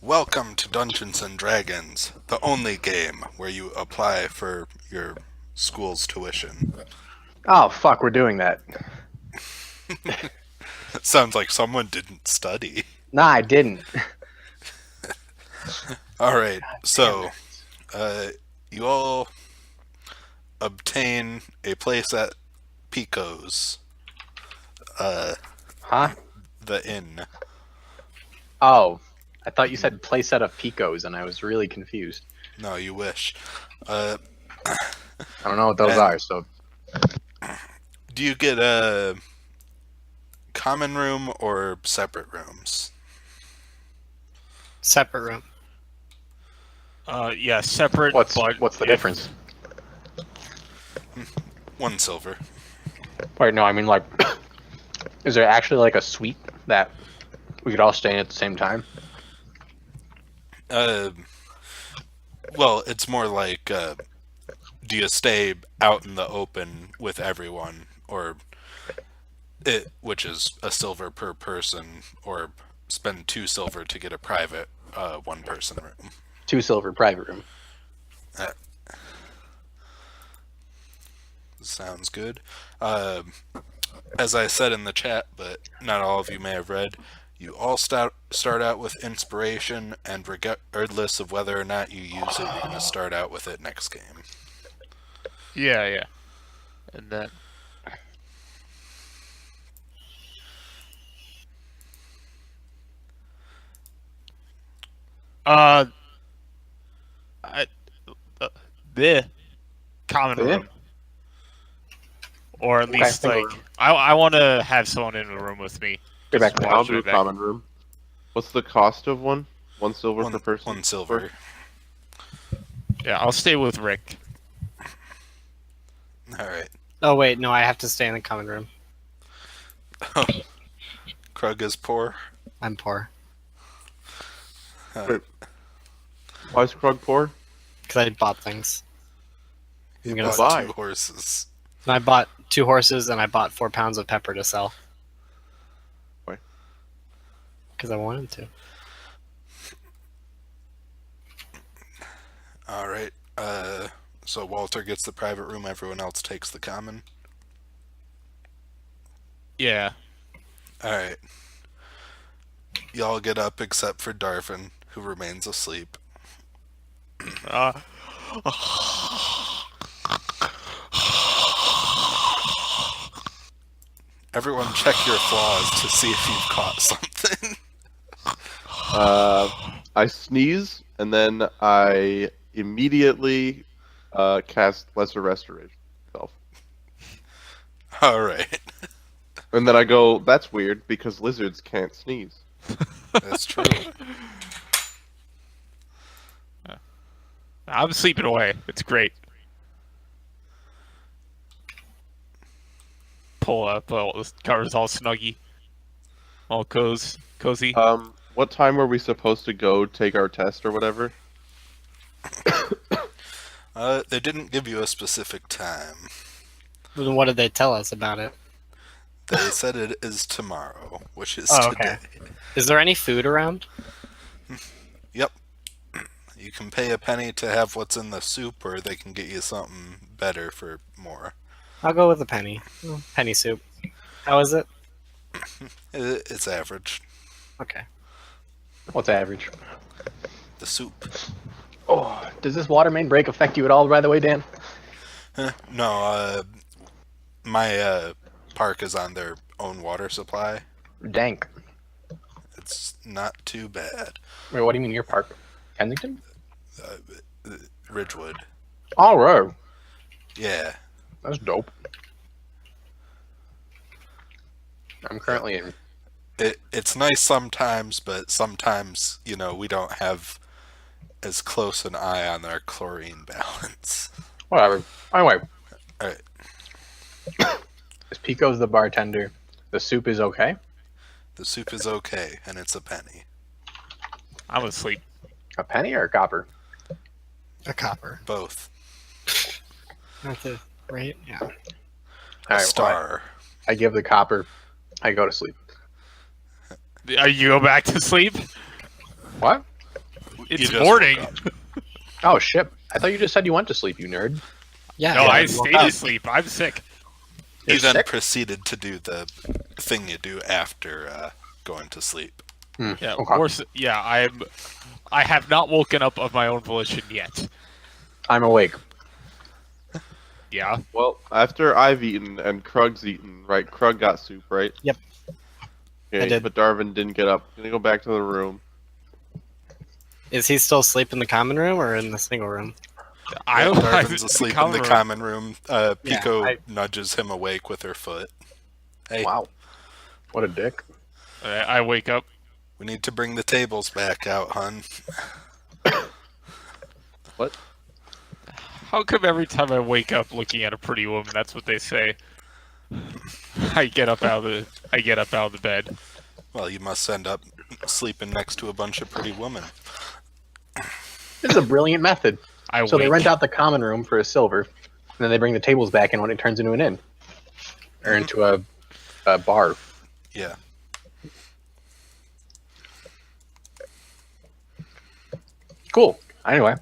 Welcome to Dungeons and Dragons, the only game where you apply for your school's tuition. Oh, fuck, we're doing that. It sounds like someone didn't study. Nah, I didn't. Alright, Damn so, it. you all obtain a place at Pico's, Huh? the inn. Oh, I thought you said playset of Picos, and I was really confused. No, you wish. I don't know what those And- are, so... Do you get a common room or separate rooms? Separate room. Yeah, separate. What's but the if- difference? 1 silver. Wait, no, I mean, like... is there actually, like, a suite that we could all stay in at the same time? Well, it's more like, do you stay out in the open with everyone, or which is a silver per person, or spend 2 silver to get a private 1-person room. 2 silver private room. Sounds good. As I said in the chat, but not all of you may have read, you all start out with inspiration, and regardless of whether or not you use it, you're going to start out with it next game. Yeah. And then. I, the common Yeah. room, or at Okay, least single like I want to have someone in the room with me. Get back Just to watch I'll do a it back. common room. What's the cost of one? 1 silver per person? 1 silver. Yeah, I'll stay with Rick. Alright. Oh wait, no, I have to stay in the common room. Krug is poor. I'm poor Why is Krug poor? because I bought things. He I'm gonna bought buy. 2 horses. And I bought 2 horses and I bought 4 pounds of pepper to sell. Why? Because I wanted to. Alright. So Walter gets the private room, everyone else takes the common. Yeah. Alright. Y'all get up except for Darvin, who remains asleep. Uh, Everyone check your flaws to see if you've caught something. I sneeze, and then I immediately cast Lesser Restoration. Self. Alright. And then I go, that's weird, because lizards can't sneeze. That's true. I'm sleeping away. It's great. Pull up, the cover's all snuggy, all cozy. What time were we supposed to go take our test or whatever? They didn't give you a specific time. Then what did they tell us about it? They said it is tomorrow, which is Oh, today. okay. Is there any food around? Yep. You can pay a penny to have what's in the soup, or they can get you something better for more. I'll go with a penny. Penny soup. How is it? It's average. Okay. What's average? The soup. Oh, does this water main break affect you at all, by the way, Dan? No, my park is on their own water supply. Dank. It's not too bad. Wait, what do you mean your park? Kensington? Ridgewood. All right. Yeah. That's dope. I'm currently in... It's nice sometimes, but sometimes, we don't have as close an eye on our chlorine balance. Whatever. Anyway, Alright. is Pico's the bartender? The soup is okay? The soup is okay, and it's a penny. I'm asleep. A penny or a copper? A copper. Both. Not the right? Yeah. A Alright, well, star. I give the copper. I go to sleep. You go back to sleep? What? It's just morning. woke up. Oh shit! I thought you just said you went to sleep, you nerd. Yeah. No, yeah, I woke stayed up. asleep. I'm sick. You're He then sick? proceeded to do the thing you do after going to sleep. Yeah, Okay. I have not woken up of my own volition yet. I'm awake. Yeah. Well, after I've eaten and Krug's eaten, right? Krug got soup, right? Yep. Okay, I did. but Darvin didn't get up. Gonna go back to the room. Is he still asleep in the common room or in the single room? Darvin's asleep in the room. common room. Pico I- nudges him awake with her foot. Hey, Wow. What a dick. I wake up. we need to bring the tables back out, hun. What? How come every time I wake up looking at a pretty woman, that's what they say? I get up out of the bed. Well, you must end up sleeping next to a bunch of pretty women. This is a brilliant method. I So wake. they rent out the common room for a silver, and then they bring the tables back in when it turns into an inn. Or into a bar. Yeah. Cool. Anyway.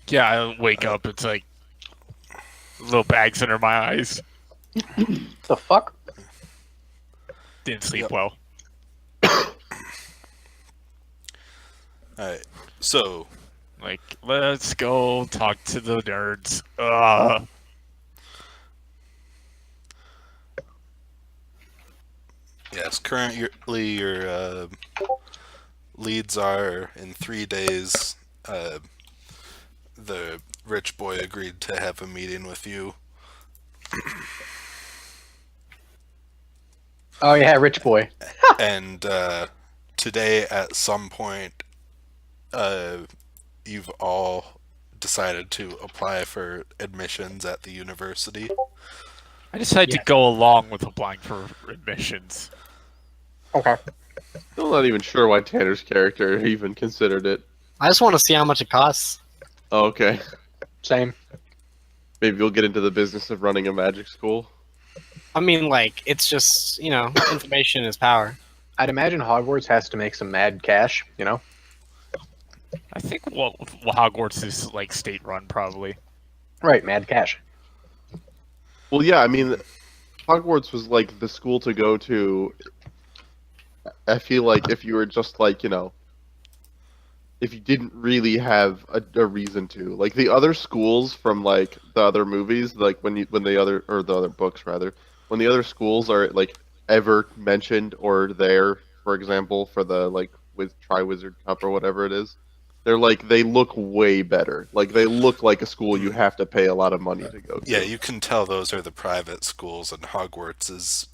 Yeah, I wake up. It's like little bags under my eyes. The fuck? Didn't sleep Yep. well. Alright. So, Like, let's go talk to the nerds. Ugh. yes, currently your leads are in 3 days. The rich boy agreed to have a meeting with you. Oh yeah, rich boy. And today, at some point, you've all decided to apply for admissions at the university. I decided to go along with applying for admissions. Okay. Still not even sure why Tanner's character even considered it. I just want to see how much it costs. Oh, okay. Same. Maybe you'll get into the business of running a magic school. I mean, like, it's just, information is power. I'd imagine Hogwarts has to make some mad cash, you know? I think Hogwarts is like state run probably. Right, mad cash. Well, yeah, I mean, Hogwarts was like the school to go to. I feel like if you were just like, if you didn't really have a reason to, like the other schools from like the other movies, like when the other books rather, when the other schools are like ever mentioned or there, for example, for the like with Triwizard Cup or whatever it is, they look way better. Like they look like a school you have to pay a lot of money to go to. Yeah, you can tell those are the private schools, and Hogwarts is,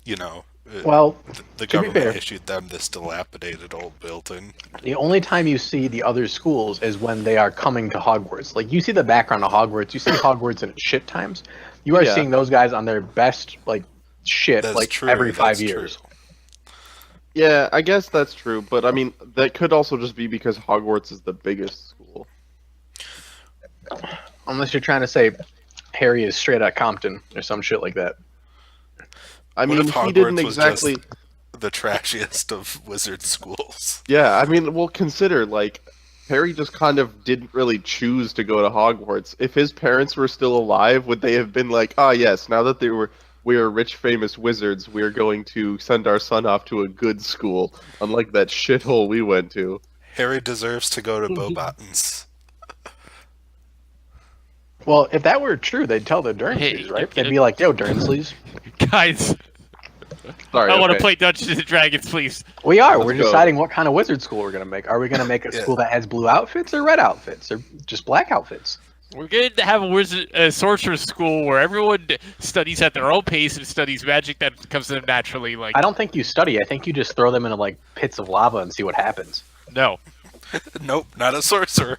Well, the to be government fair- issued them this dilapidated old building. the only time you see the other schools is when they are coming to Hogwarts. Like, you see the background of Hogwarts, you see Hogwarts in its shit times. You are Yeah. seeing those guys on their best, like, shit, That's like, true. every 5 that's years. true. Yeah, I guess that's true, but I mean, that could also just be because Hogwarts is the biggest school. Unless you're trying to say Harry is straight out of Compton or some shit like that. I What mean, if he didn't Hogwarts was exactly. just the trashiest of wizard schools? Yeah, I mean, well, consider like Harry just kind of didn't really choose to go to Hogwarts. If his parents were still alive, would they have been like, "Ah, yes, now that we are rich, famous wizards, we are going to send our son off to a good school, unlike that shithole we went to." Harry deserves to go to Beauxbatons. Well, if that were true, they'd tell the Durnsleys, Hey, right? They'd be like, yo, Durnsleys. Guys, Sorry, I want to okay. play Dungeons and Dragons, please. We are. Let's We're go. deciding what kind of wizard school we're going to make. Are we going to make a Yeah. school that has blue outfits or red outfits or just black outfits? We're going to have a sorcerer's school where everyone studies at their own pace and studies magic that comes to them naturally. Like, I don't think you study. I think you just throw them into like pits of lava and see what happens. no. Nope, not a sorcerer.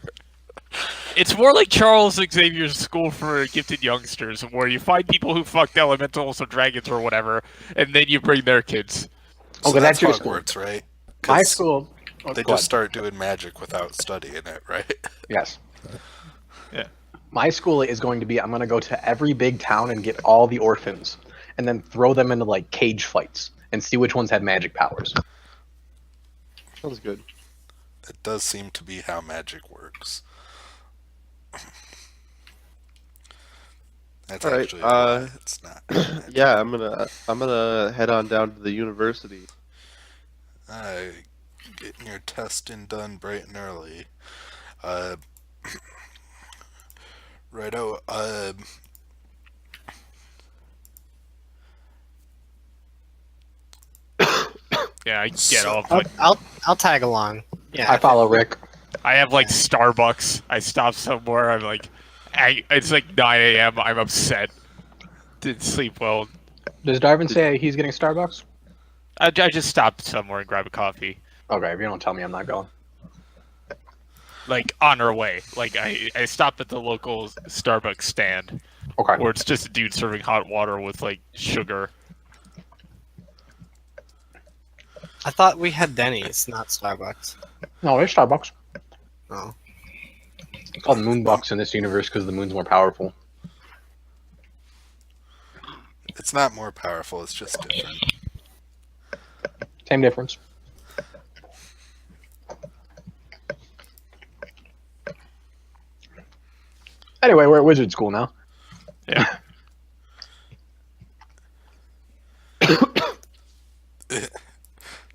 It's more like Charles Xavier's school for gifted youngsters, where you find people who fucked elementals or dragons or whatever, and then you bring their kids. Oh, but that's your school. Hogwarts, right? My 'Cause school. Oh, They go just on. start doing magic without studying it, right? Yes. Yeah. My school is going to be. I'm going to go to every big town and get all the orphans, and then throw them into like cage fights and see which ones had magic powers. Sounds good. It does seem to be how magic works. That's All right. actually why it's not. Magic. Yeah, I'm gonna head on down to the university. Getting your testing done bright and early. Uh, righto. Yeah, I get So- all. But I'll tag along. Yeah. I follow Rick. I have like Starbucks. I stop somewhere. I'm like, it's like 9 a.m. I'm upset. Didn't sleep well. Does Darvin say he's getting Starbucks? I just stopped somewhere and grab a coffee. Okay, if you don't tell me, I'm not going. Like on our way. Like I stopped at the local Starbucks stand, Okay. where it's just a dude serving hot water with like sugar. I thought we had Denny's, not Starbucks. No, there's Starbucks. Oh. It's called Moonbucks in this universe because the moon's more powerful. It's not more powerful. It's just different. Same difference. Anyway, we're at wizard school now. Yeah.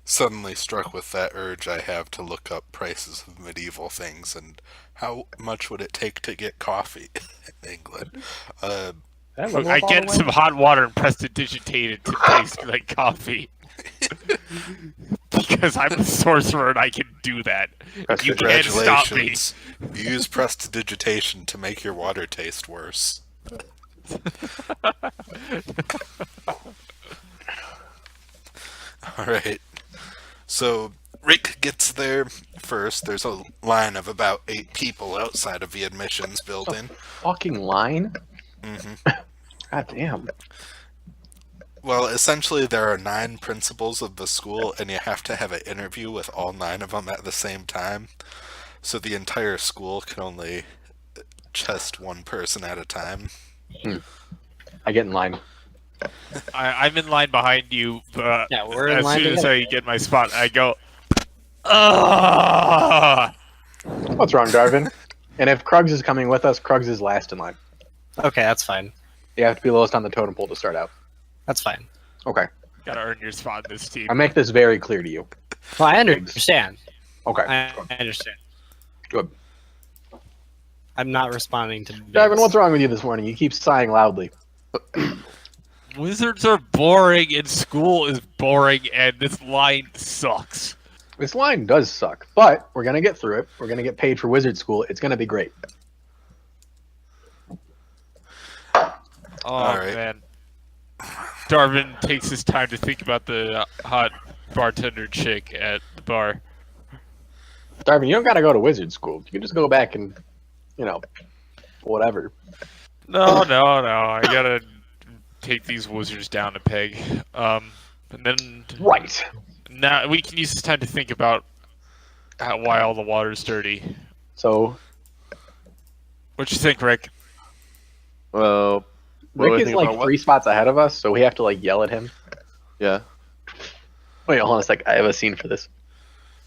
Suddenly struck with that urge I have to look up prices of medieval things and how much would it take to get coffee in England. I get some hot water and prestidigitate it to taste like coffee. Because I'm a sorcerer and I can do that. You can't stop me. Congratulations. You use prestidigitation to make your water taste worse. Alright. So Rick gets there first. There's a line of about 8 people outside of the admissions building. Fucking line? hmm God damn. Well, essentially, there are 9 principals of the school, and you have to have an interview with all 9 of them at the same time. So the entire school can only test one person at a time. I get in line. I'm in line behind you, but Yeah, we're in as line soon as together. I get my spot, I go, "Ugh!" What's wrong, Darvin? And if Krugs is coming with us, Krugs is last in line. Okay, that's fine. You have to be lowest on the totem pole to start out. That's fine. Okay. Gotta earn your spot in this team. I make this very clear to you. Well, I understand. Okay. I understand. Good. I'm not responding to. Darvin, what's wrong with you this morning? You keep sighing loudly. Wizards are boring, and school is boring, and this line sucks. This line does suck, but we're going to get through it. We're going to get paid for wizard school. It's going to be great. Oh, Alright. man. Darvin takes his time to think about the hot bartender chick at the bar. Darvin, you don't got to go to wizard school. You can just go back and, whatever. No, I gotta take these wizards down a peg. And then Right. now we can use this time to think about why all the water's dirty. So, What you think, Rick? Well, what do I Rick is think like about what? 3 spots ahead of us, so we have to yell at him. Yeah. Wait, hold on a sec. I have a scene for this.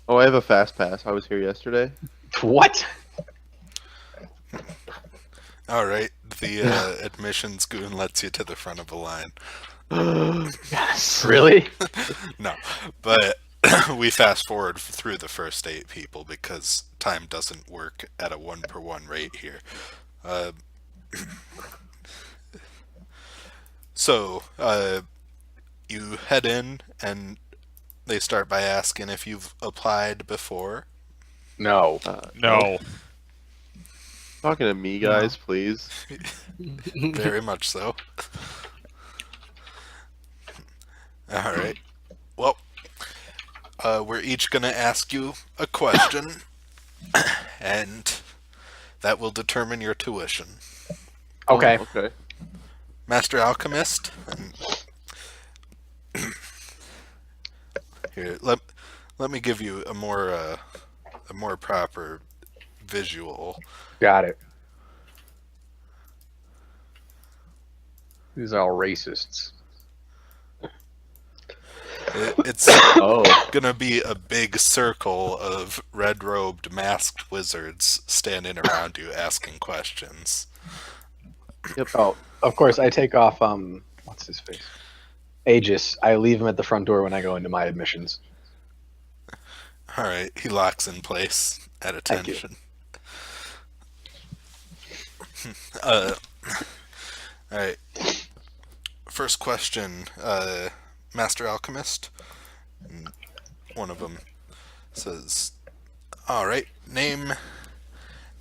Oh, I have a fast pass. I was here yesterday. What? Alright, the admissions goon lets you to the front of the line. Yes. Really? No, but we fast forward through the first 8 people because time doesn't work at a 1-per-1 rate here. So, you head in and they start by asking if you've applied before. No. No. Talking to me, guys, please. Very much so. Alright. Well, we're each going to ask you a question, and that will determine your tuition. Okay. Oh, okay. Master Alchemist, here, let me give you a more proper visual. Got it. These are all racists. It's Oh, gonna be a big circle of red-robed masked wizards standing around you asking questions. Oh, of course, I take off, what's his face? Aegis. I leave him at the front door when I go into my admissions. Alright, he locks in place at Thank you. attention. Alright. First question, Master Alchemist. And one of them says, alright, name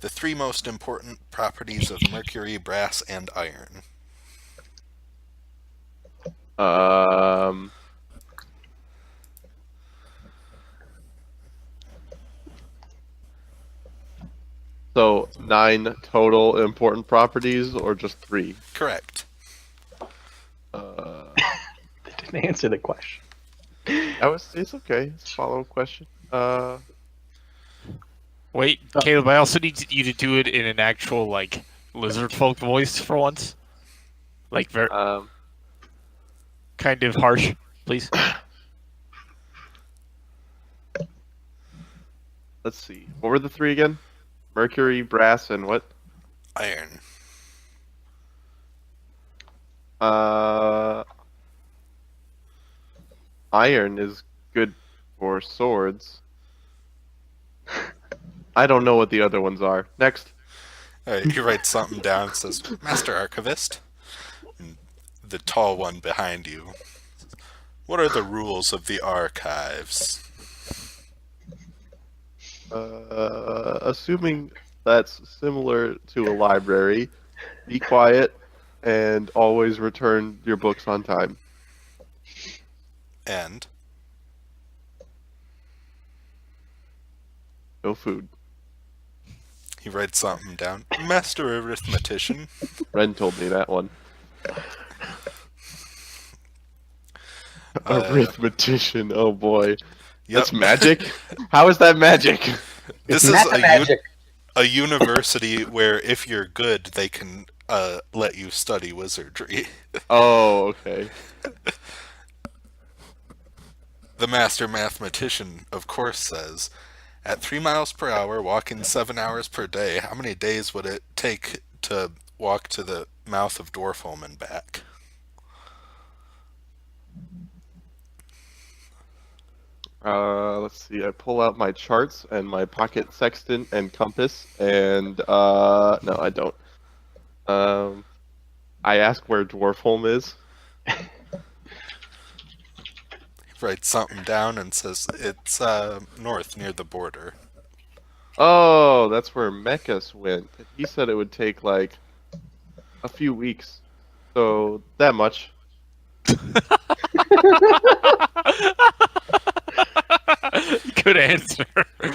the 3 most important properties of mercury, brass, and iron. So 9 total important properties, or just 3? Correct. They didn't answer the question. It's okay. It's a follow-up question. Wait, Caleb, I also need you to do it in an actual, like, lizard folk voice for once. Like, very kind of harsh, please. Let's see. What were the 3 again? Mercury, brass, and what? Iron. Iron is good for swords. I don't know what the other ones are. Next. Alright, he writes something down and says, Master Archivist. And the tall one behind you. What are the rules of the archives? Assuming that's similar to a library, be quiet and always return your books on time. And No food. he writes something down. Master Arithmetician. Ren told me that one. Arithmetician, oh boy. Yep. That's magic? How is that magic? This It's is not magic. a university where if you're good, they can let you study wizardry. Oh, okay. The master mathematician, of course, says, at 3 miles per hour, walking 7 hours per day, how many days would it take to walk to the mouth of Dwarfholm and back? Let's see. I pull out my charts and my pocket sextant and compass, and no, I don't. I ask where Dwarfholm is. He writes something down and says it's north near the border. Oh, that's where Mechas went. He said it would take like a few weeks, so that much. Good answer.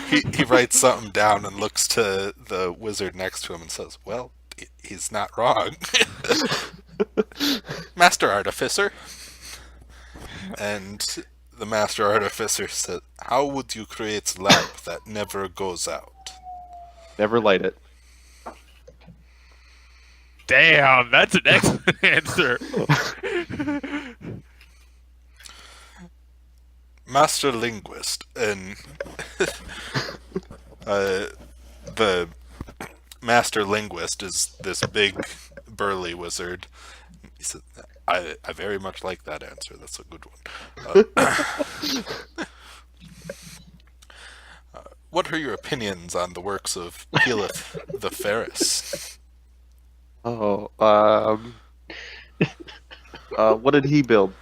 He writes something down and looks to the wizard next to him and says, well, he's not wrong. Master Artificer. And the Master Artificer said, how would you create a lamp that never goes out? Never light it. Damn, that's an excellent answer. Master Linguist. And the Master Linguist is this big, burly wizard. He said, I very much like that answer. That's a good one. What are your opinions on the works of Pelith the Ferris? Oh, what did he build?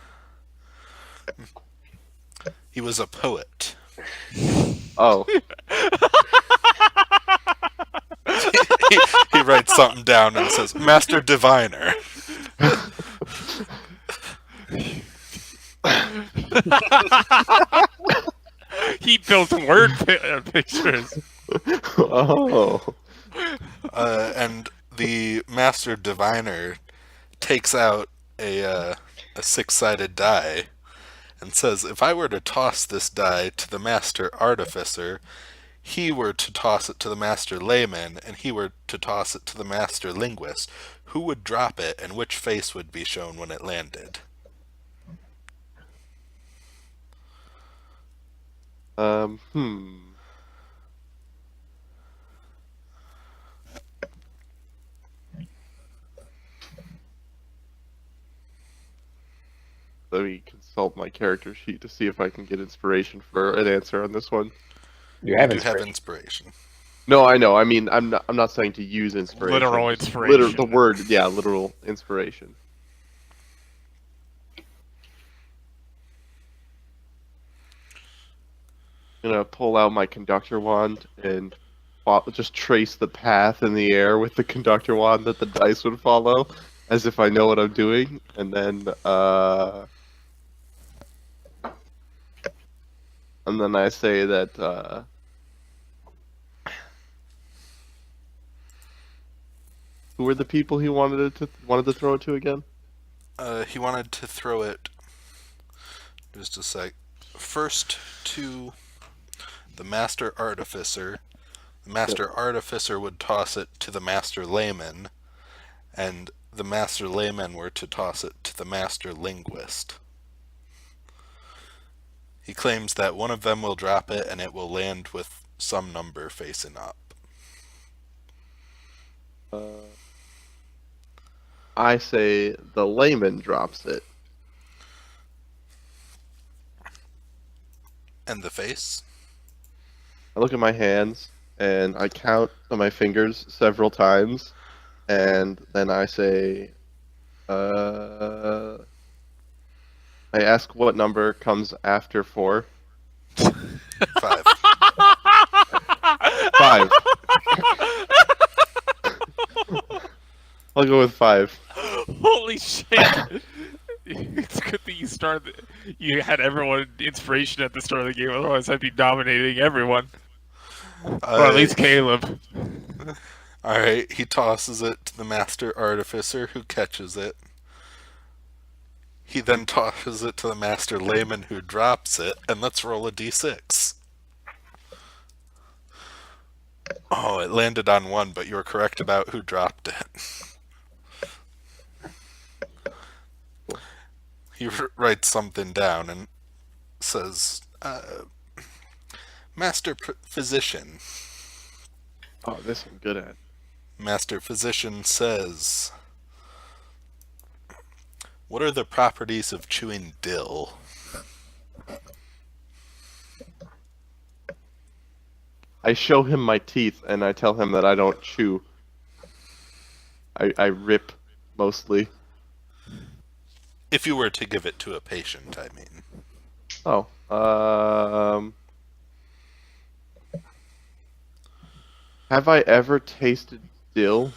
He was a poet. Oh, He writes something down and says, Master Diviner. He built word pictures. oh. And the Master Diviner takes out a 6-sided die and says, if I were to toss this die to the Master Artificer, he were to toss it to the Master Layman, and he were to toss it to the Master Linguist, who would drop it and which face would be shown when it landed? Hmm. Let me consult my character sheet to see if I can get inspiration for an answer on this one. You You have do have inspiration. inspiration. No, I know. I mean, I'm not saying to use inspiration. Literal Just inspiration. the word, yeah, literal inspiration. I'm gonna pull out my conductor wand and just trace the path in the air with the conductor wand that the dice would follow, as if I know what I'm doing, and then I say that who were the people he wanted to throw it to again? He wanted to throw it. Just a sec. First to the Master Artificer. The Master Artificer would toss it to the Master Layman, and the Master Layman were to toss it to the Master Linguist. He claims that one of them will drop it and it will land with some number facing up. I say the layman drops it. And the face? I look at my hands and I count on my fingers several times, and then I say, I ask what number comes after 4. 5. 5. I'll go with 5. Holy shit! It's good that you started. You had everyone inspiration at the start of the game. Otherwise, I'd be dominating everyone, or at least Caleb. Alright, he tosses it to the Master Artificer, who catches it. He then tosses it to the Master Layman, who drops it, and let's roll a d6. Oh, it landed on 1, but you were correct about who dropped it. He writes something down and says, Master Physician. Oh, this I'm good at. Master Physician says, what are the properties of chewing dill? I show him my teeth and I tell him that I don't chew. I rip mostly. If you were to give it to a patient, I mean. Oh, have I ever tasted dill?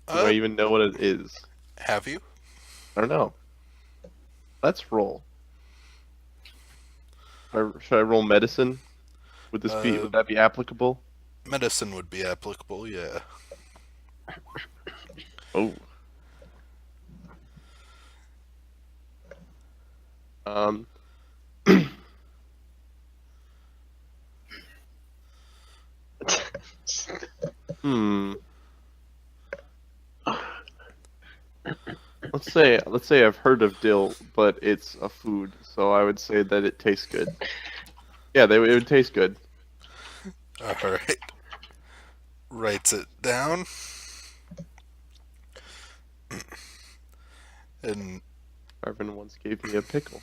Do I even know what it is? Have you? I don't know. Let's roll. Should I roll medicine? Would that be applicable? Medicine would be applicable, yeah. Oh. Hmm. Let's say I've heard of dill, but it's a food, so I would say that it tastes good. Yeah, it would taste good. Alright. Writes it down. And Arvin once gave me a pickle.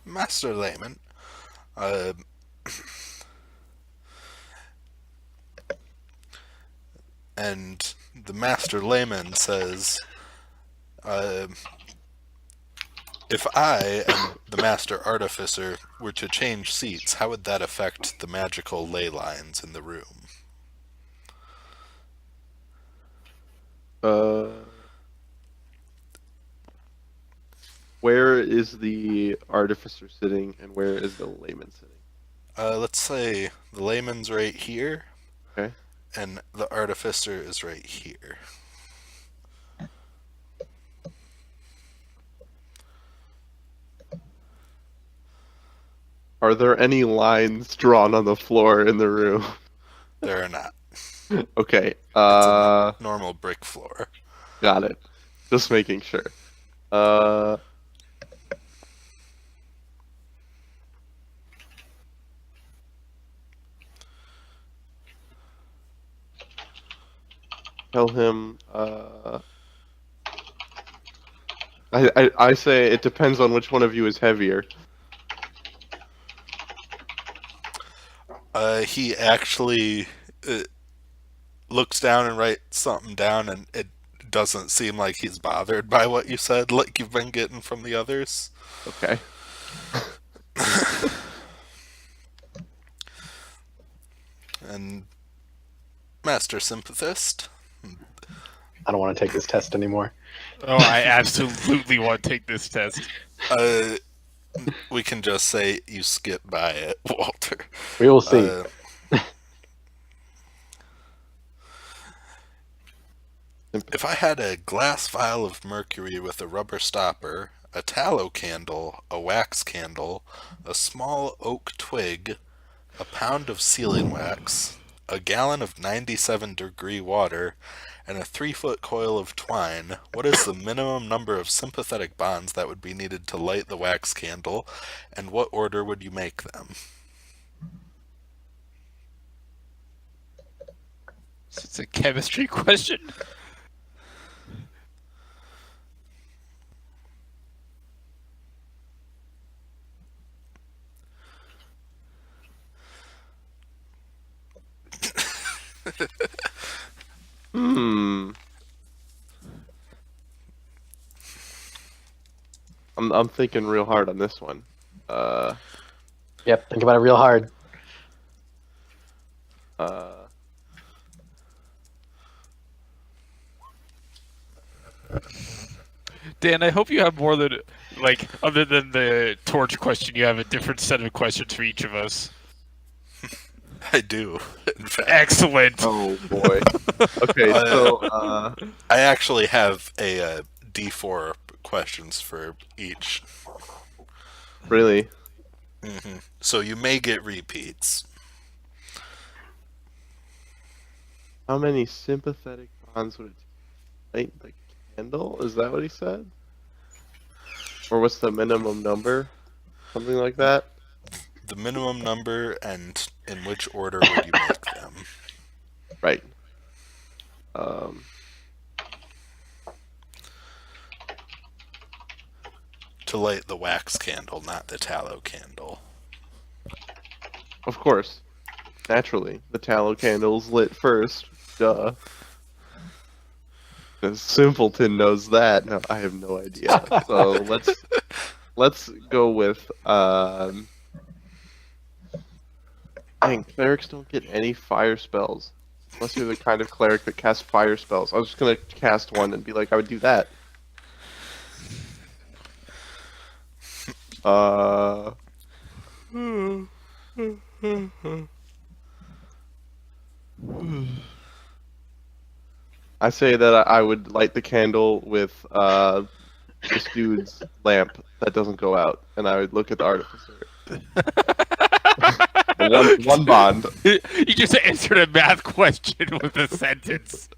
Master Layman, and the Master Layman says, if I and the Master Artificer were to change seats, how would that affect the magical ley lines in the room? Where is the artificer sitting, and where is the layman sitting? Let's say the layman's right here, Okay. and the artificer is right here. Are there any lines drawn on the floor in the room? There are not. Okay. It's a normal brick floor. Got it. Just making sure. Tell him. I say it depends on which one of you is heavier. He actually looks down and writes something down, and it doesn't seem like he's bothered by what you said, like you've been getting from the others. Okay. And Master Sympathist. I don't want to take this test anymore. Oh, I absolutely want to take this test. We can just say you skip by it, Walter. We will see. If I had a glass vial of mercury with a rubber stopper, a tallow candle, a wax candle, a small oak twig, a pound of sealing wax, a gallon of 97-degree water, and a 3-foot coil of twine, what is the minimum number of sympathetic bonds that would be needed to light the wax candle, and what order would you make them? It's a chemistry question. I'm thinking real hard on this one. Yep, think about it real hard. Dan, I hope you have more than, like, other than the torch question, you have a different set of questions for each of us. I do, in fact. Excellent. Oh boy. Okay, so I actually have a D4 questions for each. really, So you may get repeats. how many sympathetic bonds would it light the candle? Is that what he said? Or what's the minimum number? Something like that? The minimum number and in which order would you make them? Right. To light the wax candle, not the tallow candle. Of course. Naturally. The tallow candle's lit first. Duh. The simpleton knows that. No, I have no idea. So let's go with dang, clerics don't get any fire spells. Unless you're the kind of cleric that casts fire spells. I was just gonna cast one and be like, I would do that. I say that I would light the candle with this dude's lamp that doesn't go out, and I would look at the artificer. one bond. You just answered a math question with a sentence.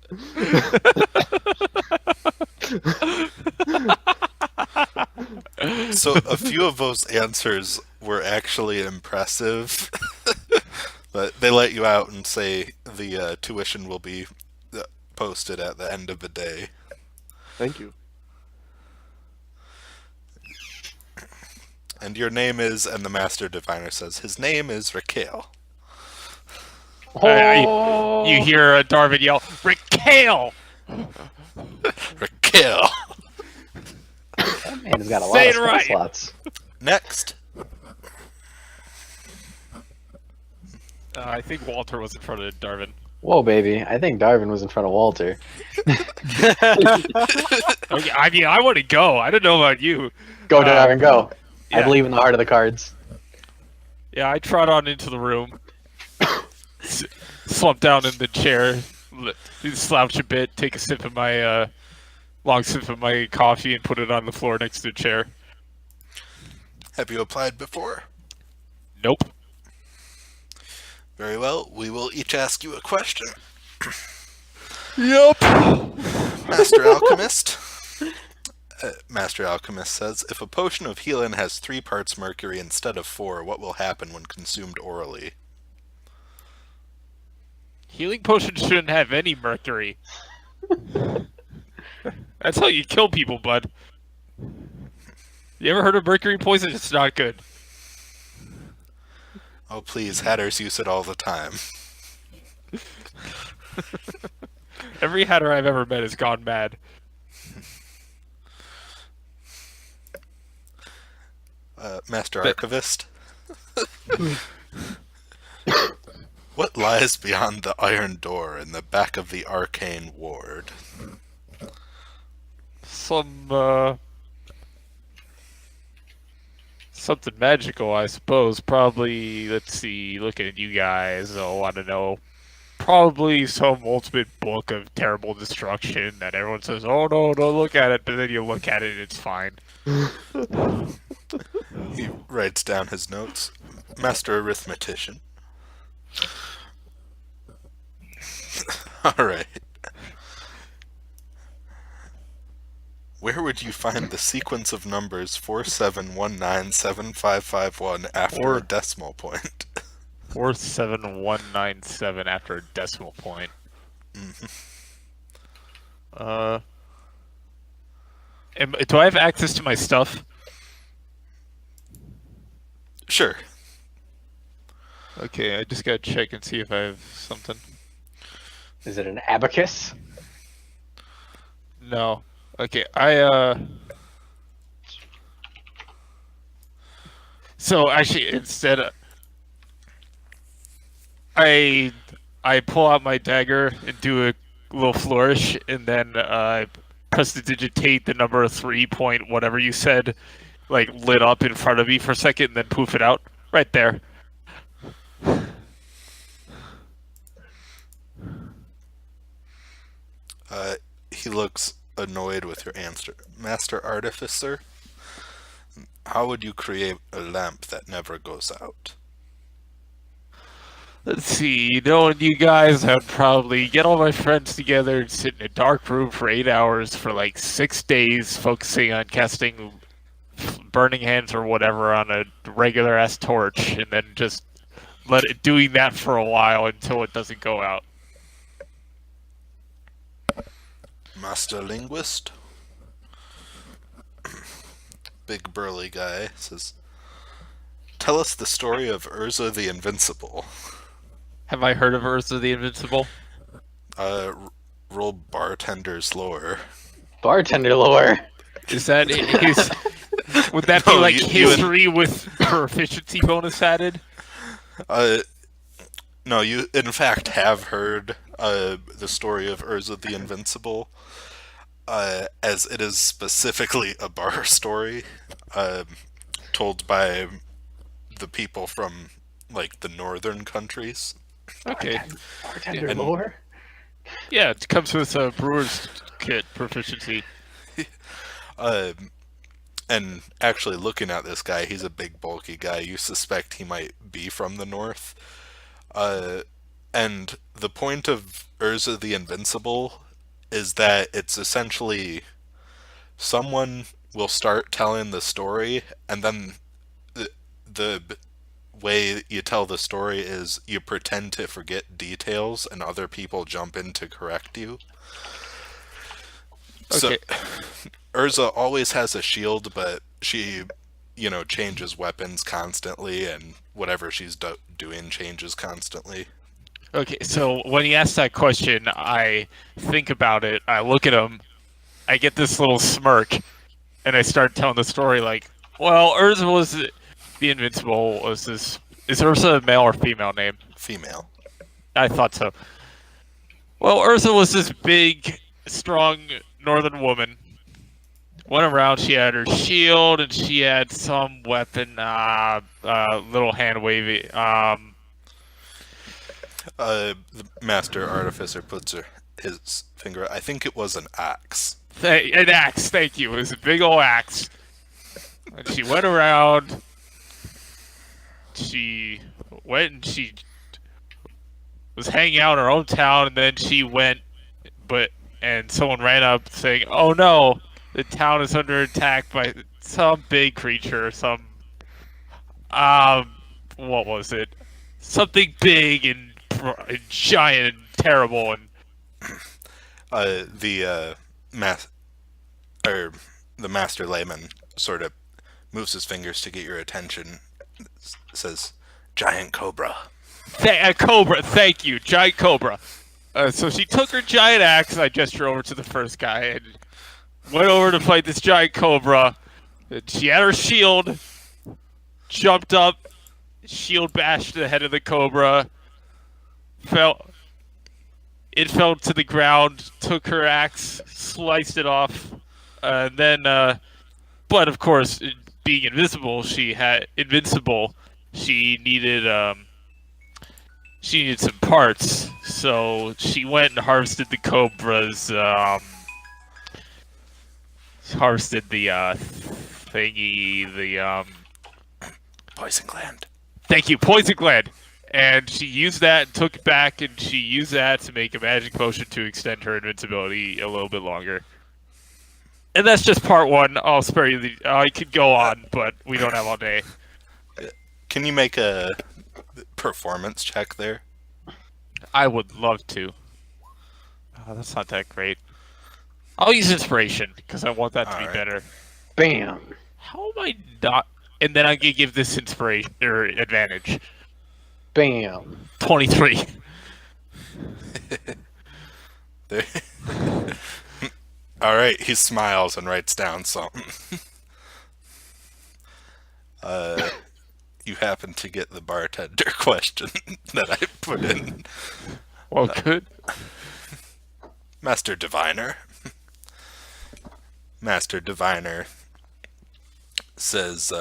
So a few of those answers were actually impressive, but they let you out and say the tuition will be posted at the end of the day. Thank you. And your name is, and the Master Diviner says, his name is Raquel. You hear Darvin yell, "Raquel!" Raquel! That man has got a lot Say of it spell right. slots. Next. I think Walter was in front of Darvin. Whoa, baby. I think Darvin was in front of Walter. Okay, I mean, I want to go. I don't know about you. Go, Darvin, go. I yeah. believe in the heart of the cards. Yeah, I trot on into the room, slump down in the chair, slouch a bit, take a sip of my long sip of my coffee, and put it on the floor next to the chair. Have you applied before? Nope. Very well. We will each ask you a question. Yep. Master Alchemist. Master Alchemist says, if a potion of healing has 3 parts mercury instead of 4, what will happen when consumed orally? Healing potions shouldn't have any mercury. That's how you kill people, bud. You ever heard of mercury poison? It's not good. Oh, please, hatters use it all the time. Every hatter I've ever met has gone mad. Master Archivist. What lies beyond the iron door in the back of the arcane ward? Something magical, I suppose. Probably, let's see, looking at you guys, I want to know. Probably some ultimate book of terrible destruction that everyone says, oh no, don't look at it, but then you look at it and it's fine. He writes down his notes. Master Arithmetician. Alright. Where would you find the sequence of numbers 47197551 after a decimal point? 47197 after a decimal point. Do I have access to my stuff? Sure. Okay, I just gotta check and see if I have something. Is it an abacus? No. Okay, So actually, instead, I pull out my dagger and do a little flourish, and then prestidigitate the number 3 point whatever you said, like lit up in front of me for a second, and then poof it out right there. He looks annoyed with your answer. Master Artificer, how would you create a lamp that never goes out? Let's see, knowing you guys, I'd probably get all my friends together and sit in a dark room for 8 hours for like 6 days, focusing on casting Burning Hands or whatever on a regular ass torch, and then just doing that for a while until it doesn't go out. Master Linguist? Big burly guy says, tell us the story of Urza the Invincible. Have I heard of Urza the Invincible? Roll bartender's lore. Bartender lore. Is that his... Would that be No, like you history with proficiency bonus added? No, you in fact have heard the story of Urza the Invincible, as it is specifically a bar story told by the people from like the northern countries. Okay. Bartender lore. Yeah, it comes with a brewer's kit proficiency. And actually looking at this guy, he's a big bulky guy. You suspect he might be from the north. And the point of Urza the Invincible is that it's essentially someone will start telling the story, and then the way you tell the story is you pretend to forget details and other people jump in to correct you. Okay. So Urza always has a shield, but she, changes weapons constantly, and whatever she's doing changes constantly. Okay, so when you ask that question, I think about it, I look at him, I get this little smirk, and I start telling the story like, well, Urza was the Invincible, was this... Is Urza a male or female name? Female. I thought so. Well, Urza was this big, strong northern woman. Went around, she had her shield, and she had some weapon, little hand wavy, The Master Artificer puts his finger. I think it was an axe. An axe, thank you. It was a big old axe. And she went around. She went and she was hanging out in her own town, and then she went, and someone ran up saying, "Oh no, the town is under attack by some big creature, some what was it? Something big and giant and terrible." And The math or the master layman sort of moves his fingers to get your attention. Says, "Giant cobra." Cobra, thank you, giant cobra. So she took her giant axe. I gesture over to the first guy and went over to fight this giant cobra. She had her shield, jumped up, shield bashed the head of the cobra. It fell to the ground. Took her axe, sliced it off, but of course, being invincible, She needed some parts, so she went and harvested the cobra's, harvested the, Poison gland. thank you, poison gland! And she used that and took it back, and she used that to make a magic potion to extend her invincibility a little bit longer. And that's just part one. I'll spare you I could go on, but we don't have all day. Can you make a performance check there? I would love to. Oh, that's not that great. I'll use inspiration because I want that to be Alright. better. Bam. How am I not? And then I can give this inspiration or advantage. Bam. 23. There. All right, he smiles and writes down something. You happen to get the bartender question that I put in. Well, good. Master Diviner. Master Diviner says,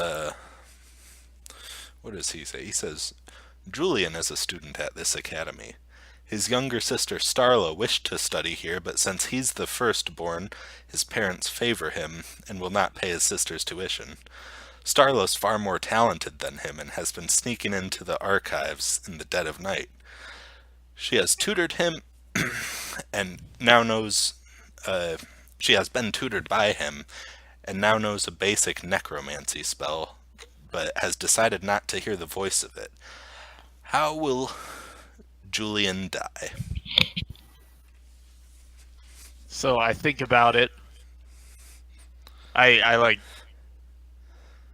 what does he say? He says, Julian is a student at this academy. His younger sister Starla wished to study here, but since he's the firstborn, his parents favor him and will not pay his sister's tuition. Starla's far more talented than him and has been sneaking into the archives in the dead of night. She has tutored him and now knows, she has been tutored by him and now knows a basic necromancy spell, but has decided not to hear the voice of it. How will Julian die? So I think about it. I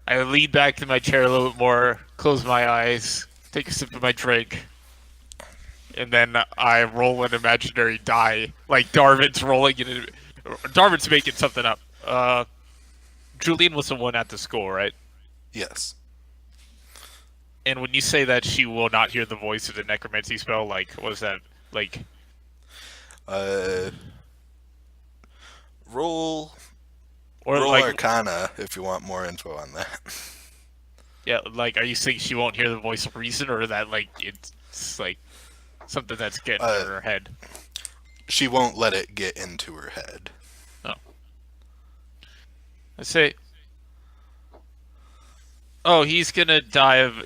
lean back to my chair a little bit more, close my eyes, take a sip of my drink, and then I roll an imaginary die. Like Darvin's rolling it. Darvin's making something up. Julian was the one at the school, right? Yes. And when you say that she will not hear the voice of the necromancy spell, like, what is that? Like, Roll or roll like, Arcana if you want more info on that. yeah, like, are you saying she won't hear the voice of reason, or that, like, it's like something that's getting in her head? She won't let it get into her head. I say, oh, he's gonna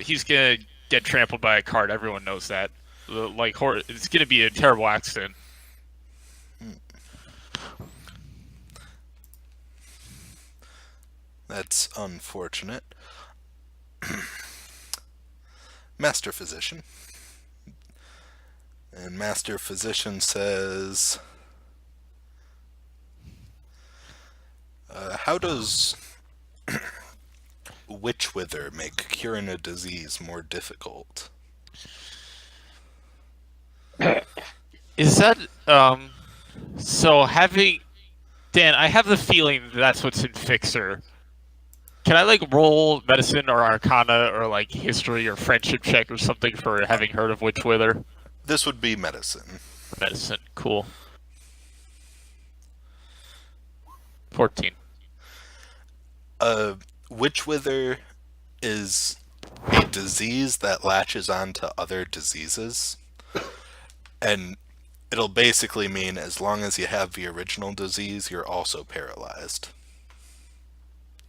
he's gonna get trampled by a cart. Everyone knows that. Like, it's gonna be a terrible accident. That's unfortunate. Master Physician. And Master Physician says, how does Witch Wither make curing a disease more difficult? Is that so having Dan? I have the feeling that's what's in Fixer. Can I like roll medicine or Arcana or like history or friendship check or something for having heard of Witch Wither? This would be medicine. Medicine, cool. 14. Witch Wither is a disease that latches onto other diseases. And it'll basically mean as long as you have the original disease, you're also paralyzed.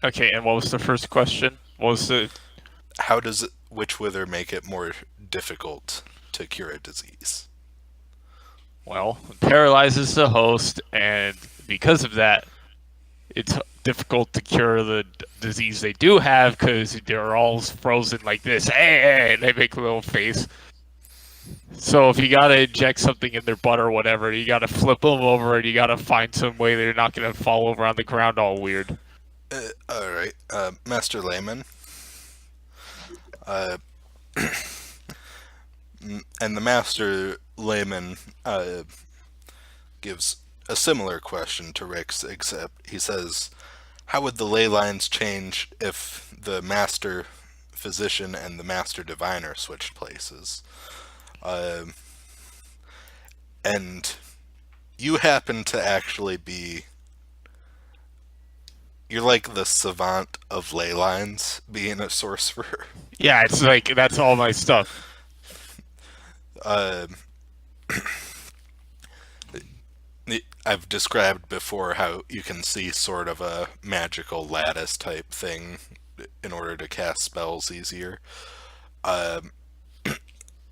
Okay, and what was the first question? What was the... How does Witch Wither make it more difficult to cure a disease? Well, it paralyzes the host, and because of that, it's difficult to cure the disease they do have because they're all frozen like this. Hey, they make a little face. So if you gotta inject something in their butt or whatever, you gotta flip them over and you gotta find some way they're not gonna fall over on the ground all weird. All right, Master Layman. Uh, and the Master Layman gives a similar question to Rick's, except he says, how would the ley lines change if the Master Physician and the Master Diviner switched places? And you happen to actually be... You're like the savant of ley lines, being a sorcerer. Yeah, it's like that's all my stuff. I've described before how you can see sort of a magical lattice type thing in order to cast spells easier.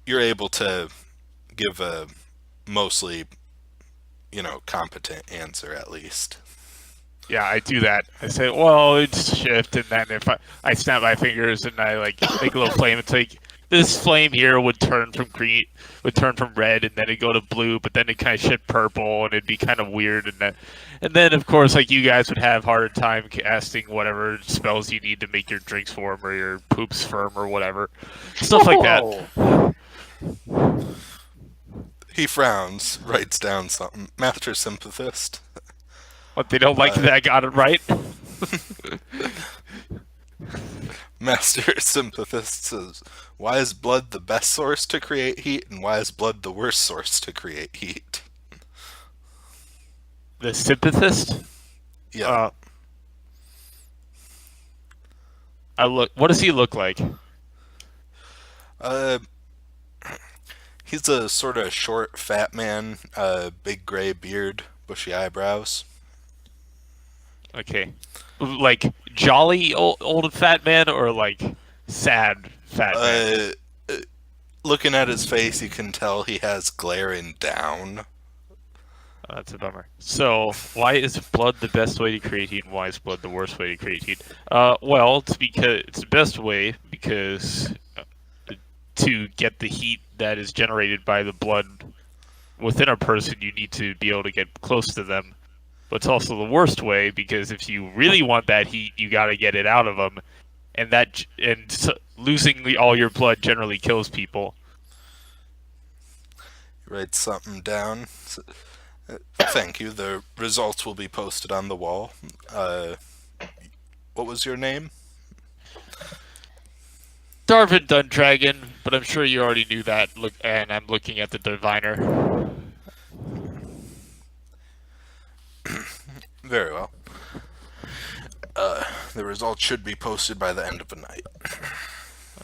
You're able to give a mostly, competent answer at least. Yeah, I do that. I say, well, it's shift, and then if I snap my fingers and I like make a little flame, it's like this flame here would turn from green, would turn from red, and then it'd go to blue, but then it kind of shift purple, and it'd be kind of weird, and then of course, like you guys would have harder time casting whatever spells you need to make your drinks firm or your poops firm or whatever, stuff like that. He frowns, writes down something. Master Sympathist. What, they don't like that I got it right? Master Sympathist says, why is blood the best source to create heat, and why is blood the worst source to create heat? The sympathist? Yeah. What does he look like? He's a sort of short, fat man, big gray beard, bushy eyebrows. Okay. Like, jolly old fat man, or like, sad fat man? Looking at his face, you can tell he has glaring down. Oh, that's a bummer. So, why is blood the best way to create heat, and why is blood the worst way to create heat? Well, it's the best way because to get the heat that is generated by the blood within a person, you need to be able to get close to them. But it's also the worst way because if you really want that heat, you got to get it out of them, and losing all your blood generally kills people. Write something down. Thank you. The results will be posted on the wall. What was your name? Darvin Dundragon, but I'm sure you already knew that. Look, and I'm looking at the diviner. Very well. The results should be posted by the end of the night.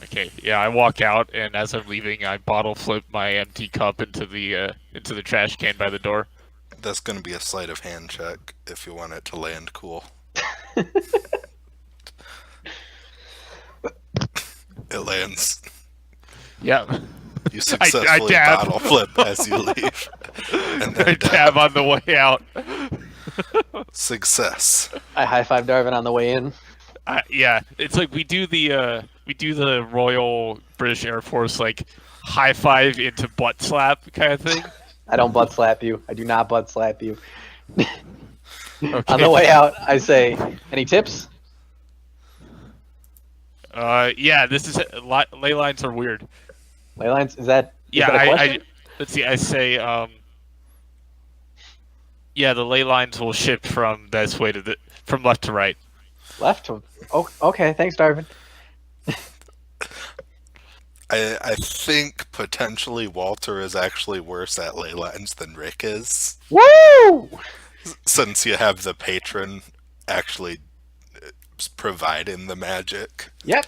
Okay, yeah, I walk out, and as I'm leaving, I bottle flip my empty cup into the trash can by the door. That's going to be a sleight of hand check if you want it to land cool. It lands. Yeah. You successfully dab. bottle flip as you leave. And then I dab on the way out. Success. I high five Darvin on the way in. Yeah, it's like we do the Royal British Air Force like high five into butt slap kind of thing. I don't butt slap you. I do not butt slap you. Okay. On the way out, I say, any tips? Yeah, this is ley lines are weird. Ley lines? Is that a Yeah, question? let's see. I say, yeah, the ley lines will shift from this way from left to right. Left to... Oh, okay, thanks, Darvin. I think potentially Walter is actually worse at ley lines than Rick is. Woo! Since you have the patron actually providing the magic. Yep.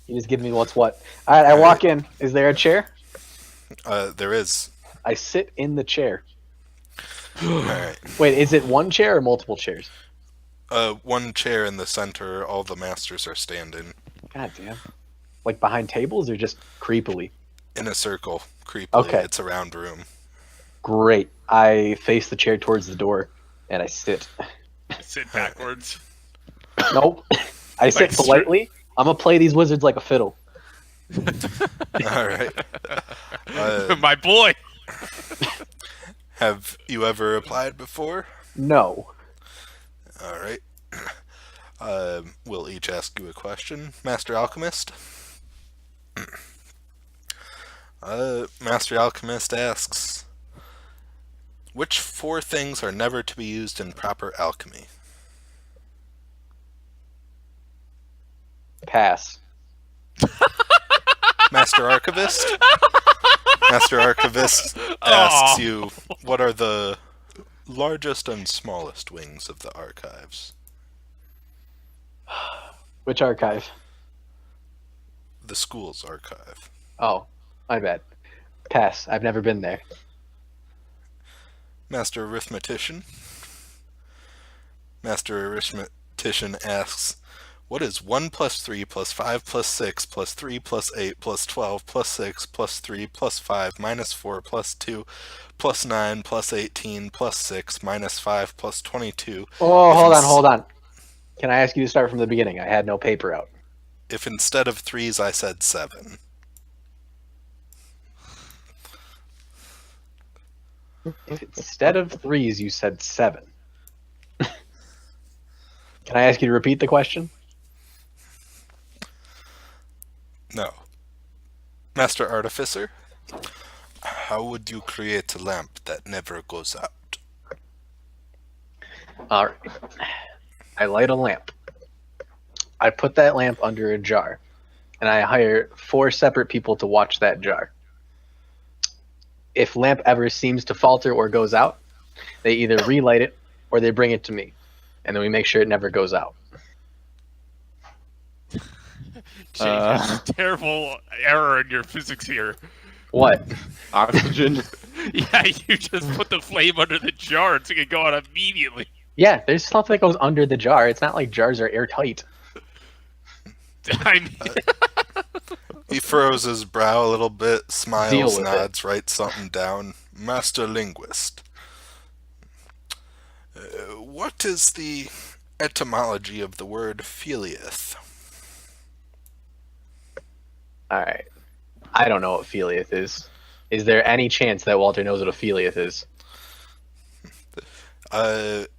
You just give me what's what. Alright, I walk in. Is there a chair? There is. I sit in the chair. Alright. Wait, is it one chair or multiple chairs? One chair in the center, all the masters are standing. God damn. Like behind tables or just creepily? In a circle, creepily. Okay. It's a round room. Great. I face the chair towards the door and I sit. Sit backwards. Nope. I sit Like, politely. I'm gonna play these wizards like a fiddle. All right. My boy. Have you ever applied before? No. All right. We'll each ask you a question. Master Alchemist? Master Alchemist asks, which 4 things are never to be used in proper alchemy? Pass. Master Archivist? Master Archivist asks you, what are the largest and smallest wings of the archives? Which archive? The school's archive. Oh, my bad. Pass. I've never been there. Master Arithmetician? Master Arithmetician asks, what is 1 plus 3 plus 5 plus 6 plus 3 plus 8 plus 12 plus 6 plus 3 plus 5 minus 4 plus 2 plus 9 plus 18 plus 6 minus 5 plus 22? Oh, If hold on. Can I ask you to start from the beginning? I had no paper out. If instead of 3s I said 7. If instead of 3s you said 7. Can I ask you to repeat the question? No. Master Artificer, how would you create a lamp that never goes out? Alright. I light a lamp. I put that lamp under a jar. And I hire 4 separate people to watch that jar. If lamp ever seems to falter or goes out, they either relight it or they bring it to me. And then we make sure it never goes out. Jay, there's a terrible error in your physics here. What? Oxygen. Yeah, you just put the flame under the jar. It's going to go out immediately. Yeah, there's stuff that goes under the jar. It's not like jars are airtight. I mean, He furrows his brow a little bit, Deal smiles, with nods, writes something down. Master Linguist. What is the etymology of the word Felieth? Alright. I don't know what Felieth is. Is there any chance that Walter knows what a Felieth is? It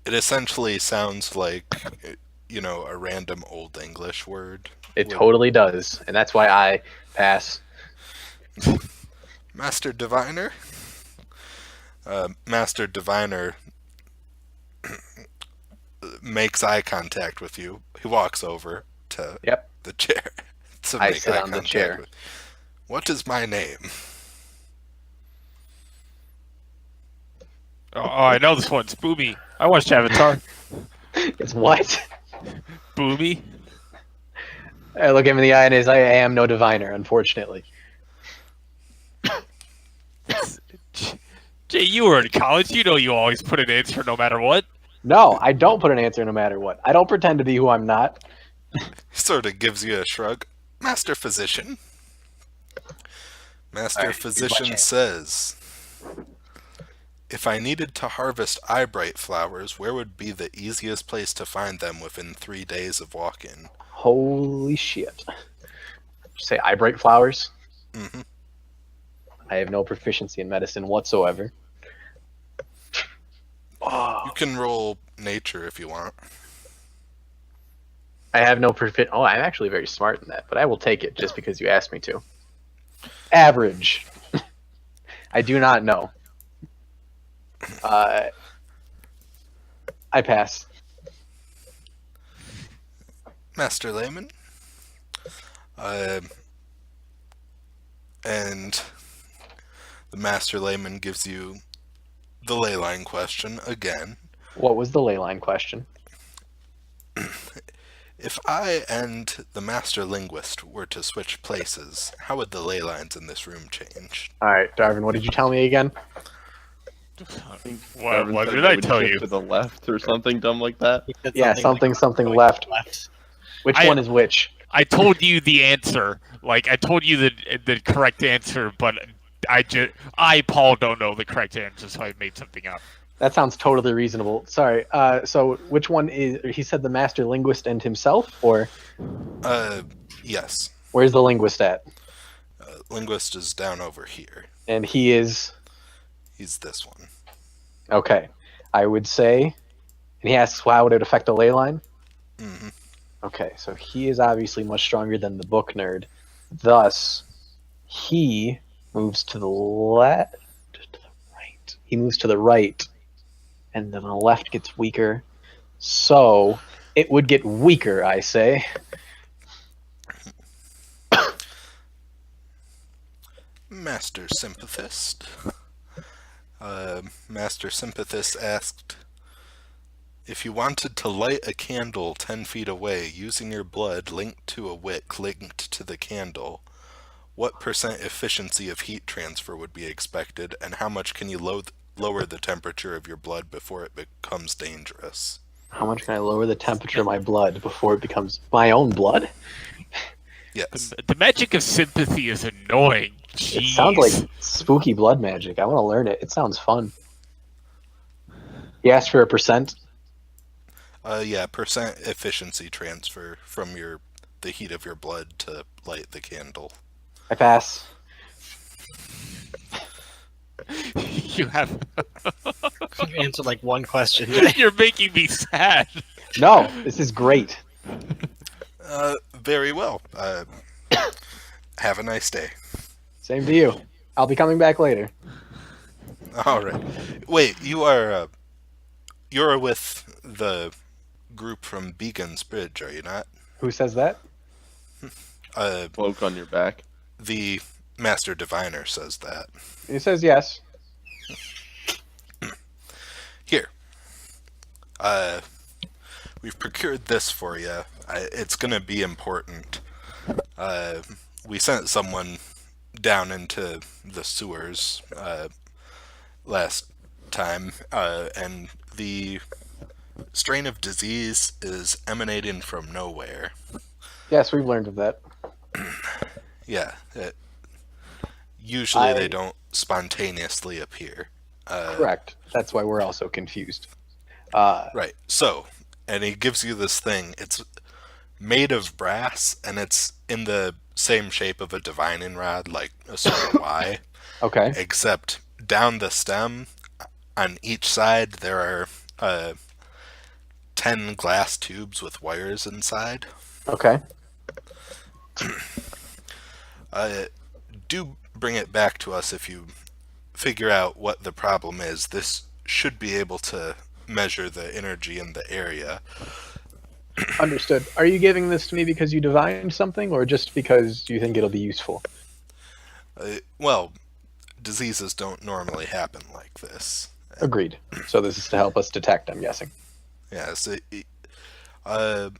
essentially sounds like, a random Old English word. It totally does. And that's why I pass. Master Diviner? Master Diviner makes eye contact with you. He walks over to Yep. the chair to I make sit eye on the contact chair. with. What is my name? oh, I know this one's Boomy. I watched Avatar. It's what? Boomy? I look him in the eye and I am no diviner, unfortunately. Jay, you were in college. You know you always put an answer no matter what. No, I don't put an answer no matter what. I don't pretend to be who I'm not. Sort of gives you a shrug. Master Physician. Master Alright, here's my Physician chance. says, if I needed to harvest eyebright flowers, where would be the easiest place to find them within 3 days of walk-in? Holy shit. Say eyebright flowers? Mm-hmm. I have no proficiency in medicine whatsoever. Oh, You can roll nature if you want. I have no Oh, I'm actually very smart in that, but I will take it just because you asked me to. Average. I do not know. I pass. Master Layman. And the Master Layman gives you the ley line question again. What was the ley line question? If I and the Master Linguist were to switch places, how would the ley lines in this room change? Alright, Darvin, what did you tell me again? What Said did they I would tell shift you? to the left or something dumb like that. He said Yeah, something left. Which I- one is which? I told you the answer. Like I told you the correct answer, but I Paul don't know the correct answer, so I made something up. That sounds totally reasonable. Sorry. So which one is? He said the master linguist and himself, or Yes. Where's the linguist at? Linguist is down over here. And he is He's this one. okay. I would say, and he asks how would it affect the ley line. Mm-hmm. Okay, so he is obviously much stronger than the book nerd. Thus, he moves to the left, to the right. He moves to the right, and then the left gets weaker. So it would get weaker, I say. Master Sympathist. Master Sympathist asked, if you wanted to light a candle 10 feet away using your blood linked to a wick linked to the candle, what % efficiency of heat transfer would be expected, and how much can you lower the temperature of your blood before it becomes dangerous? How much can I lower the temperature of my blood before it becomes my own blood? Yes. The magic of sympathy is annoying. Jeez. It sounds like spooky blood magic. I want to learn it. It sounds fun. He asked for a %. Yeah, % efficiency transfer from the heat of your blood to light the candle. I pass. You have. You answered like one question. You're making me sad. No, this is great. Very well. Have a nice day. Same to you. I'll be coming back later. All right. Wait, you're with the group from Beacon's Bridge, are you not? Who says that? Cloak on your back. The Master Diviner says that. He says yes. Here. We've procured this for you. It's going to be important. We sent someone down into the sewers last time, and the strain of disease is emanating from nowhere. Yes, we've learned of that. Yeah. Usually they don't spontaneously appear. Correct. That's why we're also confused. Right. So, and he gives you this thing. It's made of brass, and it's in the same shape of a divining rod, like a sort of Y. Okay. Except down the stem, on each side, there are 10 glass tubes with wires inside. Okay. Do bring it back to us if you figure out what the problem is. This should be able to measure the energy in the area. Understood. Are you giving this to me because you divined something, or just because you think it'll be useful? Well, diseases don't normally happen like this. Agreed. So this is to help us detect, I'm guessing. Yes. Now,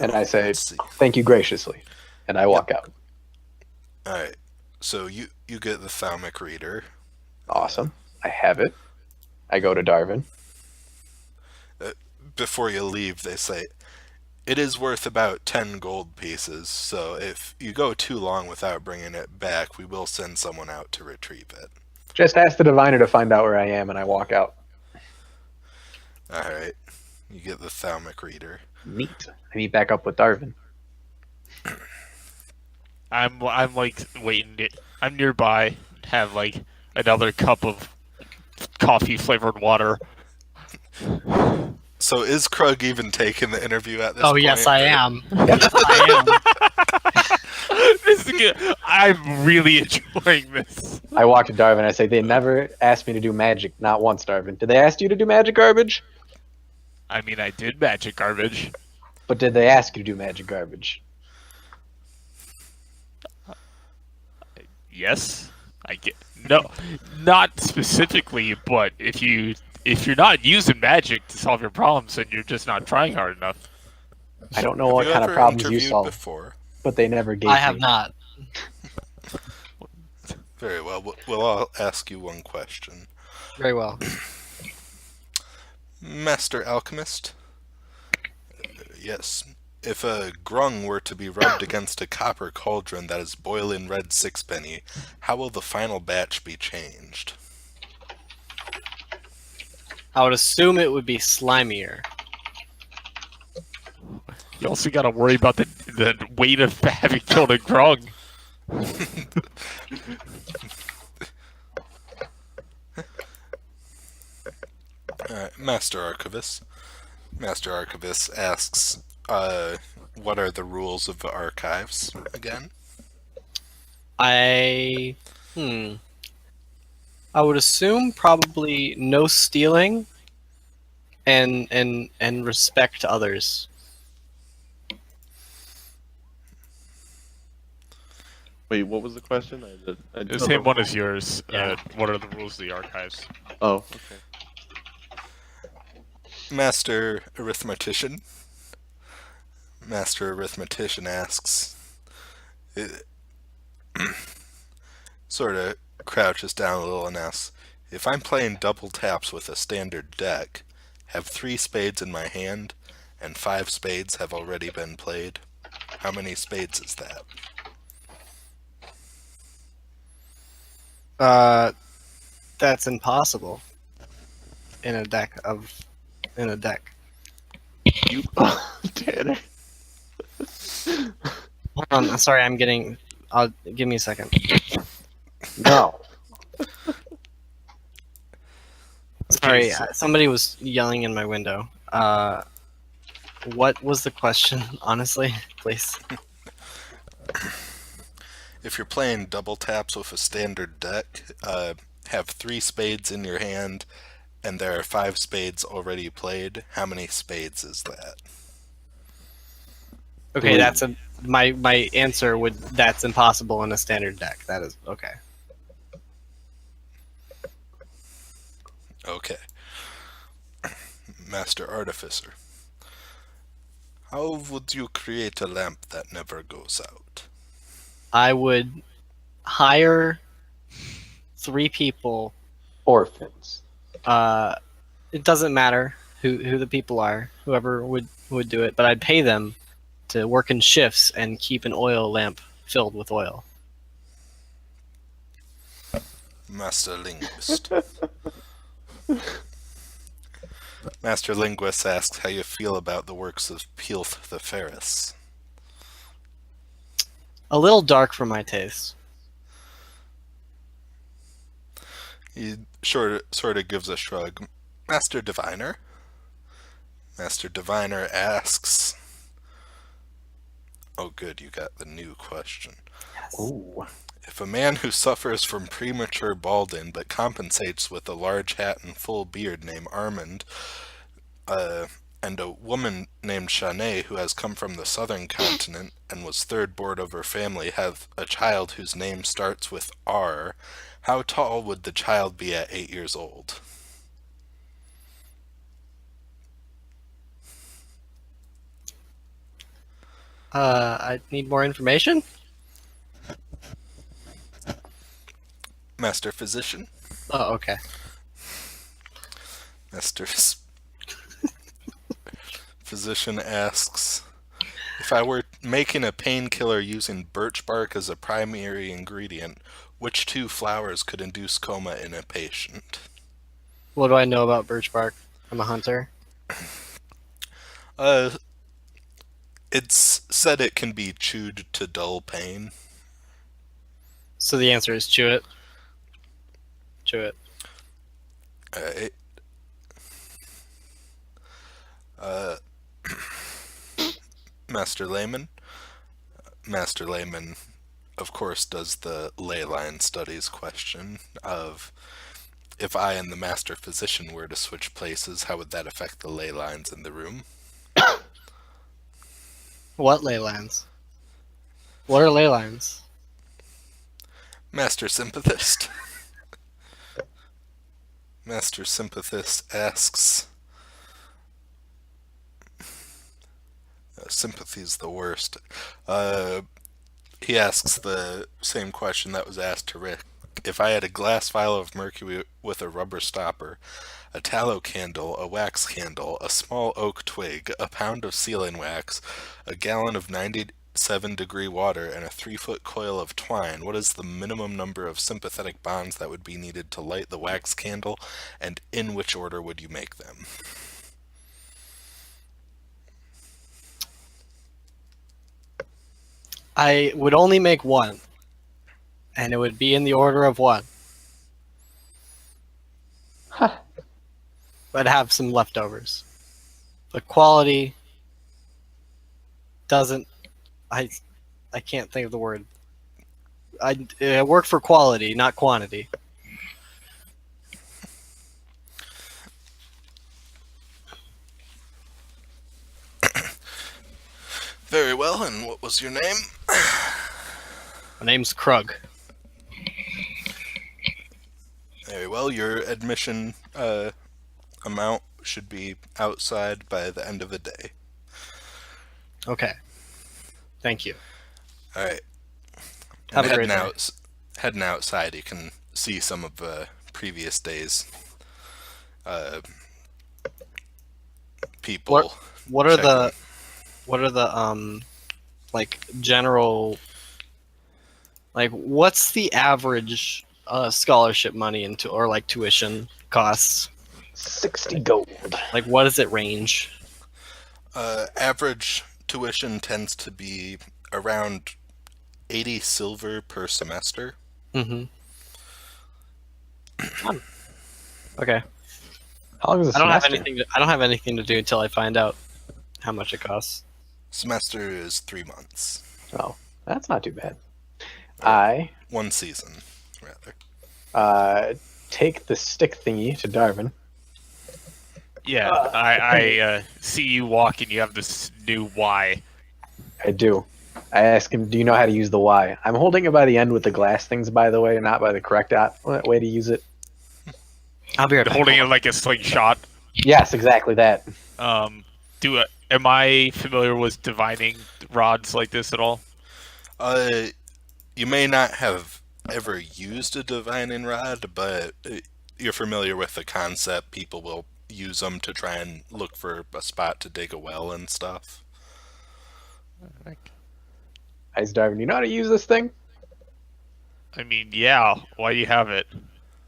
And I say, let's see. thank you graciously. And I walk out. All right. So you get the thalamic reader. Awesome. I have it. I go to Darwin. Before you leave, they say, it is worth about 10 gold pieces, so if you go too long without bringing it back, we will send someone out to retrieve it. Just ask the diviner to find out where I am, and I walk out. Alright. You get the thalamic reader. Neat. I meet back up with Darwin. I'm like waiting. I'm nearby. Have like another cup of coffee flavored water. So is Krug even taking the interview at this Oh point? yes, I or- am. Yes, I am. This is good. I'm really enjoying this. I walk to Darwin. I say, they never asked me to do magic. Not once, Darwin. Did they ask you to do magic garbage? I mean, I did magic garbage. But did they ask you to do magic garbage? Yes, I get no, not specifically, but if you're not using magic to solve your problems, then you're just not trying hard enough. I don't know Have what you kind of ever problems you interviewed solve, before? but they never gave I have me. not. Very well. We'll all ask you one question. Very well. Master Alchemist? Yes. If a grung were to be rubbed against a copper cauldron that is boiling red sixpenny, how will the final batch be changed? I would assume it would be slimier. You also got to worry about the weight of having killed a grung. Master Archivist. Master Archivist asks, what are the rules of the archives again? I would assume probably no stealing and respect to others. Wait, what was the question? I The same one as yours. Yeah. What are the rules of the archives? Oh, okay. Master Arithmetician. Master Arithmetician asks, sort of crouches down a little and asks, if I'm playing double taps with a standard deck, have 3 spades in my hand, and 5 spades have already been played, how many spades is that? That's impossible in a deck. You, Tanner. Hold on, I'm sorry, I'm getting. Give me a second. No. Sorry, Jesus. somebody was yelling in my window. What was the question? Honestly, please. If you're playing double taps with a standard deck, have 3 spades in your hand, and there are 5 spades already played, how many spades is that? Okay, Ooh. that's my answer would. That's impossible in a standard deck. That is okay. Okay. Master Artificer. How would you create a lamp that never goes out? I would hire 3 people. Orphans. It doesn't matter who the people are, whoever would do it, but I'd pay them to work in shifts and keep an oil lamp filled with oil. Master Linguist. Master Linguist asks how you feel about the works of Peelth the Ferris. A little dark for my taste. He sort of gives a shrug. Master Diviner. Master Diviner asks... Oh good, you got the new question. Ooh. If a man who suffers from premature balding but compensates with a large hat and full beard named Armand, and a woman named Shanae who has come from the southern continent and was third born of her family have a child whose name starts with R, how tall would the child be at 8 years old? I need more information. Master Physician. Oh, okay. Master Physician asks, if I were making a painkiller using birch bark as a primary ingredient, which 2 flowers could induce coma in a patient? What do I know about birch bark? I'm a hunter. It's said it can be chewed to dull pain. So the answer is chew it. Chew it. Alright. Master Layman. Master Layman, of course, does the ley line studies question of if I and the Master Physician were to switch places, how would that affect the ley lines in the room? What ley lines? What are ley lines? Master Sympathist. Master Sympathist asks... sympathy's the worst. He asks the same question that was asked to Rick. If I had a glass vial of mercury with a rubber stopper, a tallow candle, a wax candle, a small oak twig, a pound of sealing wax, a gallon of 97-degree water, and a 3-foot coil of twine, what is the minimum number of sympathetic bonds that would be needed to light the wax candle, and in which order would you make them? I would only make one, and it would be in the order of one. Huh. I'd have some leftovers. The quality doesn't. I can't think of the word. I work for quality, not quantity. Very well, and what was your name? My name's Krug. Very well, your admission amount should be outside by the end of the day. Okay. Thank you. All right. Have And a great day. heading outside, you can see some of the previous days. People. What are checking. the like general, like what's the average scholarship money into, or like tuition costs? 60 gold. Like what does it range? Average tuition tends to be around 80 silver per semester. Mm-hmm. Okay. How long is a I don't have semester? anything. I don't have anything to do until I find out how much it costs. Semester is 3 months. Oh, that's not too bad. I 1 season, rather. take the stick thingy to Darvin. Yeah, I see you walk and you have this new Y. I do. I ask him, do you know how to use the Y? I'm holding it by the end with the glass things, by the way, not by the correct way to use it. I'll be right back. Holding it like a slingshot. Yes, exactly that. Am I familiar with divining rods like this at all? You may not have ever used a divining rod, but you're familiar with the concept. People will use them to try and look for a spot to dig a well and stuff. Ice Darvin, you know how to use this thing? I mean, yeah. Why do you have it?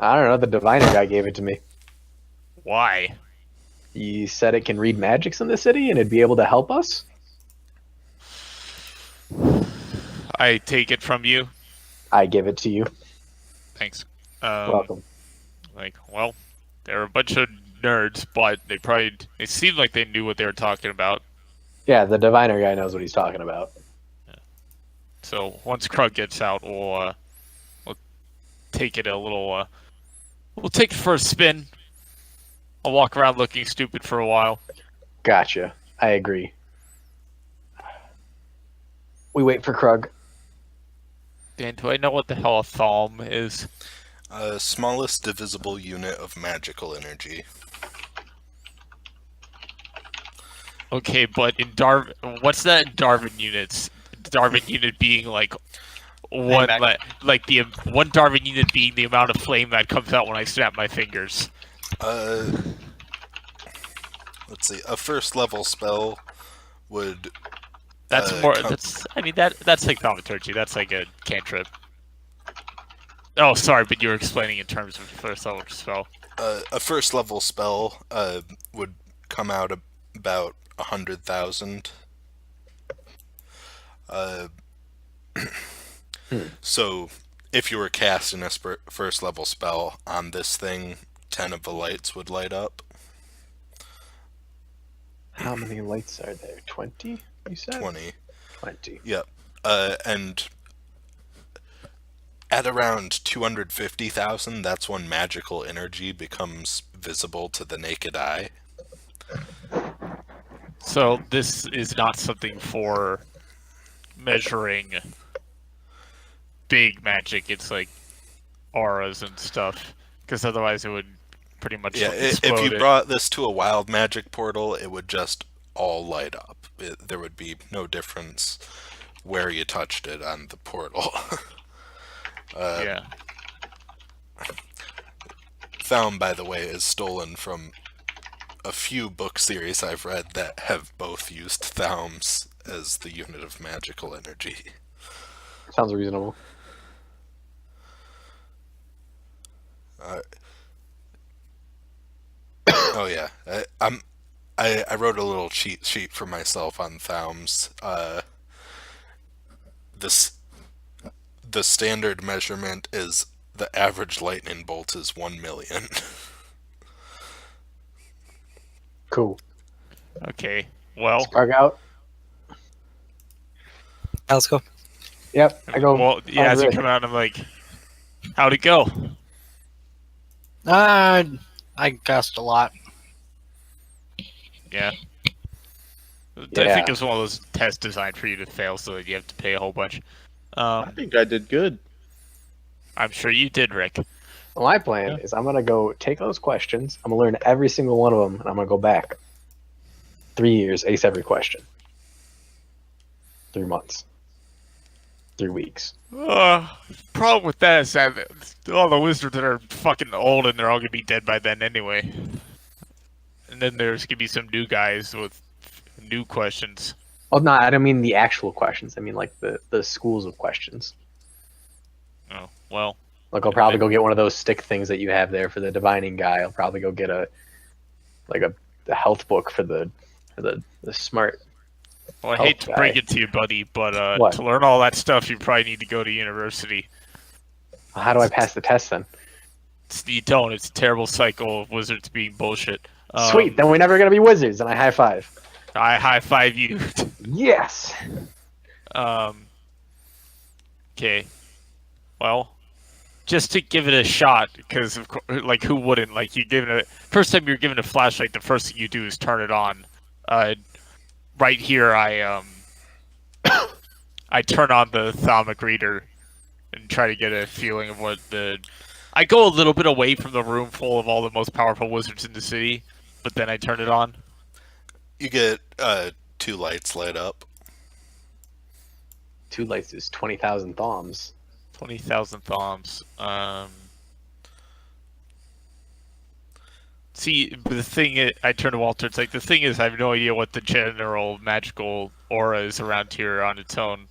I don't know, the diviner guy gave it to me. Why? He said it can read magics in the city and it'd be able to help us. I take it from you. I give it to you. Thanks. Welcome. Like, well, they're a bunch of nerds, but they seemed like they knew what they were talking about. Yeah, the diviner guy knows what he's talking about. So once Krug gets out, we'll take it a little. We'll take it for a spin. I'll walk around looking stupid for a while. Gotcha. I agree. We wait for Krug. Dan, do I know what the hell a thalm is? Smallest divisible unit of magical energy. Okay, but in what's that in Darwin units? Darwin unit being like one, like the one Darwin unit being the amount of flame that comes out when I snap my fingers. Let's see. A first level spell would. That's more. I mean that's like thaumaturgy. That's like a cantrip. Oh, sorry, but you were explaining in terms of first level spell. A first level spell would come out about 100,000. So, if you were casting a first level spell on this thing, 10 of the lights would light up. How many lights are there? 20, you said? 20. 20. Yep. And at around 250,000, that's when magical energy becomes visible to the naked eye. So this is not something for measuring big magic. It's like auras and stuff, because otherwise it would pretty much explode. If you brought this to a wild magic portal, it would just all light up. There would be no difference where you touched it on the portal. Yeah. Thaum, by the way, is stolen from a few book series I've read that have both used Thaums as the unit of magical energy. Sounds reasonable. Oh yeah, I wrote a little cheat sheet for myself on Thaums. this the standard measurement is the average lightning bolt is 1 million. Cool. Okay. Well, Spark out. Let's go. Yep. I go. well, yeah. As you Rick. come out, I'm like, how'd it go? I guessed a lot. Yeah. I Yeah. think it's one of those tests designed for you to fail, so that you have to pay a whole bunch. I think I did good. I'm sure you did, Rick. Well, my plan is I'm gonna go take those questions. I'm gonna learn every single one of them, and I'm gonna go back 3 years, ace every question. 3 months. 3 weeks. Problem with that is that all the wizards are fucking old, and they're all gonna be dead by then anyway. And then there's gonna be some new guys with new questions. Oh no, I don't mean the actual questions. I mean like the schools of questions. Oh well. Like I'll probably go get one of those stick things that you have there for the divining guy. I'll probably go get a health book for the smart. Well, I hate to Okay. break it to you, buddy, but What? to learn all that stuff, you probably need to go to university. How do I pass the test then? You don't. It's a terrible cycle of wizards being bullshit. Sweet, then we're never gonna be wizards, and I high five. I high five you. Yes. Okay. Well, just to give it a shot, because like who wouldn't? Like you given it first time you're given a flashlight, the first thing you do is turn it on. Right here, I turn on the thalamic reader and try to get a feeling of what the. I go a little bit away from the room full of all the most powerful wizards in the city, but then I turn it on. You get 2 lights lit up. 2 lights is 20,000 thoms. 20,000 thoms. See, the thing I turn to Walter. It's like the thing is, I have no idea what the general magical aura is around here on its own.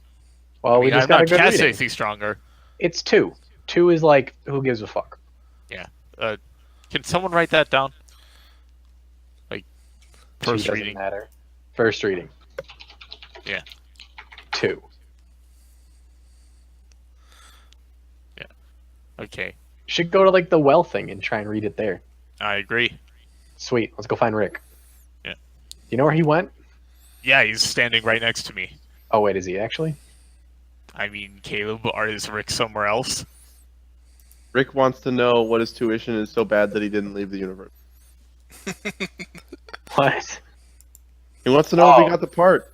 Well, I we mean, just I've got a not good cast reading. anything stronger. It's 2. 2 is like who gives a fuck. Can someone write that down? Like 2 first doesn't reading. matter. First reading. Yeah. 2. Okay, Should go to like the well thing and try and read it there. I agree. Sweet. Let's go find Rick. Yeah. You know where he went? Yeah, he's standing right next to me. Oh wait, is he actually? I mean, Caleb, or is Rick somewhere else? Rick wants to know what his tuition is so bad that he didn't leave the universe. What? He wants to know if Oh. he got the part.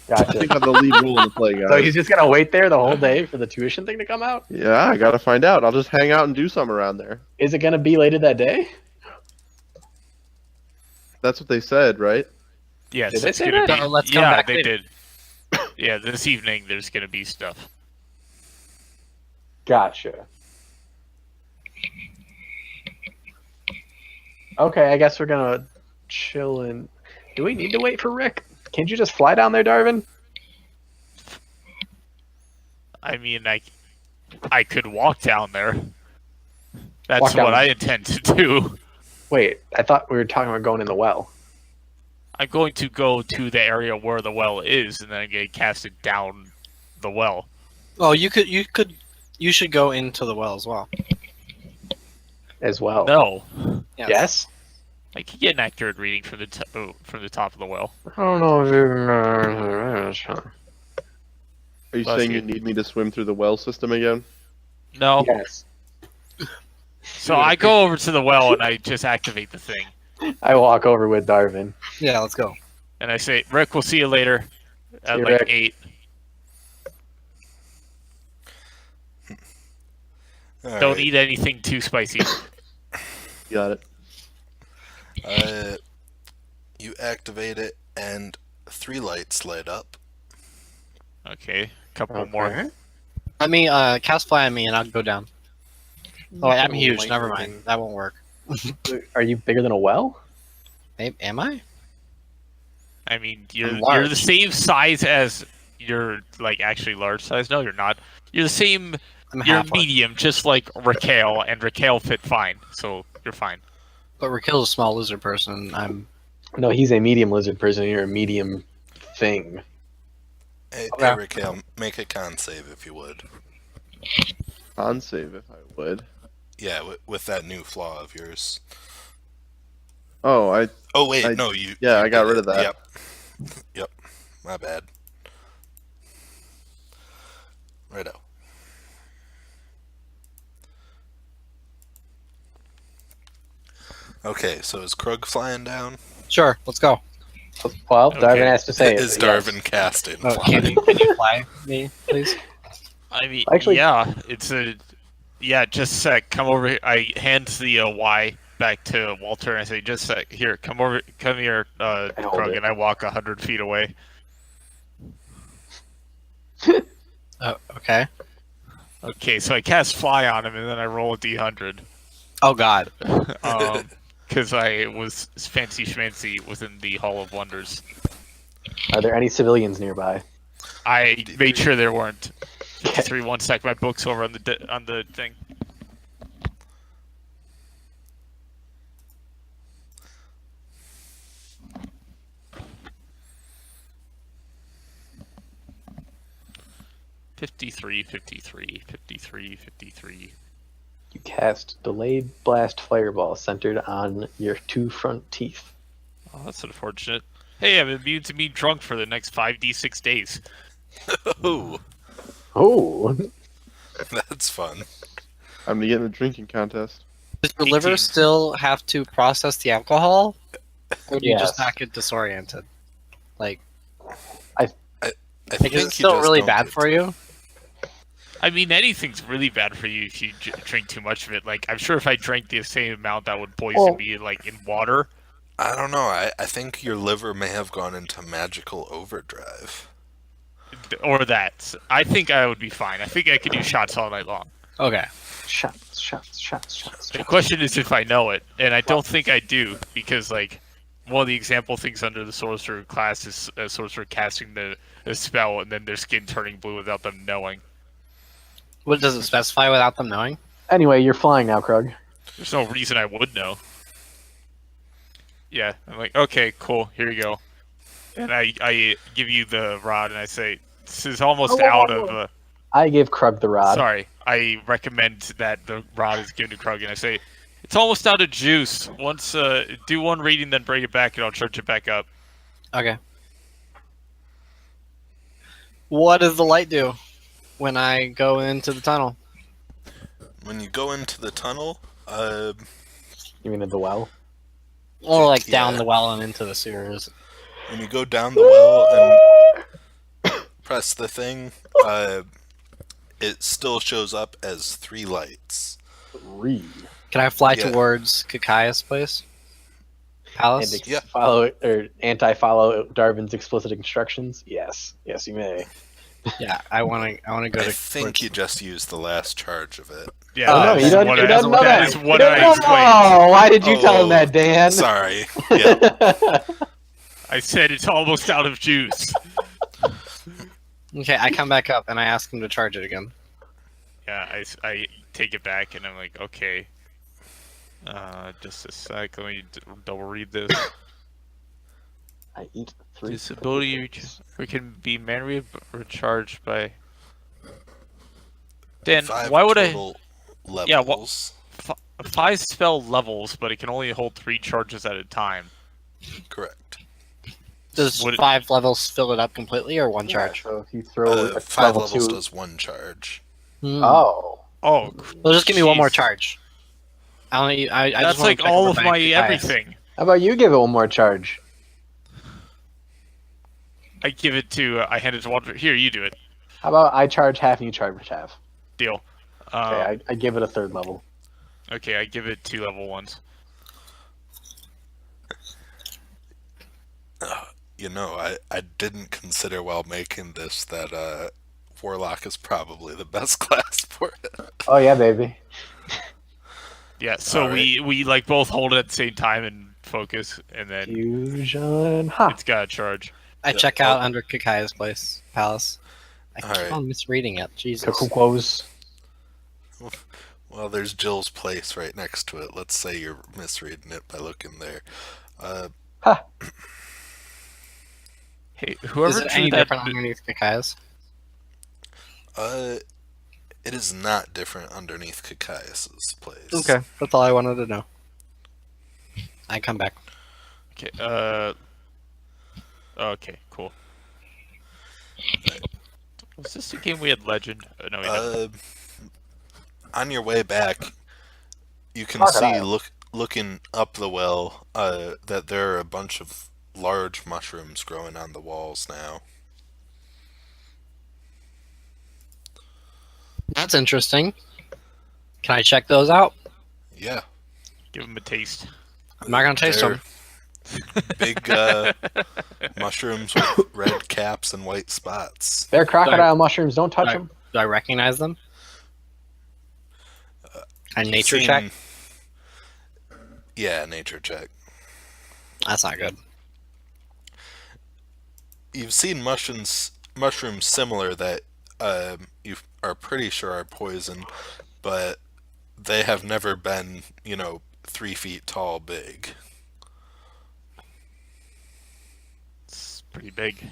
I Gotcha. think I'm the lead rule in the play, guys. So he's just gonna wait there the whole day for the tuition thing to come out? Yeah, I gotta find out. I'll just hang out and do some around there. Is it gonna be later that day? That's what they said, right? Yes, Did they it's say gonna that? be. No, let's come yeah, back they later. did. Yeah, this evening there's gonna be stuff. Gotcha. Okay, I guess we're gonna chill and. Do we need to wait for Rick? Can't you just fly down there, Darvin? I mean, I could walk down there. That's Walk down what there. I intend to do. Wait, I thought we were talking about going in the well. I'm going to go to the area where the well is, and then I'm going to cast it down the well. Oh, you should go into the well as well. As well. No, Yeah. Yes? I can get an accurate reading from the top of the well. I don't know if you. Are you Bless saying you. you need me to swim through the well system again? No. Yes. So I go over to the well and I just activate the thing, I walk over with Darvin. Yeah, let's go. and I say, "Rick, we'll see you later at you, like Rick. 8." All Don't right. eat anything too spicy. Got it. You activate it, and 3 lights light up. Okay, couple more. Let me cast fly on me and I'll go down. Oh, I'm huge. Never mind. That won't work. Are you bigger than a well? Maybe, am I? I mean, I'm you're large. the same size as you're like actually large size. No, you're not. You're the same. I'm You're half orc. medium, just like Raquel, and Raquel fit fine, so you're fine. But Raquel's a small lizard person. I'm. No, he's a medium lizard person. You're a medium thing. Hey, Okay. Raquel, make a con save if you would. On save if I would. Yeah, with that new flaw of yours. Oh, I Oh wait, I no, you yeah, I got did rid it. of that. Yep, yep. My bad. Righto. Okay, so is Krug flying down? Sure, let's go. Well, Okay. Darvin has to say it. Is but yes. Darvin casting Oh, flying? can you fly me, please? I mean, Actually- yeah, it's a. Yeah, just a sec. Come over here. I hand the Y back to Walter and I say, just a sec. Here, come here, I hold Krug, it. and I walk 100 feet away. Oh, okay. Okay, so I cast Fly on him and then I roll a D100. Oh God. Because I was fancy schmancy within the Hall of Wonders. Are there any civilians nearby? I made sure there weren't. 53, 1 sec. My book's over on the thing. "53, 53, 53, 53. You cast delayed blast fireball centered on your two front teeth. Oh, that's unfortunate. Hey, I'm immune to being drunk for the next 5d6 days. Oh, Oh, that's fun. I'm gonna get in a drinking contest. Does your liver 18. still have to process the alcohol, or do you just Yes. not get disoriented? Like, I is think it you still just really don't bad get for you? I mean, anything's really bad for you if you drink too much of it. Like, I'm sure if I drank the same amount, that would poison Well- me, like, in water. I don't know. I think your liver may have gone into magical overdrive. Or that. I think I would be fine. I think I could do shots all night long. Okay. shots. The question is if I know it, and I don't think I do, because, like, one of the example things under the sorcerer class is a sorcerer casting the spell and then their skin turning blue without them knowing. What does it specify without them knowing? Anyway, you're flying now, Krug. There's no reason I would know. Yeah, I'm like, okay, cool, here you go. And I give you the rod and I say, this is almost out of... I give Krug the rod. Sorry, I recommend that the rod is given to Krug, and I say, it's almost out of juice. Once, do one reading, then bring it back, and I'll charge it back up. Okay. What does the light do when I go into the tunnel? When you go into the tunnel, You mean in the well? Or like down Yeah. the well and into the sewers? when you go down the well and press the thing, it still shows up as 3 lights. Can I fly Yeah. towards Kakaya's place? Palace? And Yeah. follow or anti-follow Darvin's explicit instructions? Yes, you may. Yeah, I want to go I to. think you just used the last charge of it. Yeah, Oh, no, that he is doesn't- what he I- doesn't know that that. is what I explained. Oh, why did you tell him Oh, that, Dan? Sorry. Yeah. I said it's almost out of juice. Okay, I come back up and I ask him to charge it again. Yeah, I take it back, and I'm like, okay. Just a sec, let me double read this. I eat 3. This ability we can be manually recharged by... Dan, 5 why would I... total Yeah, what- levels. 5 spell levels, but it can only hold 3 charges at a time. Correct. Does Would it- 5 levels fill it up completely or one charge? So if you throw a 5 level levels 2. does 1 charge. Oh. Oh, Well, just give me one more jeez. charge. I don't. I That's just wanna like check all over of my Kakaya's. everything. How about you give it one more charge? I give it to... I hand it to Walter. Here, you do it. How about I charge half and you charge half? Deal. Okay, I give it a 3rd level. Okay, I give it 2 level 1s. You know, I didn't consider while making this that Warlock is probably the best class for it. Oh yeah, baby. Yeah, so Alright. we like both hold it at the same time and focus, and then Fusion. Ha. it's got a charge. I Yeah, check out under Kakaya's place, palace. I keep Alright. on misreading it. Jesus. Kakukwos. Well, there's Jill's place right next to it. Let's say you're misreading it by looking there. Ha. Hey, Is whoever it drew any that. different underneath Kakai's? It is not different underneath Kakai's place. Okay, that's all I wanted to know. I come back. Okay, okay, cool. Was this the game we had Legend? No, we didn't. On your way back, you can Crocodile. see looking up the well that there are a bunch of large mushrooms growing on the walls now. That's interesting. Can I check those out? Yeah, Give him a taste. I'm not gonna taste they're them. big mushrooms with red caps and white spots. They're crocodile mushrooms. Don't touch them. Do I recognize them? A You've nature seen- check? Yeah, nature check. That's not good. You've seen mushrooms similar that you are pretty sure are poison, but they have never been, 3 feet tall big. It's pretty big.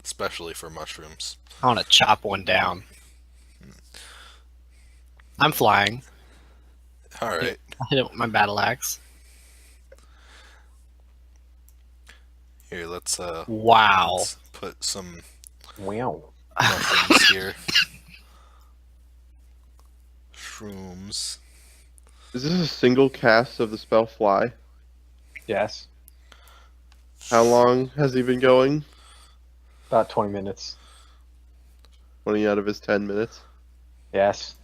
Especially for mushrooms. I want to chop one down. I'm flying. Alright. I hit it with my battle axe. Here, let's Wow. let's put some Wow. mushrooms here. Shrooms. Is this a single cast of the spell Fly? Yes. How long has he been going? About 20 minutes. 20 out of his 10 minutes. Yes.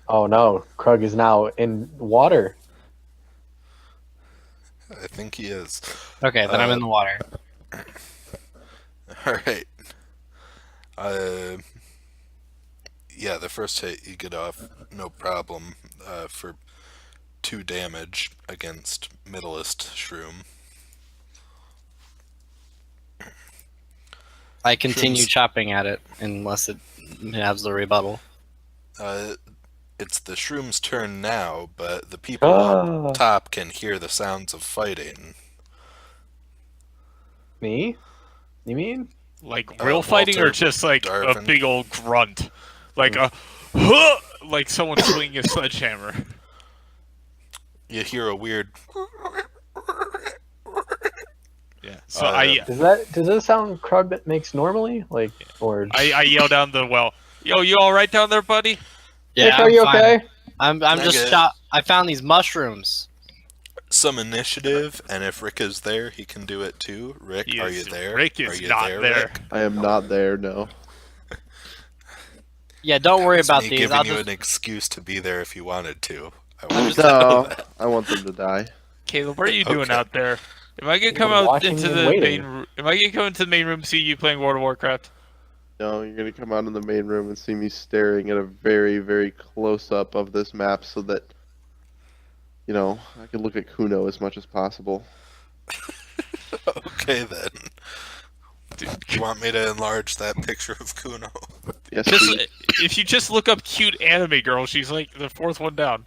Oh no, Krug is now in water. I think he is. Okay, then I'm in the water. Alright. Yeah, the first hit you get off, no problem, for 2 damage against Middleist Shroom. I continue Shrooms. chopping at it unless it has the rebuttal. It's the Shroom's turn now, but the people up top can hear the sounds of fighting. Me? You mean? Like real fighting or Walter, just like a Darvin. big old grunt? Like a huh! Like someone swinging a sledgehammer. You hear a weird... Yeah. So Does this sound Krug that makes normally? Like, or I yell down the well. Yo, you all right down there, buddy? Nick, are you fine. okay? I'm just Okay. I found these mushrooms. Some initiative, and if Rick is there, he can do it too. Rick, He are is- you there? Rick Are is you not there. Rick? I am not there, no. Yeah, don't worry That's about me these. giving I'll you just an excuse to be there if you wanted to. No, I want them to die. Caleb, what are you doing Okay. out there? Am I gonna We're come out watching into and the waiting. main? Am I gonna come into the main room, see you playing World of Warcraft? No, you're gonna come out in the main room and see me staring at a very, very close up of this map so that, I can look at Kuno as much as possible. Okay then. You want me to enlarge that picture of Kuno? Yes, Just please. if you just look up cute anime girl, she's like the 4th one down.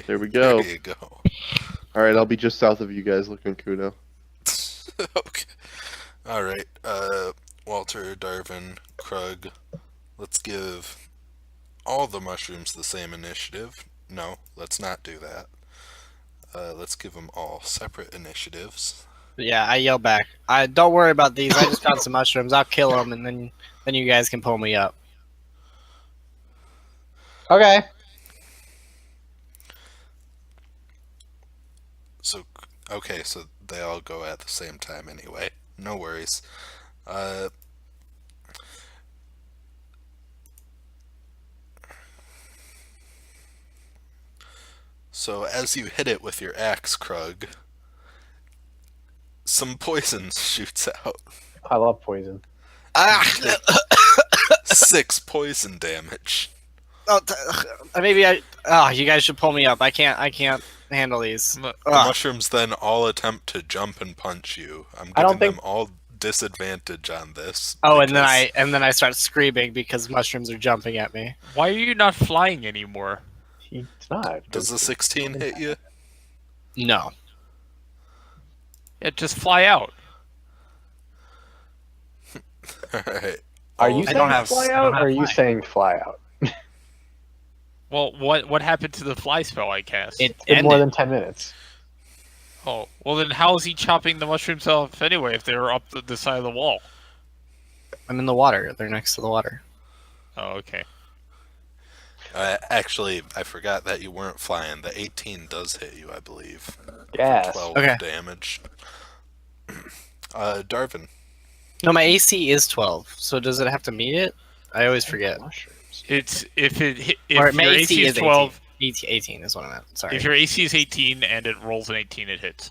There we go. There you go. Alright, I'll be just south of you guys looking Kuno. Okay. Alright, Walter, Darvin, Krug, let's give all the mushrooms the same initiative. No, let's not do that. Let's give them all separate initiatives. yeah, I yell back. I don't worry about these. I just found some mushrooms. I'll kill them, and then you guys can pull me up. Okay. So, okay, so they all go at the same time anyway. No worries. So as you hit it with your axe, Krug, some poison shoots out. I love poison. Ah! 6 poison damage. Maybe you guys should pull me up. I can't handle these. The Ugh. mushrooms then all attempt to jump and punch you. I'm I don't giving them think- all disadvantage on this. Oh, because- and then I start screaming because mushrooms are jumping at me. Why are you not flying anymore? He's not. Does the 16 hit you? No. Yeah, just fly out. Alright. Are All you of I saying don't have- fly I out, don't or have are you fly. saying fly out? Well, what happened to the fly spell I cast? It In more ended. than 10 minutes. Oh, well then how is he chopping the mushrooms off anyway if they're up the side of the wall? I'm in the water. They're next to the water. Oh, okay. Actually, I forgot that you weren't flying. The 18 does hit you, I believe. Yes. For 12 Okay. damage. Darvin. No, my AC is 12. So does it have to meet it? I always forget. Mushrooms. It's if Or my your AC is 12, 18. 18 is what I meant. Sorry. if your AC is 18 and it rolls an 18, it hits.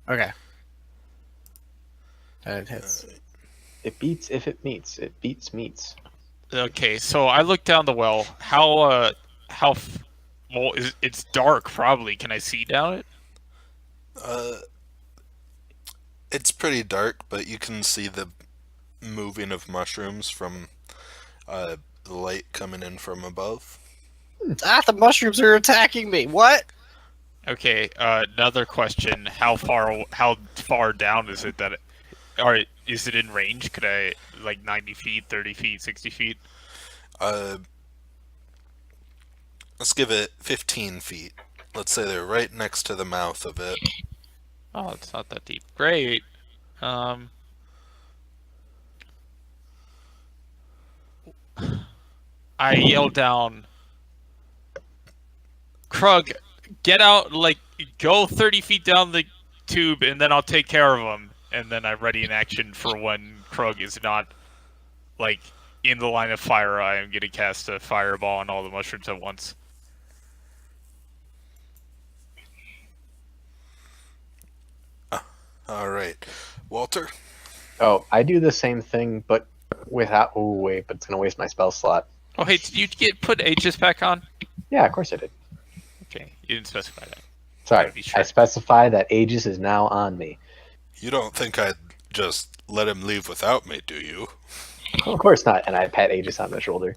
Okay. It hits. It beats if it meets. It beats meets. Okay, so I looked down the well. Well, it's dark probably. Can I see down it? It's pretty dark, but you can see the moving of mushrooms from the light coming in from above. Ah, the mushrooms are attacking me. What? Okay, another question. How far down is it or is it in range? Could I, like 90 feet, 30 feet, 60 feet? Let's give it 15 feet. Let's say they're right next to the mouth of it. Oh, it's not that deep. Great. I yelled down, Krug, get out, like, go 30 feet down the tube, and then I'll take care of him. And then I ready in action for when Krug is not, like, in the line of fire. I am going to cast a fireball on all the mushrooms at once. Alright. Walter? Oh, I do the same thing, but without. Oh, wait, but it's going to waste my spell slot. Oh, hey, did you put Aegis back on? Yeah, of course I did. Okay, you didn't specify that. Sorry, Gotta be sure. I specify that Aegis is now on me. You don't think I'd just let him leave without me, do you? Of course not. And I pat Aegis on the shoulder.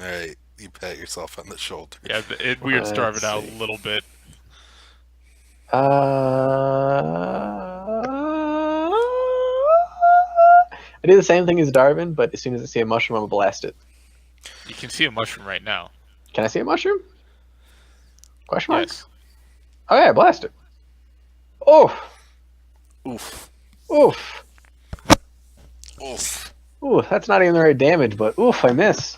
Alright, you pat yourself on the shoulder. Yeah, it weirds Let's Darvin out see. a little bit. I do the same thing as Darwin, but as soon as I see a mushroom, I'm gonna blast it. You can see a mushroom right now. Can I see a mushroom? Question mark? Yes. Okay, blast it. Oh, Oof. oof, Oof. ooh. That's not even the right damage, but oof, I miss.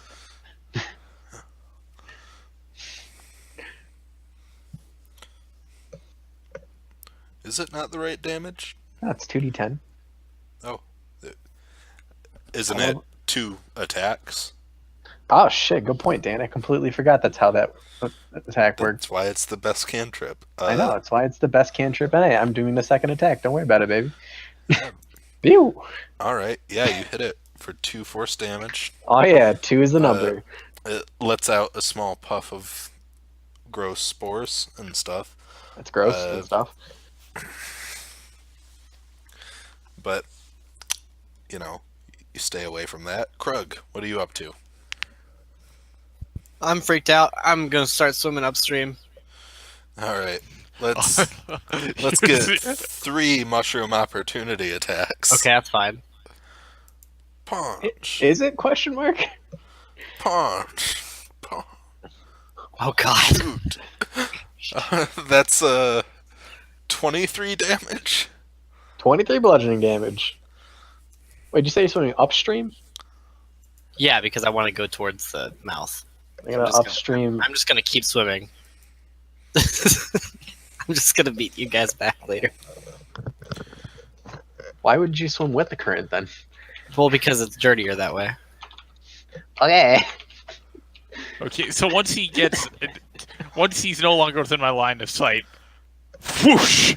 Is it not the right damage? That's 2d10. Oh. Isn't it 2 attacks? Oh shit! Good point, Dan. I completely forgot that's how that attack works. That's why it's the best cantrip. I know. That's why it's the best cantrip. And hey, I'm doing the second attack. Don't worry about it, baby. Pew! Alright, yeah, you hit it for 2 force damage. Oh yeah, 2 is the number. It lets out a small puff of gross spores and stuff. That's gross and stuff. But, you know, you stay away from that. Krug, what are you up to? I'm freaked out. I'm gonna start swimming upstream. Alright, let's get 3 mushroom opportunity attacks. Okay, that's fine. Punch. Is it question mark? Punch. Punch. Oh god. Shoot. That's 23 damage. 23 bludgeoning damage. Wait, did you say you're swimming upstream? Yeah, because I want to go towards the mouth. I'm gonna upstream. I'm just gonna keep swimming. I'm just gonna beat you guys back later. Why would you swim with the current then? Well, because it's dirtier that way. Okay. Okay, so once he's no longer within my line of sight, whoosh!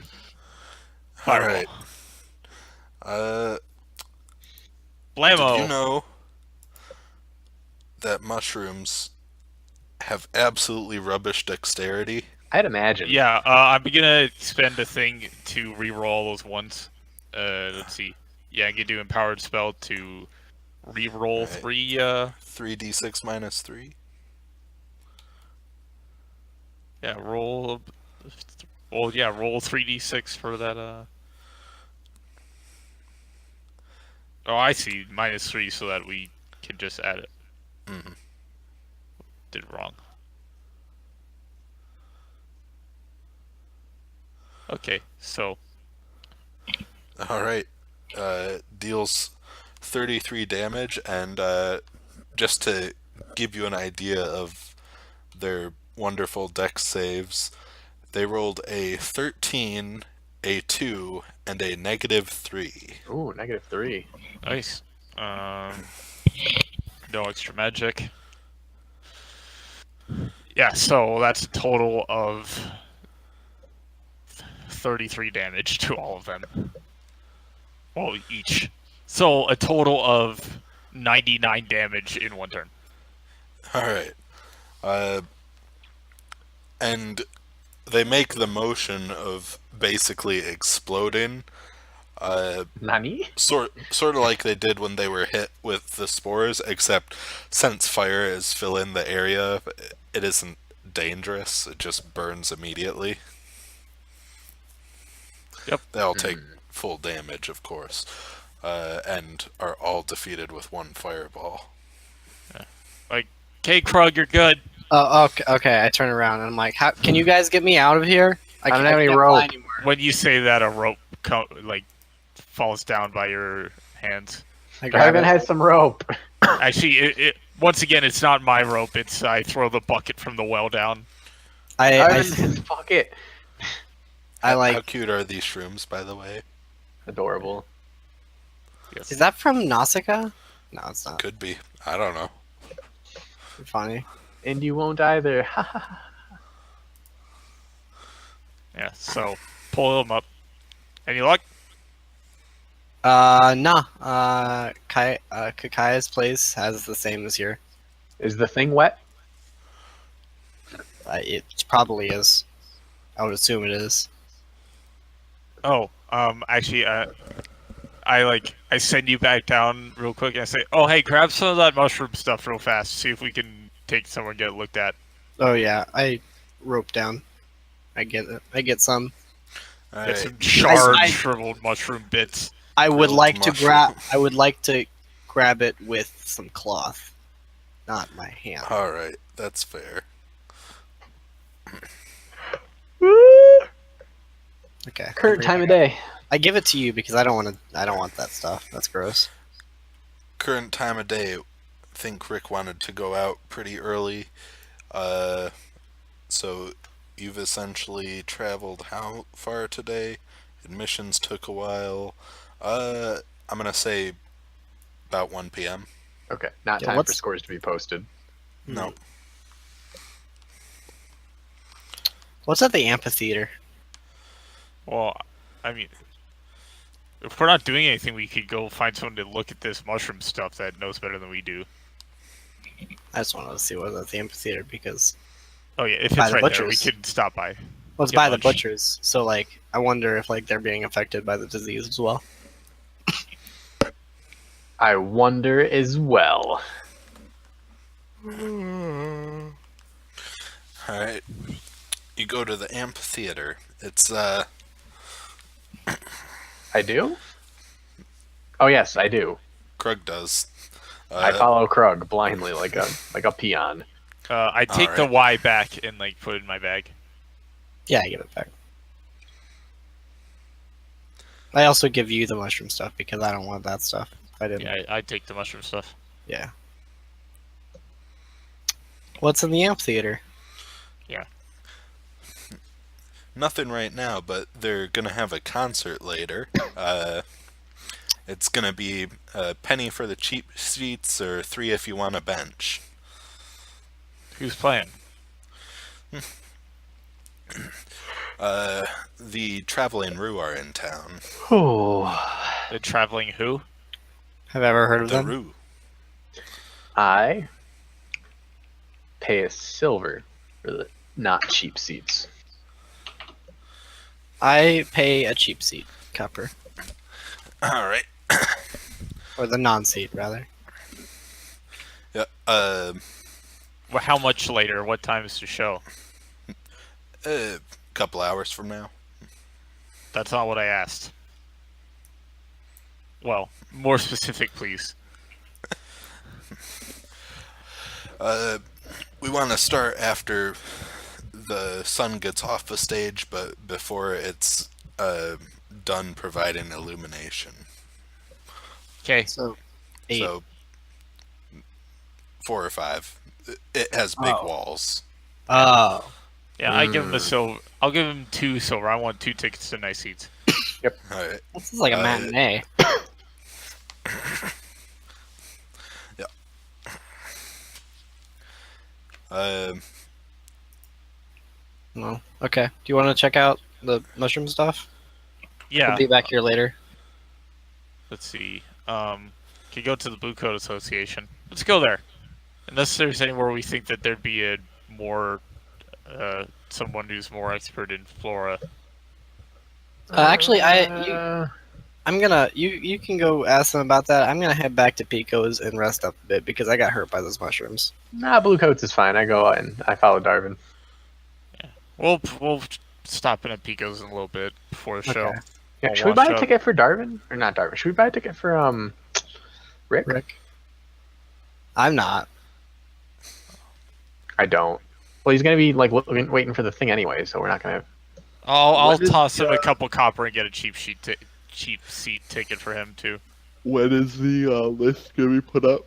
Alright. Blammo! Did you know that mushrooms have absolutely rubbish dexterity? I'd imagine. Yeah, I'm gonna spend a thing to reroll all those ones. Let's see. Yeah, I can do empowered spell to reroll Right. 3. 3d6 minus 3? Yeah, roll. Well, yeah, roll 3d6 for that. Oh, I see. -3 so that we can just add it. Mhm. Did it wrong. Okay, so All right. Deals 33 damage, and just to give you an idea of their wonderful dex saves, they rolled a 13, a 2, and a -3. Ooh, -3. nice. No extra magic. Yeah, so that's a total of 33 damage to all of them. Well, each. So a total of 99 damage in one turn. All right. And they make the motion of basically exploding, Nani? sort of like they did when they were hit with the spores, except since fire is filling the area, it isn't dangerous. It just burns immediately. Yep. They all take full damage, of course, and are all defeated with one fireball. Like, okay, Krug, you're good. Oh, okay. I turn around and I'm like, "How can you guys get me out of here? I don't have any can't fly rope." anymore." When you say that, a rope falls down by your hands. I grab Dragon it. has some rope. Actually, once again, it's not my rope. It's I throw the bucket from the well down. Fuck it. I How like. cute are these shrooms, by the way? Adorable. Yes. Is that from Nausicaa? No, it's not. Could be. I don't know. Funny. And you won't either. Yeah. So pull them up. Any luck? Nah. Kakaya's place has the same as here. Is the thing wet? It probably is. I would assume it is. Oh, actually, I send you back down real quick and I say, oh, hey, grab some of that mushroom stuff real fast. See if we can take someone get it looked at. Oh yeah, I rope down. I get it. I get some. All Get right. some charred, I- shriveled mushroom bits. I would Grilled like to grab. mushroom. I would like to grab it with some cloth, not my hand. All right. That's fair. Okay. Current time of day. I give it to you because I don't want to. I don't want that stuff. That's gross. Current time of day. I think Rick wanted to go out pretty early. So you've essentially traveled how far today? Admissions took a while. I'm gonna say about 1 p.m. Okay, not Yeah, time for what's- scores to be posted. No. What's at the amphitheater? Well, I mean, if we're not doing anything, we could go find someone to look at this mushroom stuff that knows better than we do. I just wanted to see what's at the amphitheater because Oh yeah, if By it's the right there, we butchers. could stop by. well, it's Get by the lunch. butchers. So like, I wonder if like they're being affected by the disease as well. I wonder as well. All right. You go to the amphitheater. It's I do? Oh yes, I do. Krug does. I follow Krug blindly like a peon. I take the Alright. Y back and like put it in my bag. Yeah, I give it back. I also give you the mushroom stuff because I don't want that stuff. I didn't. Yeah, I take the mushroom stuff. Yeah. What's in the amphitheater? Nothing right now, but they're gonna have a concert later. It's gonna be a penny for the cheap seats, or 3 if you want a bench. Who's playing? The Traveling Roo are in town. Oh, The traveling who? Have I ever heard of The them? Roo. I pay a silver for the not cheap seats. I pay a cheap seat, copper, All right. or the non-seat rather. Yeah. Well, how much later? What time is the show? A couple hours from now. That's not what I asked. Well, More specific, please. We want to start after the sun gets off the stage, but before it's done providing illumination. Okay. So 8. So 4 or 5. It has big Oh. walls. Oh. Yeah, I give him a silver. I'll give him 2 silver. I want 2 tickets to nice seats. All right. This is like a matinee. Yeah. Well, okay. Do you want to check out the mushroom stuff? Yeah. I'll be back here later. Let's see. Can go to the Blue Coat Association. Let's go there. Unless there's anywhere we think that there'd be a more someone who's more expert in flora. Actually, I'm gonna. You can go ask them about that. I'm gonna head back to Pico's and rest up a bit because I got hurt by those mushrooms. Nah, Blue Coats is fine. I go out and I follow Darvin. We'll stop in at Pico's in a little bit before the show. Okay. Yeah, I'll should we buy watch a up. ticket for Darvin? Or not Darvin? Should we buy a ticket for Rick? Rick. I'm not. I don't. Well, he's gonna be like waiting for the thing anyway, so we're not gonna. I'll What is toss him the, a couple copper and get a cheap seat ticket for him too. When is the list gonna be put up?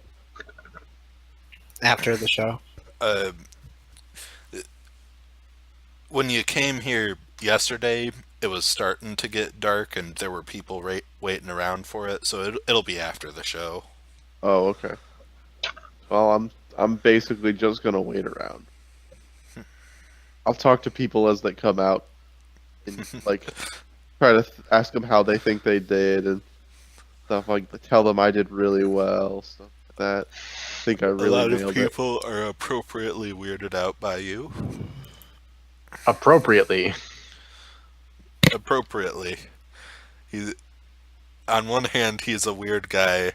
After the show. When you came here yesterday, it was starting to get dark, and there were people waiting around for it. So it'll be after the show. Oh, okay. Well, I'm basically just gonna wait around. I'll talk to people as they come out, and like try to ask them how they think they did and stuff like. Tell them I did really well, stuff like that. I think I really A lot of nailed it. people are appropriately weirded out by you. Appropriately. Appropriately. He's on one hand, he's a weird guy,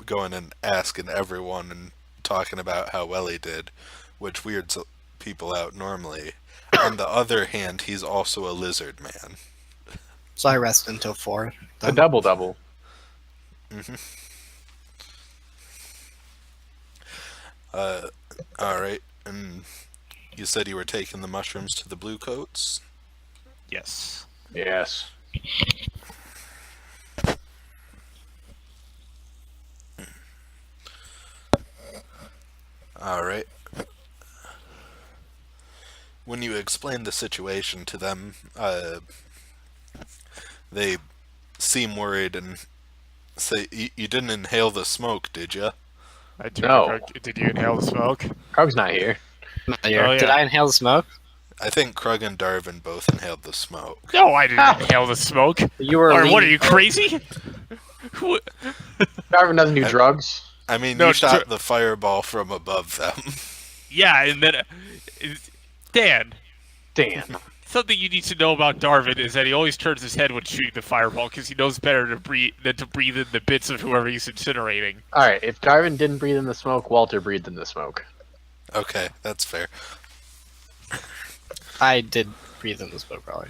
going and asking everyone and talking about how well he did, which weirds people out normally. On the other hand, he's also a lizard man. So I rest until 4. A double. Alright, and you said you were taking the mushrooms to the Blue Coats? Yes. Yes. Alright. When you explain the situation to them, they seem worried and say, you didn't inhale the smoke, did you? I do. No. Did you inhale the smoke? Krug's not here. Not here. Oh, yeah. Did I inhale the smoke? I think Krug and Darvin both inhaled the smoke. No, I didn't inhale the smoke. You were. Or what are leaning- you crazy? Who- Darvin doesn't do drugs. I mean, No, you shot the fireball from above them. yeah, and then Dan. Damn. Something you need to know about Darvin is that he always turns his head when shooting the fireball because he knows better to breathe than to breathe in the bits of whoever he's incinerating. All right. If Darvin didn't breathe in the smoke, Walter breathed in the smoke. Okay, that's fair. I did breathe in the smoke, probably.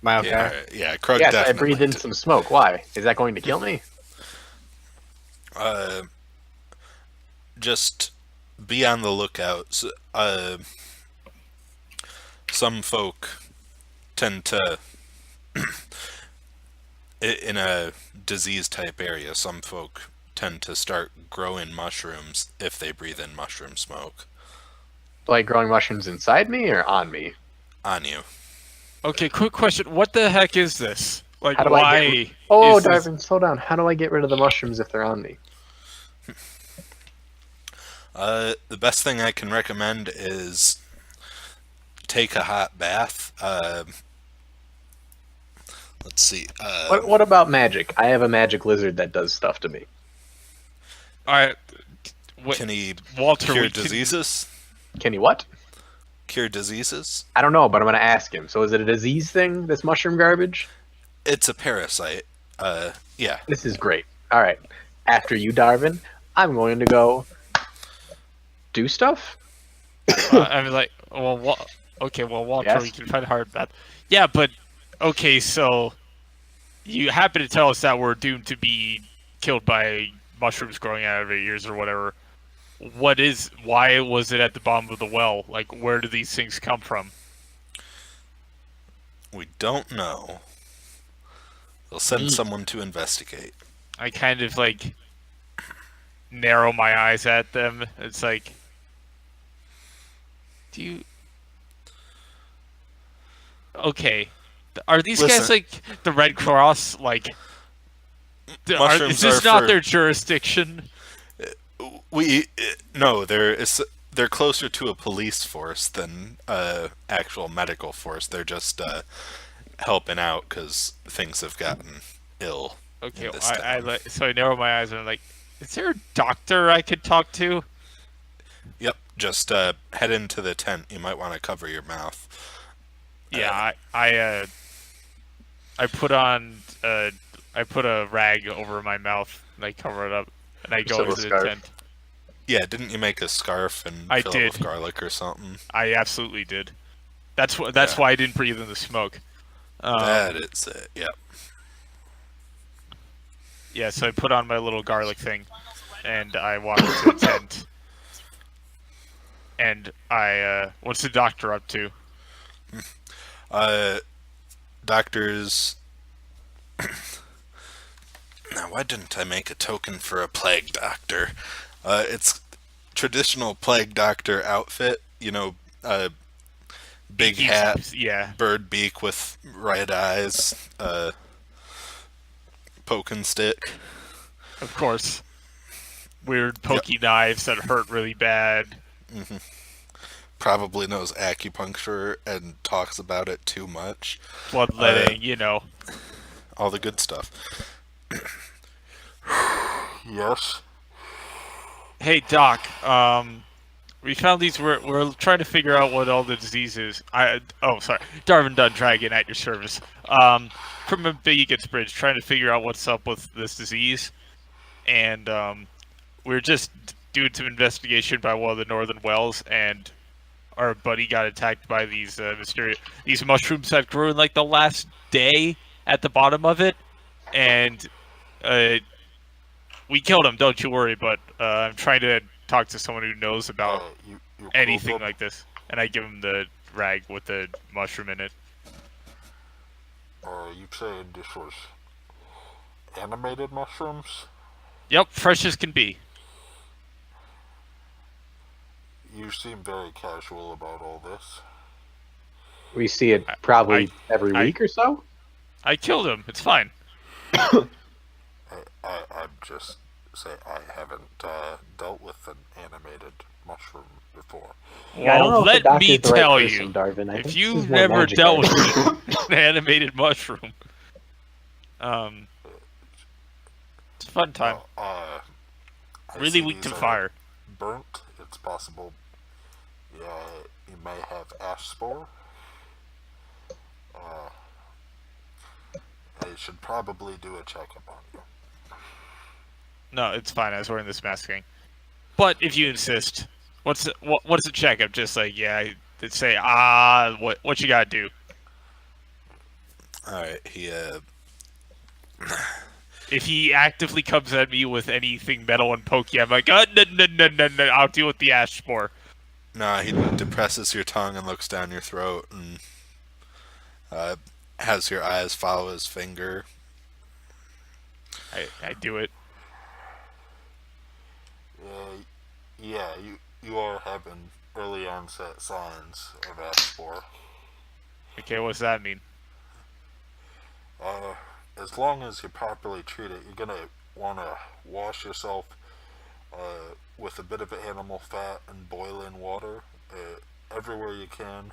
Am I okay? Yeah, Krug Yes, I definitely breathed in did. some smoke. Why? Is that going to kill me? Just be on the lookout. Some folk tend to, in a disease-type area, some folk tend to start growing mushrooms if they breathe in mushroom smoke Like growing mushrooms inside me or on me? on you. Okay, quick question. What the heck is this? Like, How do I why? get- Oh, is this- Darvin, slow down. How do I get rid of the mushrooms if they're on me? The best thing I can recommend is take a hot bath. Let's see. What about magic? I have a magic lizard that does stuff to me. Alright. Can he Walter, cure we can- diseases? Can you what? Cure diseases? I don't know, but I'm going to ask him. So is it a disease thing, this mushroom garbage? It's a parasite. Yeah. This is great. All right. After you, Darvin, I'm going to go do stuff. I mean, like, well, okay, well, Walter, Yes? we can find hard math. Yeah, but okay, so you happen to tell us that we're doomed to be killed by mushrooms growing out of their ears or whatever. Why was it at the bottom of the well? Like, where do these things come from? We don't know. They'll send someone to investigate. I kind of like narrow my eyes at them. It's like, do you? Okay, are these guys Listen. like the Red Cross? Like, Mushrooms is this are not for- their jurisdiction? No, they're closer to a police force than actual medical force. They're just helping out because things have gotten ill. Okay, in this I town. so I narrow my eyes and I'm like, is there a doctor I could talk to? Yep, just head into the tent. You might want to cover your mouth. Yeah, I put on I put a rag over my mouth and I cover it up and I go Silver into the scarf. tent. Yeah, didn't you make a scarf and I fill did. it with garlic or something? I absolutely did. That's Yeah. why I didn't breathe in the smoke. That is it. Yep. Yeah, so I put on my little garlic thing, and I walk into the tent. And what's the doctor up to? Doctors. Now, why didn't I make a token for a plague doctor? It's traditional plague doctor outfit. You know, big hat, Yeah, bird beak with red eyes, poking stick. of course. Weird pokey knives that hurt really bad. Probably knows acupuncture and talks about it too much. Bloodletting, you know. All the good stuff. Yes. Hey, Doc, we found these. We're trying to figure out what all the disease is. Sorry, Darwin Dunn Dragon at your service. From a Vegas Bridge, trying to figure out what's up with this disease, and we're just doing some investigation by one of the northern wells, and our buddy got attacked by these these mushrooms that grew in like the last day at the bottom of it, and we killed him. Don't you worry. But I'm trying to talk to someone who knows about You anything like this, and I give him the rag with the mushroom in it. You saying this was animated mushrooms? Yep, fresh as can be. You seem very casual about all this. We see it probably every I- week or so. I killed him. It's fine. I'm just saying I haven't dealt with an animated mushroom before. Yeah, I don't know Well, if the let me doctor's the right tell person, you, Darvin. I if think this you've is more never magic dealt art. with an animated mushroom, it's a fun time. I Really see weak to these are fire. Burnt. It's possible. Yeah, you may have ash spore. I should probably do a checkup on you. No, it's fine. I was wearing this mask thing. But if you insist, what's a checkup? Just like they'd say what you gotta do. All right. If he actively comes at me with anything metal and pokey, I'm like, no, I'll deal with the ash spore. He depresses your tongue and looks down your throat and has your eyes follow his finger. I do it. Yeah, you are having early onset signs of ash spore. Okay, what's that mean? As long as you properly treat it, you're gonna want to wash yourself with a bit of animal fat and boiling water everywhere you can.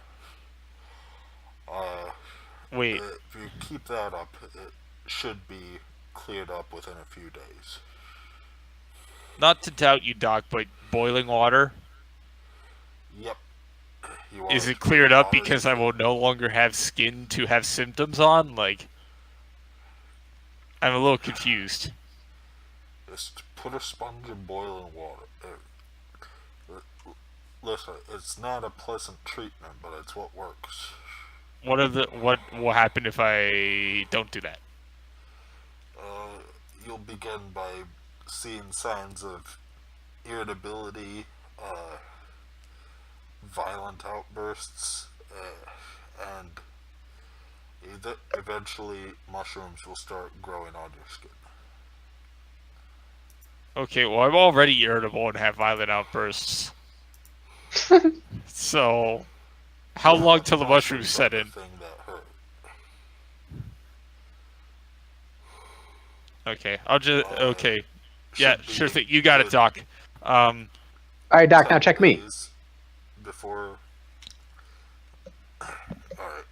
Wait, If you keep that up, it should be cleared up within a few days. not to doubt you, Doc, but boiling water, Yep. is it cleared up because I will no longer have skin to have symptoms on? Like, I'm a little confused. Just put a sponge in boiling water. Listen, it's not a pleasant treatment, but it's what works. What will happen if I don't do that? you'll begin by seeing signs of irritability, violent outbursts, and eventually mushrooms will start growing on your skin. Okay, well, I'm already irritable and have violent outbursts. So, how long till the mushrooms set in? Thing that hurt. Okay, I'll just... Okay. Yeah, Should be sure thing. You got it, good Doc. All right, Doc. Now 10 check me. days Before. Alright.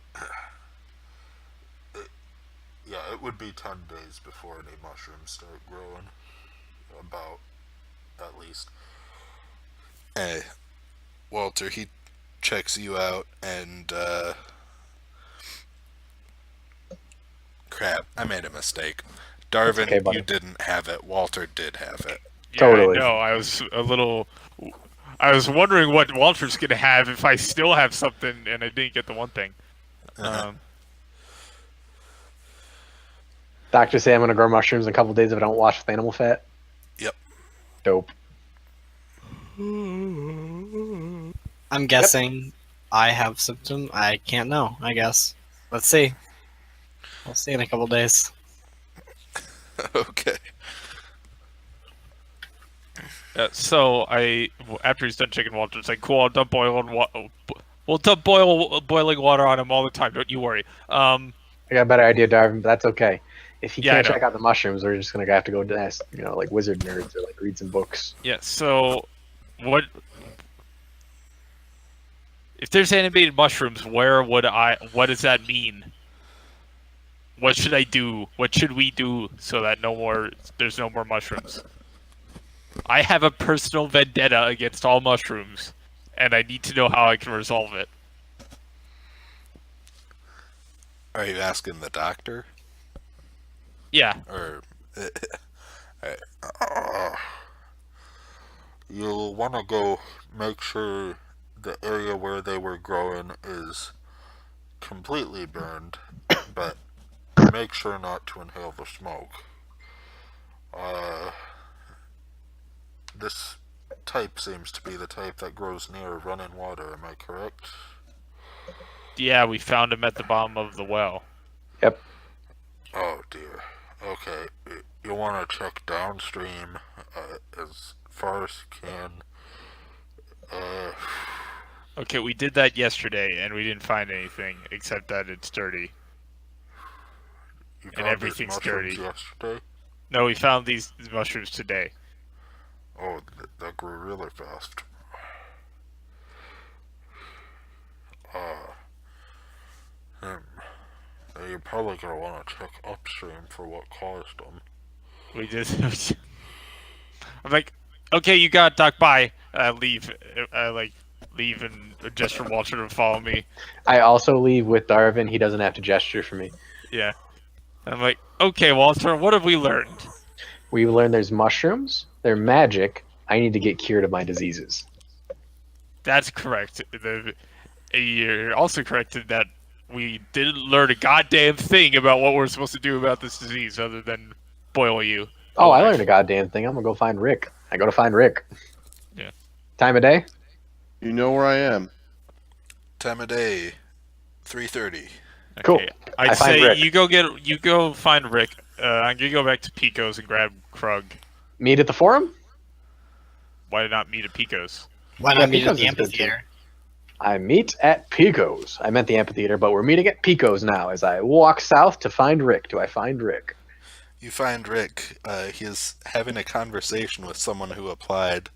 Yeah, it would be 10 days before any mushrooms start growing. About, at least. Hey, Walter, he checks you out and, crap, I made a mistake. Darvin, okay, buddy. you didn't have it. Walter did have it. Yeah, Totally. I know. I was a little... I was wondering what Walter's gonna have if I still have something and I didn't get the one thing. Doctors say I'm gonna grow mushrooms in a couple days if I don't wash with animal fat. Yep. Dope. I'm guessing I have symptom. I can't know. I guess. Let's see. We'll see in a couple days. Okay. So after he's done checking Walter's like, cool, I'll dump boiling we'll dump boiling water on him all the time. Don't you worry. I got a better idea, Darvin, but that's okay. If he Yeah, I can't know. check out the mushrooms, we're just gonna have to go to ask, like wizard nerds or like read some books. Yeah. So, what? If there's animated mushrooms, what does that mean? What should I do? What should we do so that there's no more mushrooms? I have a personal vendetta against all mushrooms, and I need to know how I can resolve it. Are you asking the doctor? Yeah. Or you'll want to go make sure the area where they were growing is completely burned, but make sure not to inhale the smoke. This type seems to be the type that grows near running water, am I correct? Yeah, we found him at the bottom of the well. Yep. Oh dear. Okay, you'll want to check downstream as far as you can. Okay, we did that yesterday, and we didn't find anything except that it's dirty. You And found everything's these mushrooms dirty. yesterday? No, we found these mushrooms today. Oh, that grew really fast. You're probably gonna want to check upstream for what caused them. We did. I'm like, okay, you got it, Doc. Bye. Leave. I leave and gesture Walter to follow me. I also leave with Darvin. He doesn't have to gesture for me. Yeah. I'm like, okay, Walter, what have we learned? We've learned there's mushrooms. They're magic. I need to get cured of my diseases. That's correct. You're also correct in that we didn't learn a goddamn thing about what we're supposed to do about this disease other than boil you. Oh, I learned a goddamn thing. I'm gonna go find Rick. I go to find Rick. Yeah. Time of day? You know where I am. Time of day, 3:30. Cool. Okay. I I'd find say Rick. you go find Rick. I'm gonna go back to Pico's and grab Krug. Meet at the forum? Why not meet at Pico's? Why Yeah, not meet at Pico's the is good, amphitheater? I meet at Pico's. I meant the amphitheater, but we're meeting at Pico's now as I walk south to find Rick. Do I find Rick? You find Rick. He is having a conversation with someone who applied,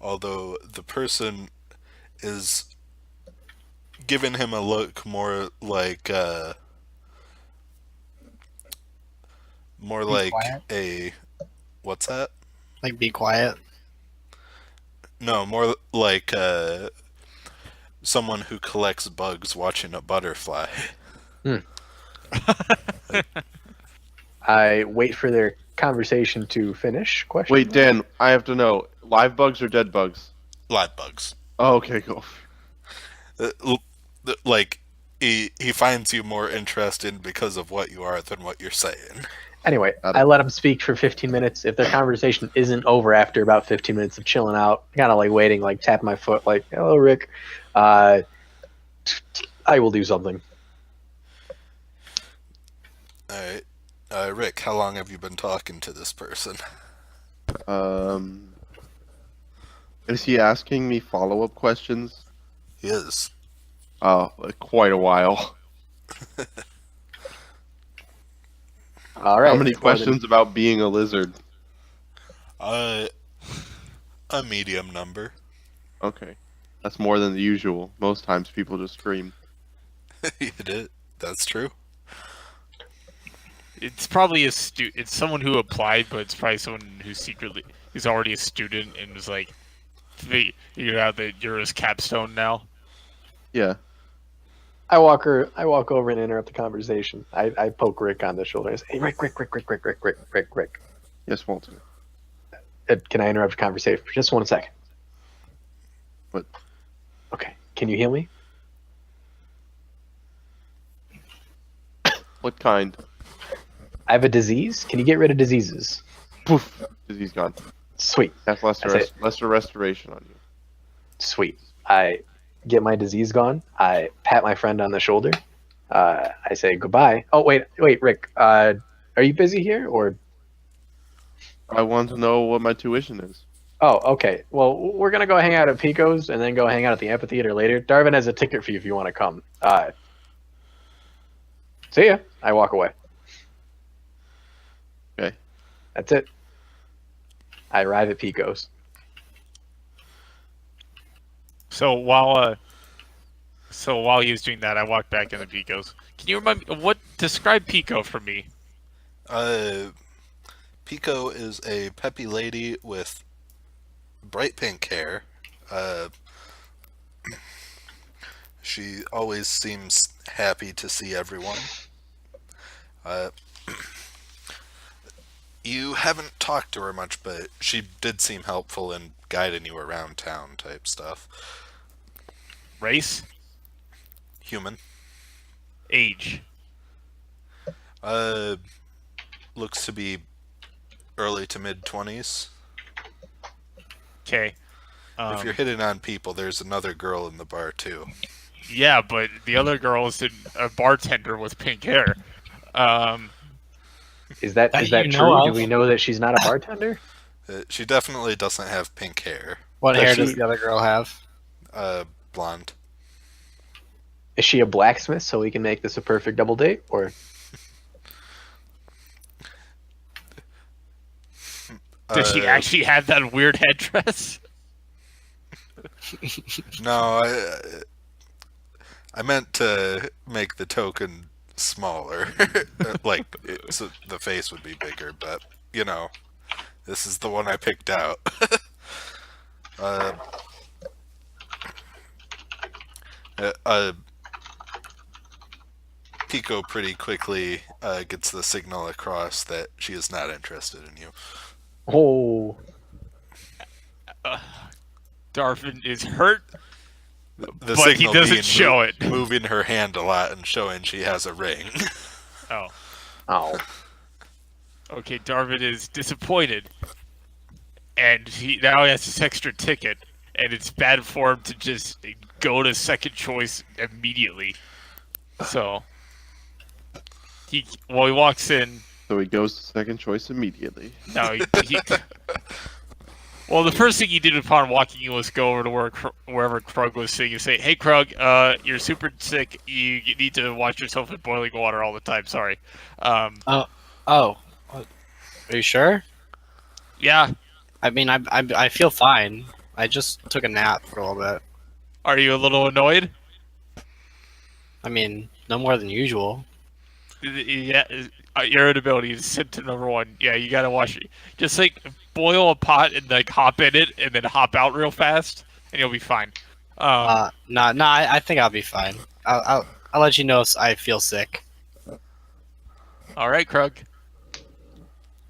although the person is giving him a look more like quiet. a what's that? Like, be quiet. No, more like someone who collects bugs watching a butterfly. I wait for their conversation to finish. Question. Wait, Dan, I have to know. Live bugs or dead bugs? Live bugs. Oh, okay, cool. Like he finds you more interesting because of what you are than what you're saying. Anyway, Got it. I let them speak for 15 minutes. If their conversation isn't over after about 15 minutes of chilling out, kind of like waiting, like tapping my foot, like, hello, Rick, I will do something. Alright. Rick, how long have you been talking to this person? Is he asking me follow-up questions? He is. Quite a while. All right. How many well, then- questions about being a lizard? A medium number. Okay. That's more than the usual. Most times people just scream. It is. That's true. It's probably it's someone who applied, but it's probably someone who's already a student and was like, figured out that you're his capstone now. Yeah. I walk over and interrupt the conversation. I poke Rick on the shoulder. I say, hey, Rick. Yes, Walter. Can I interrupt the conversation for just 1 second? What? Okay. Can you heal me? What kind? I have a disease. Can you get rid of diseases? Poof. Disease gone. Sweet. That's lesser restoration on you. Sweet. I get my disease gone. I pat my friend on the shoulder. I say goodbye. Oh, wait, Rick. Are you busy here or? I want to know what my tuition is. Oh, okay. Well, we're gonna go hang out at Pico's and then go hang out at the amphitheater later. Darvin has a ticket for you if you want to come. See ya. I walk away. Okay. That's it. I arrive at Pico's. So while he was doing that, I walked back into Pico's. Can you remind me describe Pico for me? Pico is a peppy lady with bright pink hair. She always seems happy to see everyone. You haven't talked to her much, but she did seem helpful in guiding you around town type stuff. Race? Human. Age? Looks to be early to mid-20s. Okay. If you're hitting on people, there's another girl in the bar too. Yeah, but the other girl is a bartender with pink hair. Is that That you true? know Do of? we know that she's not a bartender? She definitely doesn't have pink hair. What Does hair she- does the other girl have? Blonde. Is she a blacksmith so we can make this a perfect double date? Or Does she actually have that weird headdress? No, I meant to make the token smaller. So the face would be bigger, but, you know, this is the one I picked out. Pico pretty quickly gets the signal across that she is not interested in you. oh, Darvin is hurt, The but he signal doesn't being show it. moving her hand a lot and showing she has a ring. Oh. oh, Okay, Darvin is disappointed. And he now has this extra ticket, and it's bad for him to just go to second choice immediately. So he walks in. So he goes to second choice immediately. No, well, the first thing he did upon walking in was go over to wherever Krug was sitting and say, "Hey, Krug, you're super sick. You need to wash yourself in boiling water all the time. Sorry." Oh, are you sure? Yeah. I mean, I feel fine. I just took a nap for a little bit. Are you a little annoyed? I mean, no more than usual. Yeah, your inability is symptom number one. Yeah, you gotta wash it. Just like boil a pot and like hop in it, and then hop out real fast, and you'll be fine. Nah, I think I'll be fine. I'll let you know if I feel sick. All right, Krug.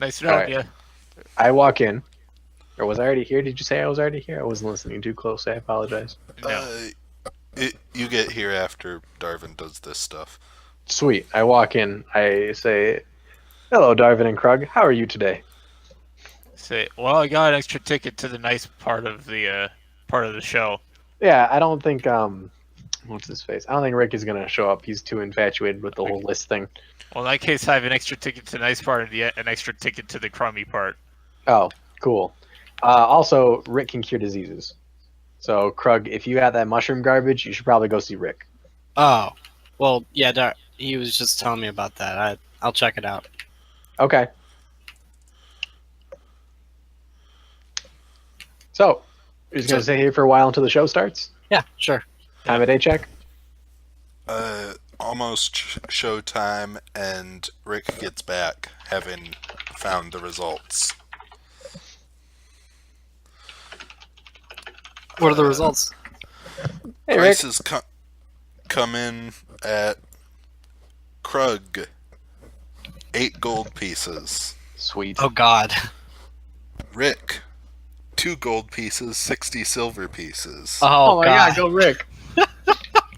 Nice to know Alright. you. I walk in. Or was I already here? Did you say I was already here? I wasn't listening too close. I apologize. No. You get here after Darvin does this stuff. Sweet. I walk in. I say, Hello, Darvin and Krug. How are you today? Say, well, I got an extra ticket to the nice part of the show. Yeah, I don't think what's his face? I don't think Rick is gonna show up. He's too infatuated with the whole list thing. Well, in that case, I have an extra ticket to the nice part and an extra ticket to the crummy part. Oh, cool. Also, Rick can cure diseases. So, Krug, if you got that mushroom garbage, you should probably go see Rick. Oh, well, yeah. He was just telling me about that. I'll check it out. Okay. So, you're just gonna stay here for a while until the show starts? Yeah, sure. Time of day check? Almost showtime, and Rick gets back, having found the results. What are the results? Hey, Rick. Prices come in at Krug, 8 gold pieces. Sweet. Oh God. Rick, 2 gold pieces, 60 silver pieces. Oh my God. god, go Rick.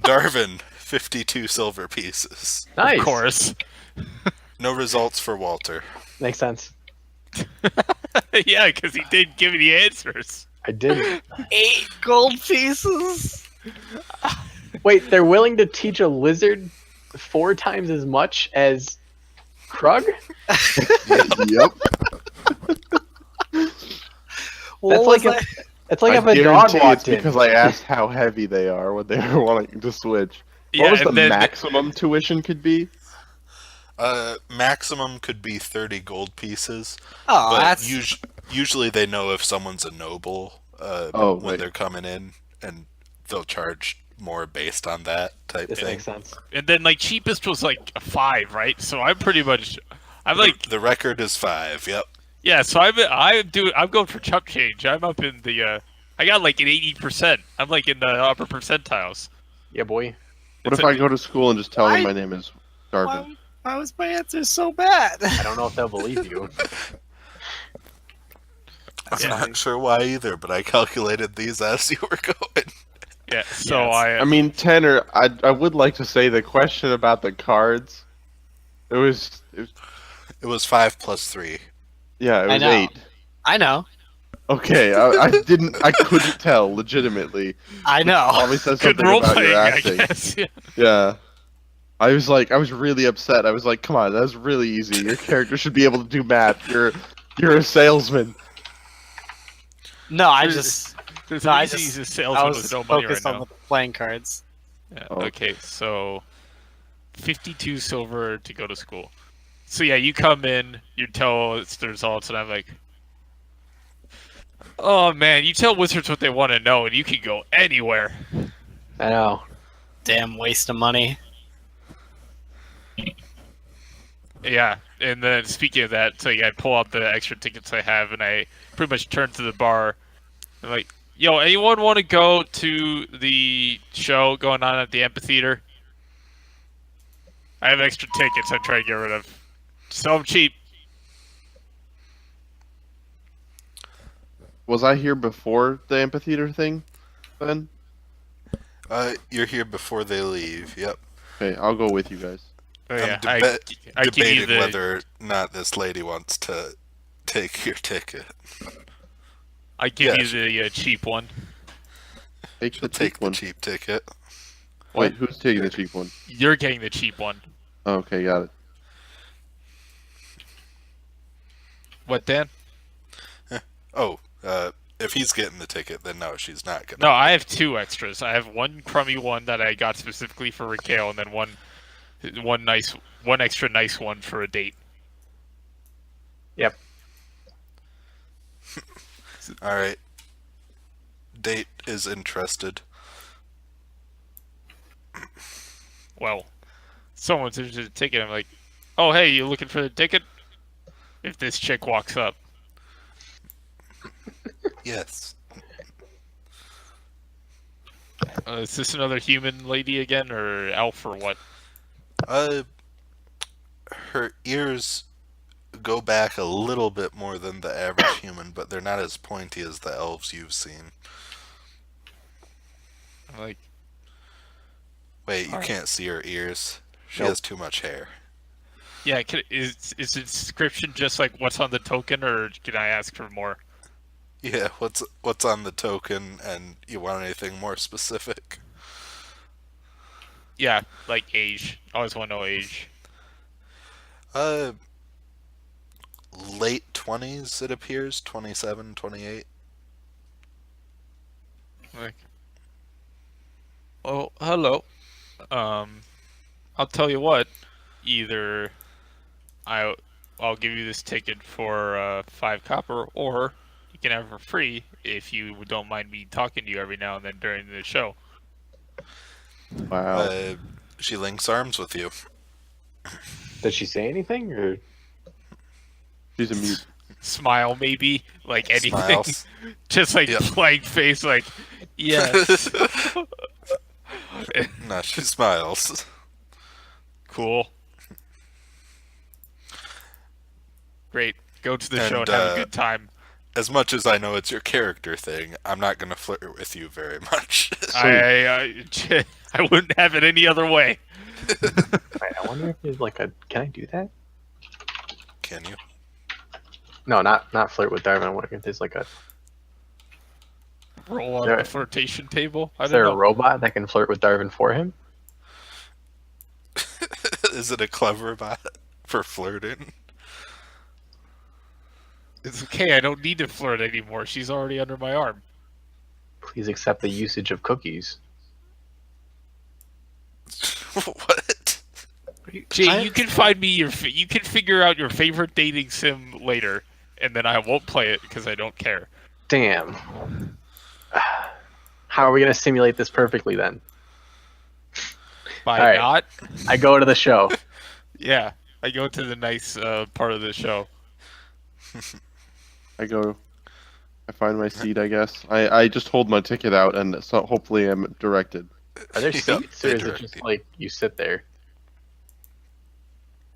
Darvin, 52 silver pieces. Nice. Of course. No results for Walter. Makes sense. Yeah, because he didn't give me the answers. I did. 8 gold pieces. Wait, they're willing to teach a lizard 4 times as much as Krug? Yep. That's like it's like if a dog guarantee it's walked in. because I asked how heavy they are when they were wanting to switch. Yeah, What was the and then- maximum tuition could be? Maximum could be 30 gold pieces, Oh, but that's usually they know if someone's a noble Oh, when wait. they're coming in, and they'll charge more based on that type This thing. makes sense. And then like cheapest was like a 5, right? So I'm like The record is 5. Yep. yeah. So I'm going for chump change. I'm up in the I got like an 80%. I'm like in the upper percentiles. Yeah, boy. What It's if a- I go to school and just tell them I- my name is Darvin? why was my answer so bad? I don't know if they'll believe you. I'm not sure why either, but I calculated these as you were going. Yeah. So Yes. I mean, Tanner, I would like to say the question about the cards. It was It was 5 plus 3. yeah, it I was know. 8. I know. Okay, I couldn't tell legitimately. I know. Probably says good something role about playing, your I acting. guess. Yeah. Yeah. I was really upset. I was like, come on, that's really easy. Your character should be able to do math. You're a salesman. No, I There's- just There's No, an I easy just- easy I salesman was with no money right focused on now. the playing cards. Yeah, Oh. okay, so 52 silver to go to school. So yeah, you come in, you tell us the results, and I'm like, oh man, you tell wizards what they want to know, and you can go anywhere. I know. Damn waste of money. Yeah, and then speaking of that, so yeah, I pull out the extra tickets I have, and I pretty much turn to the bar. I'm like, yo, anyone want to go to the show going on at the amphitheater? I have extra tickets I'm trying to get rid of. Sell them cheap. Was I here before the amphitheater thing? Then You're here before they leave. Yep. okay, I'll go with you guys. Oh, I'm yeah, I give you debating the. whether or not this lady wants to take your ticket. I give yeah, you the cheap one. Take the Take cheap the one. cheap ticket. Wait, who's taking the cheap one? You're getting the cheap one. Oh, okay, got it. What, Dan? Oh, if he's getting the ticket, then no, she's not gonna. No, I have 2 extras. I have one crummy one that I got specifically for Raquel, and then one extra nice one for a date. Yep. All right. Date is interested. Well, someone's interested in the ticket. I'm like, oh hey, you looking for the ticket? If this chick walks up, Yes. is this another human lady again, or elf, or what? Her ears go back a little bit more than the average human, but they're not as pointy as the elves you've seen. I'm like, Wait, you Alright. can't see her ears. She Nope. has too much hair. Yeah, is inscription just like what's on the token, or can I ask for more? Yeah, what's on the token, and you want anything more specific? Yeah, like age. I always want to know age. Uh, late 20s, it appears, 27, 28. Like, oh, hello. I'll tell you what. Either I, I'll give you this ticket for 5 copper, or you can have it for free if you don't mind me talking to you every now and then during the show. Wow. She links arms with you. Did she say anything? Or She's a mute. Smile, maybe, like anything. Smiles. Just like Yep. blank face, like yes. No, she smiles. Cool. Great. Go to the show And, and have a good time. As much as I know it's your character thing, I'm not gonna flirt with you very much. I wouldn't have it any other way. wait, I wonder if there's like a. Can I do that? Can you? No, not flirt with Darwin. I wonder if there's like a. Roll on There- the flirtation table. I Is don't there a know. robot that can flirt with Darwin for him? Is it a clever bot for flirting? It's okay. I don't need to flirt anymore. She's already under my arm. Please accept the usage of cookies. What? Jay, you can find me you can figure out your favorite dating sim later, and then I won't play it because I don't care. Damn. How are we gonna simulate this perfectly then? By All right. not, I go to the show. yeah, I go to the nice part of the show. I find my seat, I guess. I just hold my ticket out, and so hopefully I'm directed. Are there Yep, seats, or they is it direct just you. like you sit there?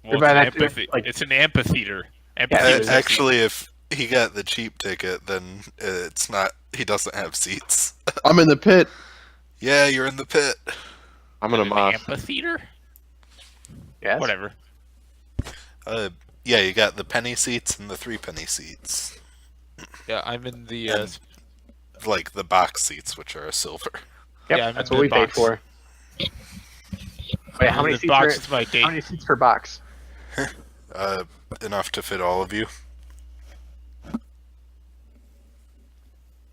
Well, it's, But an I do- amphitheater. like- It's an amphitheater. Yeah, Amphitheater. Actually, if he got the cheap ticket, then it's not. He doesn't have seats. I'm in the pit. Yeah, you're in the pit. I'm gonna an moss. amphitheater. Yes. Whatever. Yeah, you got the penny seats and the 3-penny seats, Yeah, I'm in the. And- like the box seats, which are a silver. Yep, Yeah, I'm that's in what we the paid box. for. Wait, how many the seats? box Are, is my date. how many seats per box? Enough to fit all of you.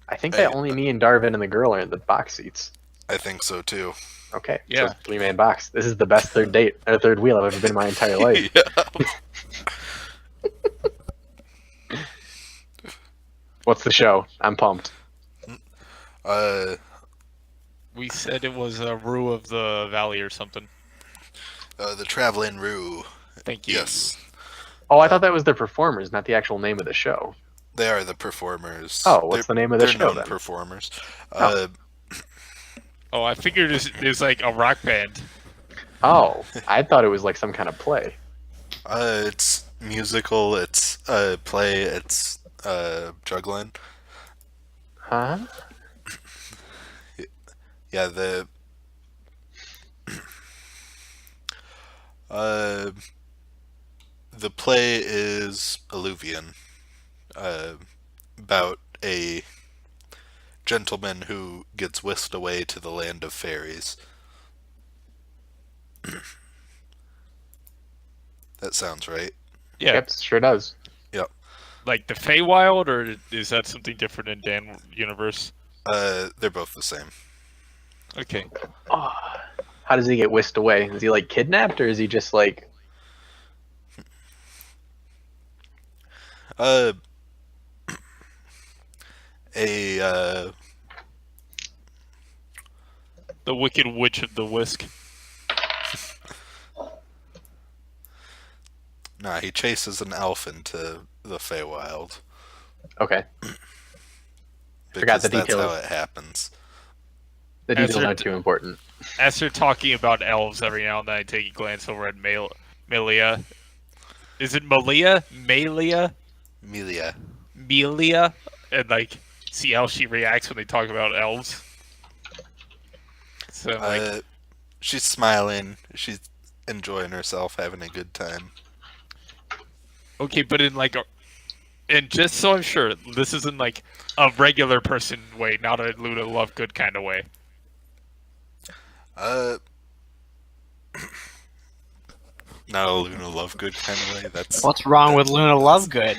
I think Hey, that only me and Darwin and the girl are in the box seats. I think so too. Okay. Yeah. So 3-man box. This is the best third wheel I've ever been in my entire life. Yeah. What's the show? I'm pumped. We said it was a Rue of the Valley or something. The Traveling Roo. Thank you. Yes, Oh, I thought that was the performers, not the actual name of the show. they are the performers. Oh, what's the name of the They're show known then? performers. Oh. Oh, I figured it's like a rock band. Oh, I thought it was like some kind of play. It's musical. It's play. It's juggling. Huh? Yeah, the the play is Alluvian, about a gentleman who gets whisked away to the land of fairies. That sounds right. Yeah, Yep, sure does. like the Feywild, or is that something different in Dan universe? They're both the same. Okay. Oh, how does he get whisked away? Is he like kidnapped, or is he just like? A The Wicked Witch of the Whisk. nah, he chases an elf into the Feywild. Okay, Because Forgot the that's how details. it happens. the As details they're aren't too important. As they're talking about elves every now and then, I take a glance over at Melia. Is it Malia? Melia? Melia. Melia? And like, see how she reacts when they talk about elves. So I'm like, She's smiling. She's enjoying herself, having a good time. Okay, but in like a, and just so I'm sure, this isn't like a regular person way, not a Luna Lovegood kind of way. Uh, not a Luna Lovegood kind of way. That's What's wrong with Luna Lovegood?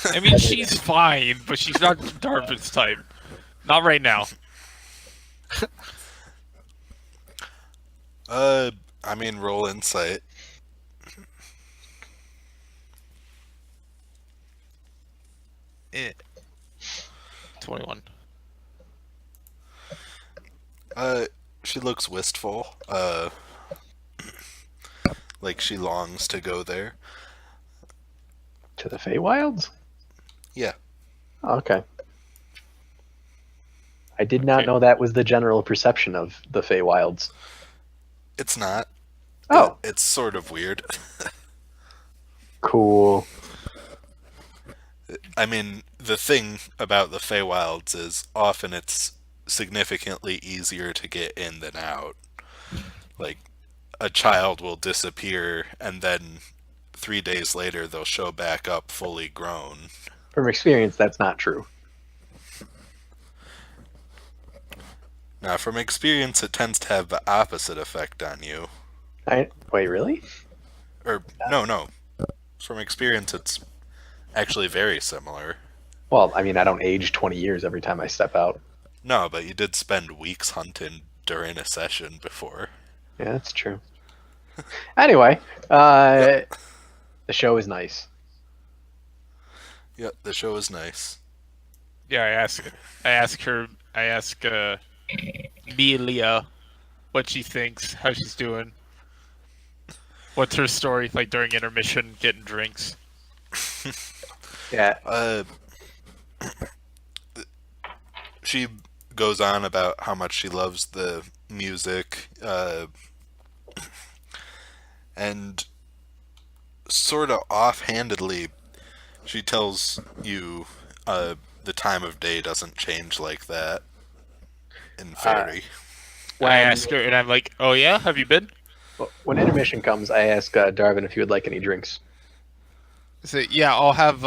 I mean, she's fine, but she's not Darvin's type. Not right now. I mean, roll insight. Eh. 21. She looks wistful. Like she longs to go there. To the Feywilds? Yeah. Okay. I did not Okay. know that was the general perception of the Feywilds. It's not. Oh, It's sort of weird. cool. I mean, the thing about the Feywilds is often it's significantly easier to get in than out. Like, a child will disappear, and then 3 days later they'll show back up fully grown. From experience, that's not true. Now, from experience, it tends to have the opposite effect on you. Wait, really? Or, no. From experience, it's actually very similar. Well, I mean, I don't age 20 years every time I step out. No, but you did spend weeks hunting during a session before. Yeah, that's true. Anyway, the show is nice. Yeah, the show is nice. Yeah, I ask Melia what she thinks, how she's doing. What's her story like during intermission, getting drinks? Yeah. She goes on about how much she loves the music, and sort of offhandedly, she tells you the time of day doesn't change like that in Fairy. When, I ask her, and I'm like, "Oh yeah, have you been?" when intermission comes, I ask Darvin if he would like any drinks. I say, "Yeah, I'll have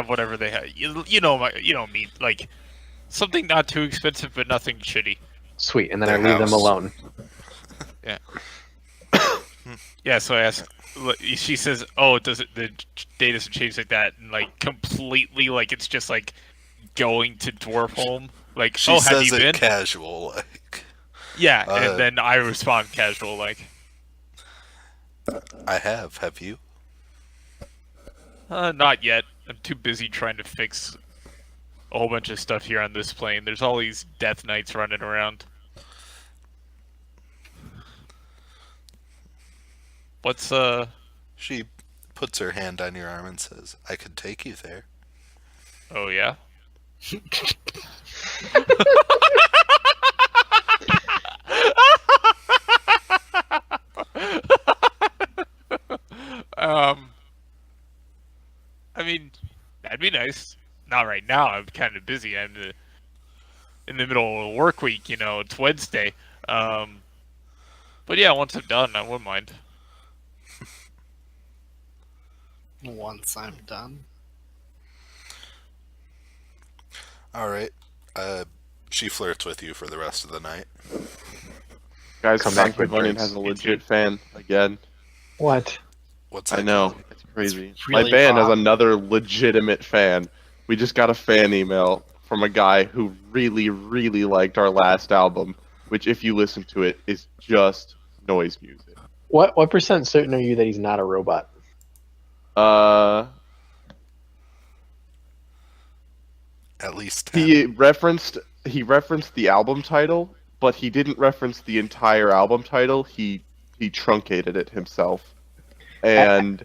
whatever they have. You know me, like something not too expensive, but nothing shitty." Sweet, and then Their I leave them house. alone. Yeah, so I ask. She says, "Oh, does it? The day doesn't change like that, and like completely, like it's just like going to dwarf home. Like, She oh, have says you it been? casual, like, Yeah, uh, and then I respond casual, like, I have. Have you? not yet. I'm too busy trying to fix a whole bunch of stuff here on this plane. There's all these death knights running around. What's She puts her hand on your arm and says, I could take you there. Oh yeah. I mean, that'd be nice. Not right now. I'm kind of busy. I'm in the middle of a work week. It's Wednesday. But yeah, once I'm done, I wouldn't mind. Once I'm done. Alright. She flirts with you for the rest of the night. Guys, Come back Donkey with Bunyan drinks. has a legit fan again. What? What's I that know. called? It's crazy. It's really My band has wrong. another legitimate fan. We just got a fan email from a guy who really, really liked our last album, which, if you listen to it, is just noise music. What percent certain are you that he's not a robot? At least 10. He referenced the album title, but he didn't reference the entire album title. He truncated it himself, and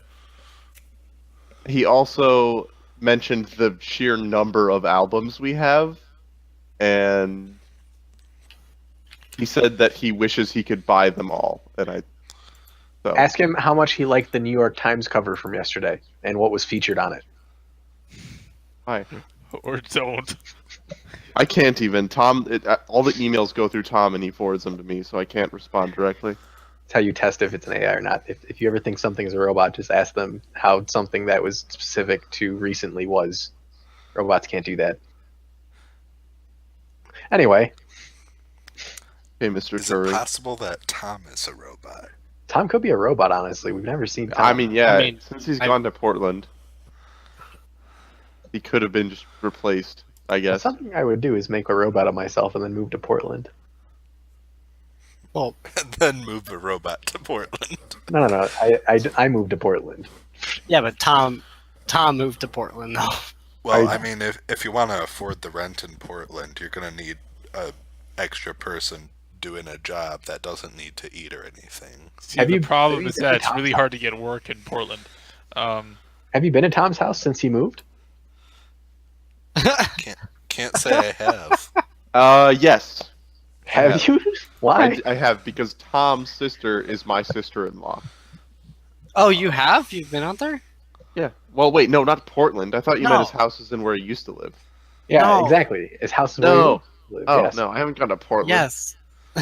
he also mentioned the sheer number of albums we have, and he said that he wishes he could buy them all. And so Ask him how much he liked the New York Times cover from yesterday and what was featured on it. hi. Or don't. I can't even. Tom, all the emails go through Tom, and he forwards them to me, so I can't respond directly. how you test if it's an AI or not. If you ever think something is a robot, just ask them how something that was specific to recently was. Robots can't do that. Anyway, Hey, Mr. Is it Turing. possible that Tom is a robot? Tom could be a robot, honestly. We've never seen Tom. I mean, yeah, I mean, since he's gone to Portland, he could have been just replaced, I guess. Something I would do is make a robot of myself and then move to Portland. Well, And then move the robot to Portland. No. I moved to Portland. yeah, but Tom moved to Portland though. Well, I- I mean, if you want to afford the rent in Portland, you're going to need a extra person doing a job that doesn't need to eat or anything. See, Have the you- problem have you is been that to it's Tom's really house? hard to get work in Portland. Have you been to Tom's house since he moved? Can't say I have. Yes. Have you? Why? I have, because Tom's sister is my sister-in-law. Oh, you have? You've been out there? Yeah. Well, wait, no, not Portland. I thought you meant his No. house is in where he used to live. Yeah, No. exactly. His house is No. where he lives. Oh, Yes. no, I haven't gone to Portland. Yes.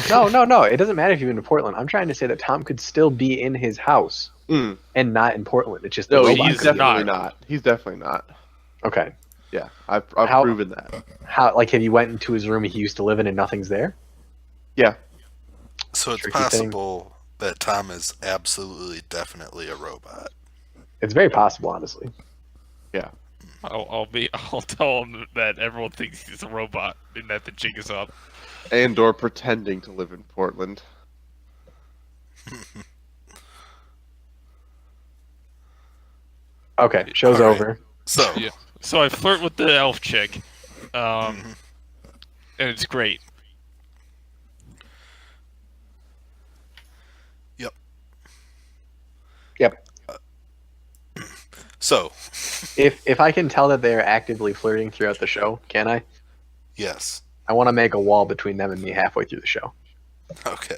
No. It doesn't matter if you've been to Portland. I'm trying to say that Tom could still be in his house Mm. and not in Portland. It's just the No, robot he's could be. definitely not. He's definitely not. Okay. Yeah, I've How- proven that. How? Like, have you went into his room he used to live in and nothing's there? Yeah. So it's Tricky thing. possible that Tom is absolutely, definitely a robot. It's very possible, honestly. I'll tell him that everyone thinks he's a robot and that the jig is up. And or pretending to live in Portland. Okay, show's All right. over. So, Yeah. So I flirt with the elf chick, and it's great. Yep. so If I can tell that they are actively flirting throughout the show, can I? yes. I want to make a wall between them and me halfway through the show. Okay.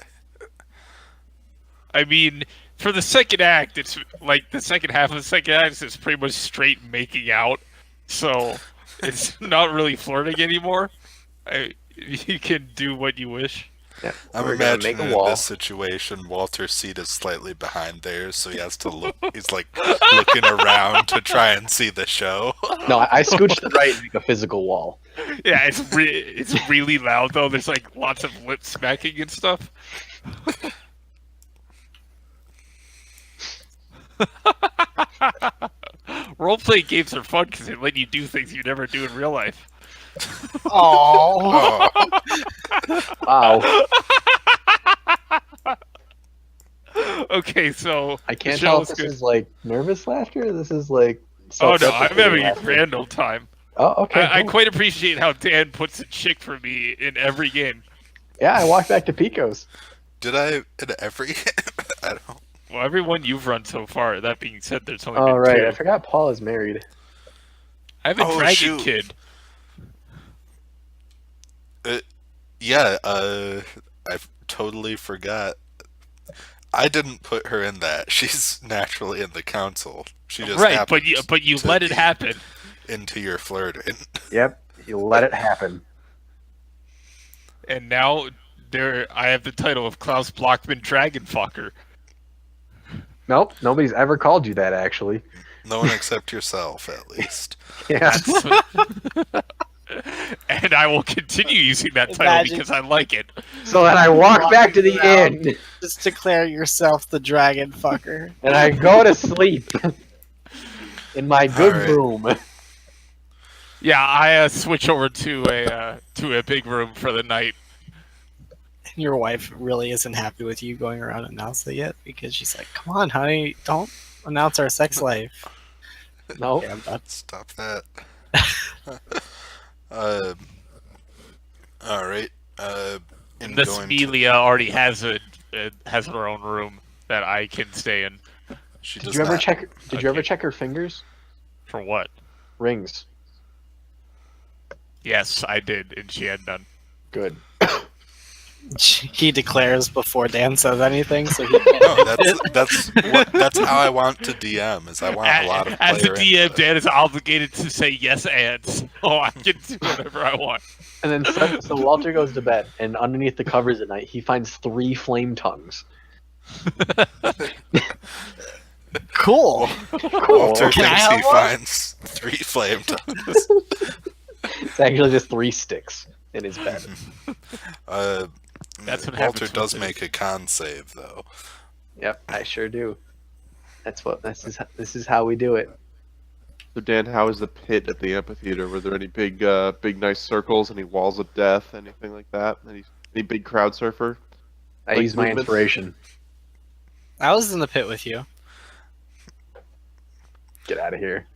I mean, for the second act, it's like the second half of the second act is pretty much straight making out, so it's not really flirting anymore. You can do what you wish. Yeah, I'm we're gonna imagining make a in wall. this situation, Walter's seat is slightly behind theirs, so he has to look. He's like looking around to try and see the show. No, I scooched to the right and make a physical wall. Yeah, it's really loud though. There's like lots of lip smacking and stuff. Role-playing games are fun because they let you do things you never do in real life. Oh. Oh, Wow. Okay, so I can't the tell show if this good. is like nervous laughter. Or this is like. Oh no, I'm self-deprecating having a laughter. grand old time. Oh, okay. I cool. quite appreciate how Dan puts a chick for me in every game. Yeah, I walked back to Pico's. did I in every? I don't. Well, every one you've run so far. That being said, there's only Oh been right, two. I forgot Paul is married. I have a Oh, dragon shoot. kid. Yeah, I totally forgot. I didn't put her in that. She's naturally in the council. She just Right, happened but you to let it be happen. into your flirting. Yep, you let it happen. And now I have the title of Klaus Blockman Dragonfucker. Nope, nobody's ever called you that actually. No one except yourself, at least. Yeah. And I will continue using that title Imagine- because I like it. So then I walk back to the inn Just declare yourself the dragon fucker. and I go to sleep in my good All right. room. Yeah, I switch over to a big room for the night. Your wife really isn't happy with you going around and announcing it yet because she's like, "Come on, honey, don't announce our sex life." No, Yeah, I'm done. Stop that. All right. In Miss going to, Amelia already has has her own room that I can stay in. she did does you ever not- check? Did you ever Okay. check her fingers? For what? Rings. Yes, I did, and she had none. Good. He declares before Dan says anything, so he No, that's how I want to DM. Is I want a lot of As a player DM, input. Dan is obligated to say yes and, so I can do whatever I want. And then so Walter goes to bed, and underneath the covers at night, he finds 3 flame tongues. Cool. Walter Can I thinks have he one? finds 3 flame tongues. It's actually just 3 sticks in his bed. That's what Walter happens does with make a con save though. Yep, I sure do. This is how we do it. So Dan, how is the pit at the amphitheater? Were there any big, nice circles? Any walls of death? Anything like that? Any big crowd surfer? I Like use my movements? inspiration. I was in the pit with you. Get out of here.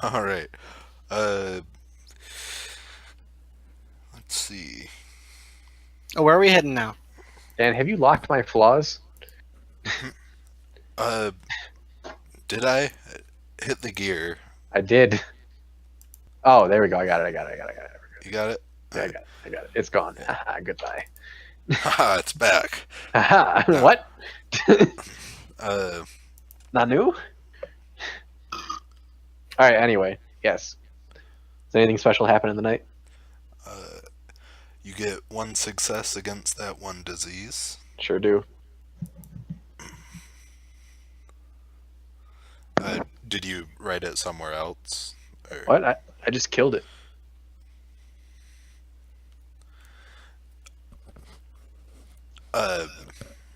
All right. Let's see. Oh, where are we heading now? Dan, have you locked my flaws? Did I hit the gear? I did. Oh, there we go. I got it. You got it? Yeah, I got it. It's gone. Haha, goodbye. Haha, it's back. Haha, No. what? Uh, Nanu? Alright, anyway, yes. Does anything special happen in the night? you get 1 success against that 1 disease. Sure do. Did you write it somewhere else? Or- What? I just killed it.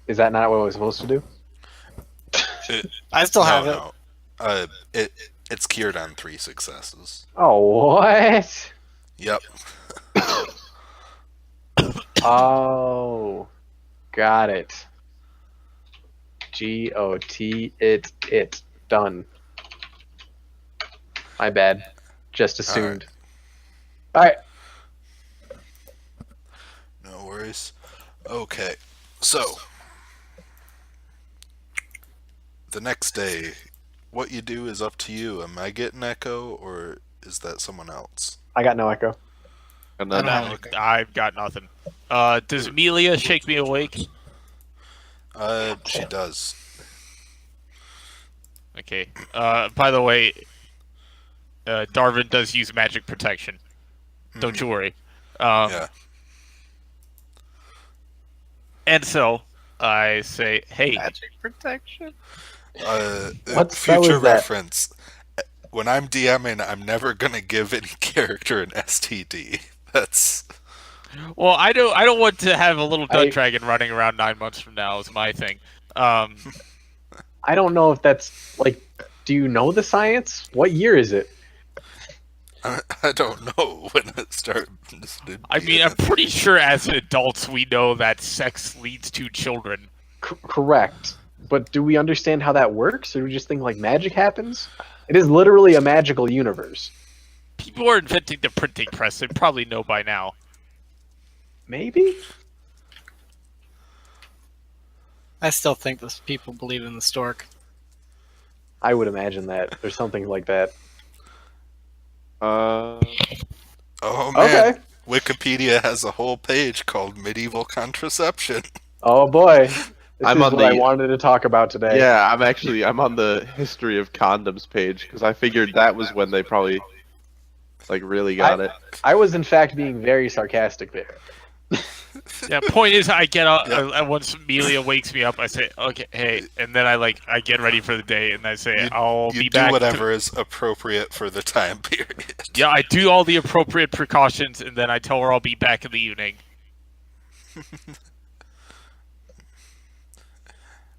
Is that not what I was supposed to do? I still have it. No. It's cured on 3 successes. Oh, what? Yep. Oh, got it. GOT it. Done. My bad. Just assumed. Alright. No worries. Okay. So, the next day, what you do is up to you. Am I getting echo, or is that someone else? I got no echo. And I then don't have, I've got nothing. Does Amelia shake me awake? She does. Okay. By the way, Darwin does use magic protection. Don't you worry. Yeah. And so I say, hey, Magic protection. What spell future is that? reference. When I'm DMing, I'm never gonna give any character an STD. That's well, I don't want to have a little dun I- dragon running around 9 months from now. Is my thing. I don't know if that's like. Do you know the science? What year is it? I don't know when it started. I mean, I'm pretty sure as adults we know that sex leads to children. Correct. But do we understand how that works, or do we just think like magic happens? It is literally a magical universe. People are inventing the printing press. They probably know by now. Maybe. I still think those people believe in the stork. I would imagine that there's something like that. Oh man, Okay. Wikipedia has a whole page called medieval contraception. Oh boy. This I'm is on what I the- wanted to talk about today. yeah, I'm on the history of condoms page because I figured that was when they probably like really got it. I was in fact being very sarcastic there. Yeah. Point is, I get up Yeah. and once Amelia wakes me up, I say, okay, hey, and then I get ready for the day, and I say, You- I'll You be do back. whatever is appropriate for the time period. Yeah, I do all the appropriate precautions, and then I tell her I'll be back in the evening.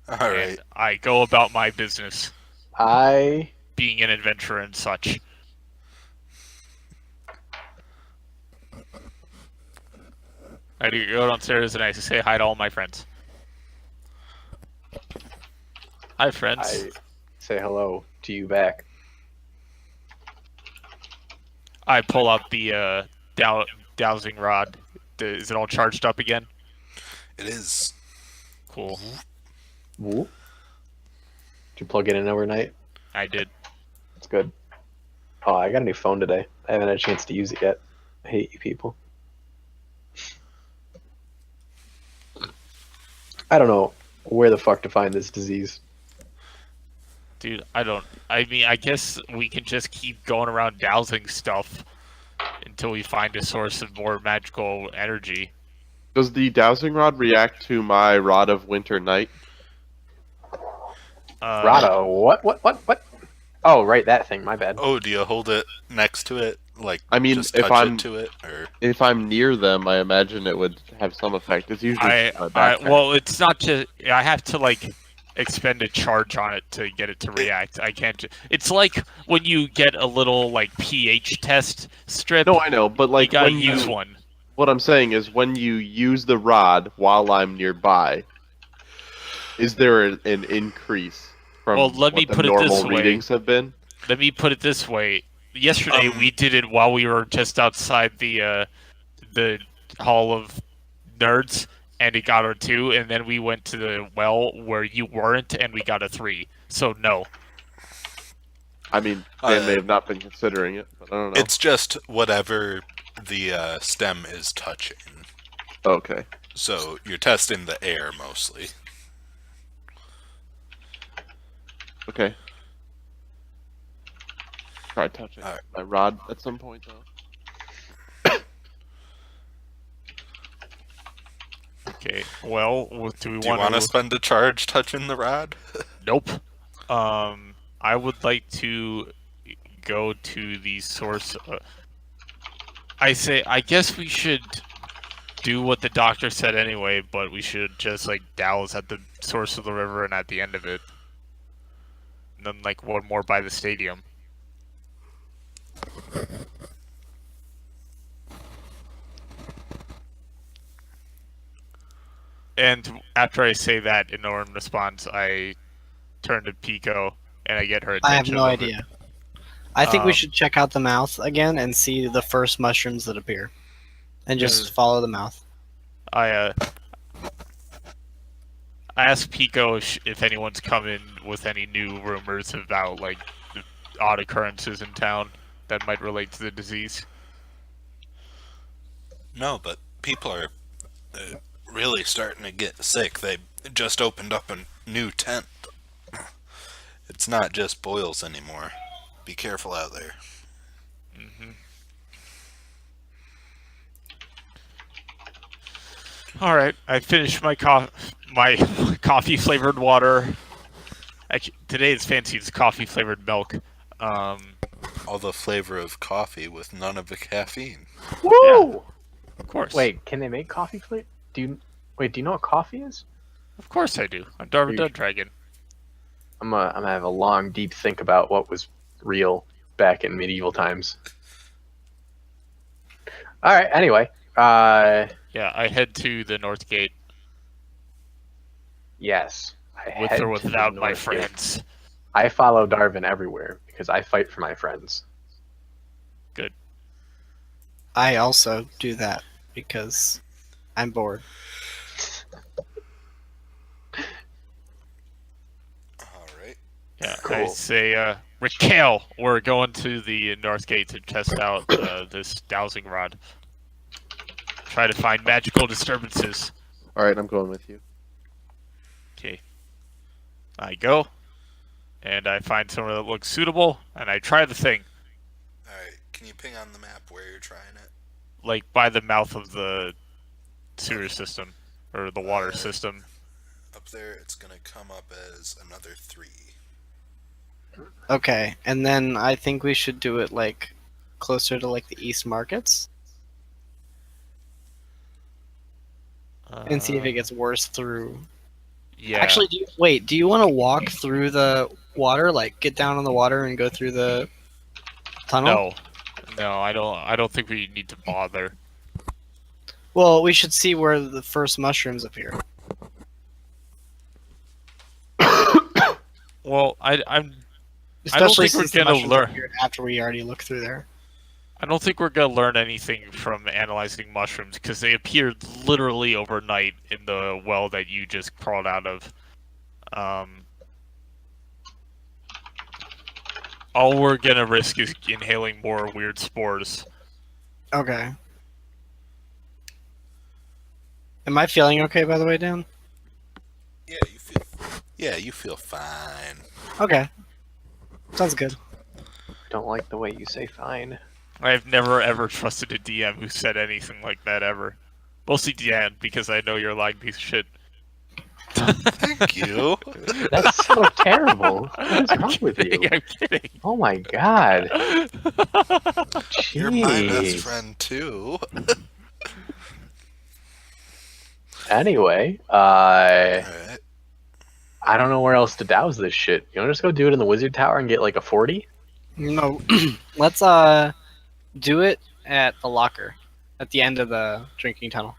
All And right. I go about my business, I being an adventurer and such. I do go downstairs and I say hi to all my friends. Hi, friends. I say hello to you back. I pull out the dowsing rod. Is it all charged up again? It is. Cool. Woo. Did you plug it in overnight? I did. That's good. Oh, I got a new phone today. I haven't had a chance to use it yet. I hate you people. I don't know where the fuck to find this disease. Dude, I mean, I guess we can just keep going around dowsing stuff until we find a source of more magical energy. Does the dowsing rod react to my rod of winter night? Rado, what? Oh, right, that thing. My bad. Oh, do you hold it next to it? Like, I mean, just if touch I'm it to it? Or if I'm near them, I imagine it would have some effect. It's usually just my backpack. well, it's not just. I have to like expend a charge on it to get it to react. I can't. It's like when you get a little like pH test strip. No, I know, but You like gotta when use you, one. what I'm saying is when you use the rod while I'm nearby, is there an increase from Well, let what me the put it this normal way. readings have been? Let me put it this way. Yesterday we did it while we were just outside the Hall of Nerds, and it got a 2, and then we went to the well where you weren't, and we got a 3. So no. I mean, they may have not been considering it, but I don't know. it's just whatever the stem is touching. Okay. So you're testing the air mostly. Okay. Try touching Alright. my rod at some point, though. Okay. Well, do we Do you want to spend a charge touching the rod? Nope. I would like to go to the source. I guess we should do what the doctor said anyway, but we should just like douse at the source of the river and at the end of it. And then like one more by the stadium. And after I say that, in response, I turn to Pico and I get her attention. I have no idea. I think we Um, should check out the mouth again and see the first mushrooms that appear, and just follow the mouth. I asked Pico if anyone's coming with any new rumors about like the odd occurrences in town that might relate to the disease. No, but people are really starting to get sick. They just opened up a new tent. It's not just boils anymore. Be careful out there. All right, I finished my coffee flavored water. Actually, today it's fancy. It's coffee flavored milk. All the flavor of coffee with none of the caffeine. Woo! Of course. Wait, can they make coffee flavor? Do you know what coffee is? Of course I do. I'm Darwin Dude. Dragon. I'm gonna have a long, deep think about what was real back in medieval times. All right. Anyway, Yeah, I head to the North Gate yes. I with head or to the without my North Gate. friends. I follow Darwin everywhere because I fight for my friends. Good. I also do that because I'm bored. All right. Yeah, I Cool. say, Raquel, we're going to the North Gate to test out this dowsing rod. Try to find magical disturbances. All right, I'm going with you. Okay. I go, and I find somewhere that looks suitable, and I try the thing, All right. Can you ping on the map where you're trying it? like by the mouth of the sewer system, or the water system. Up there, it's gonna come up as another 3. Okay, and then I think we should do it like closer to like the East Markets and see if it gets worse through. Yeah. Actually, do you want to walk through the water, like get down on the water and go through the tunnel? No, I don't think we need to bother. Well, we should see where the first mushrooms appear. Well, I don't Especially think we're since the gonna mushrooms learn. appeared after we already looked through there. I don't think we're gonna learn anything from analyzing mushrooms because they appeared literally overnight in the well that you just crawled out of. All we're gonna risk is inhaling more weird spores. Okay. Am I feeling okay, by the way, Dan? Yeah, you feel fine. Okay. Sounds good. Don't like the way you say fine. I've never ever trusted a DM who said anything like that ever. Mostly Dan, because I know you're a lying piece of shit. Thank you. That's so terrible. What is I'm wrong with kidding, you? I'm kidding. Oh my god. You're my best Jeez. friend too. Anyway, Alright. I don't know where else to douse this shit. You want to just go do it in the wizard tower and get like a 40? No, let's do it at the locker, at the end of the drinking tunnel.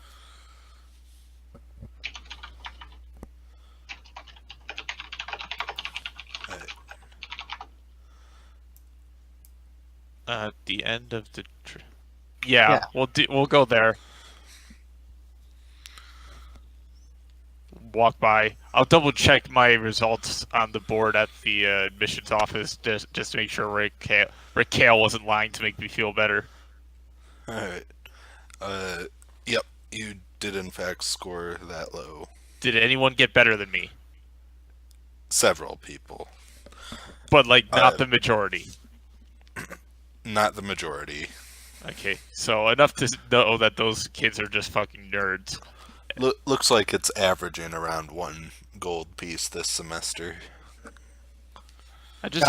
At the end of the... Yeah, we'll go there. Walk by. I'll double check my results on the board at the admissions office just to make sure Rick Kale wasn't lying to make me feel better. Alright. Yep, you did in fact score that low. Did anyone get better than me? Several people. But, like, not the majority. Not the majority. Okay, so enough to know that those kids are just fucking nerds. Looks like it's averaging around 1 gold piece this semester. I just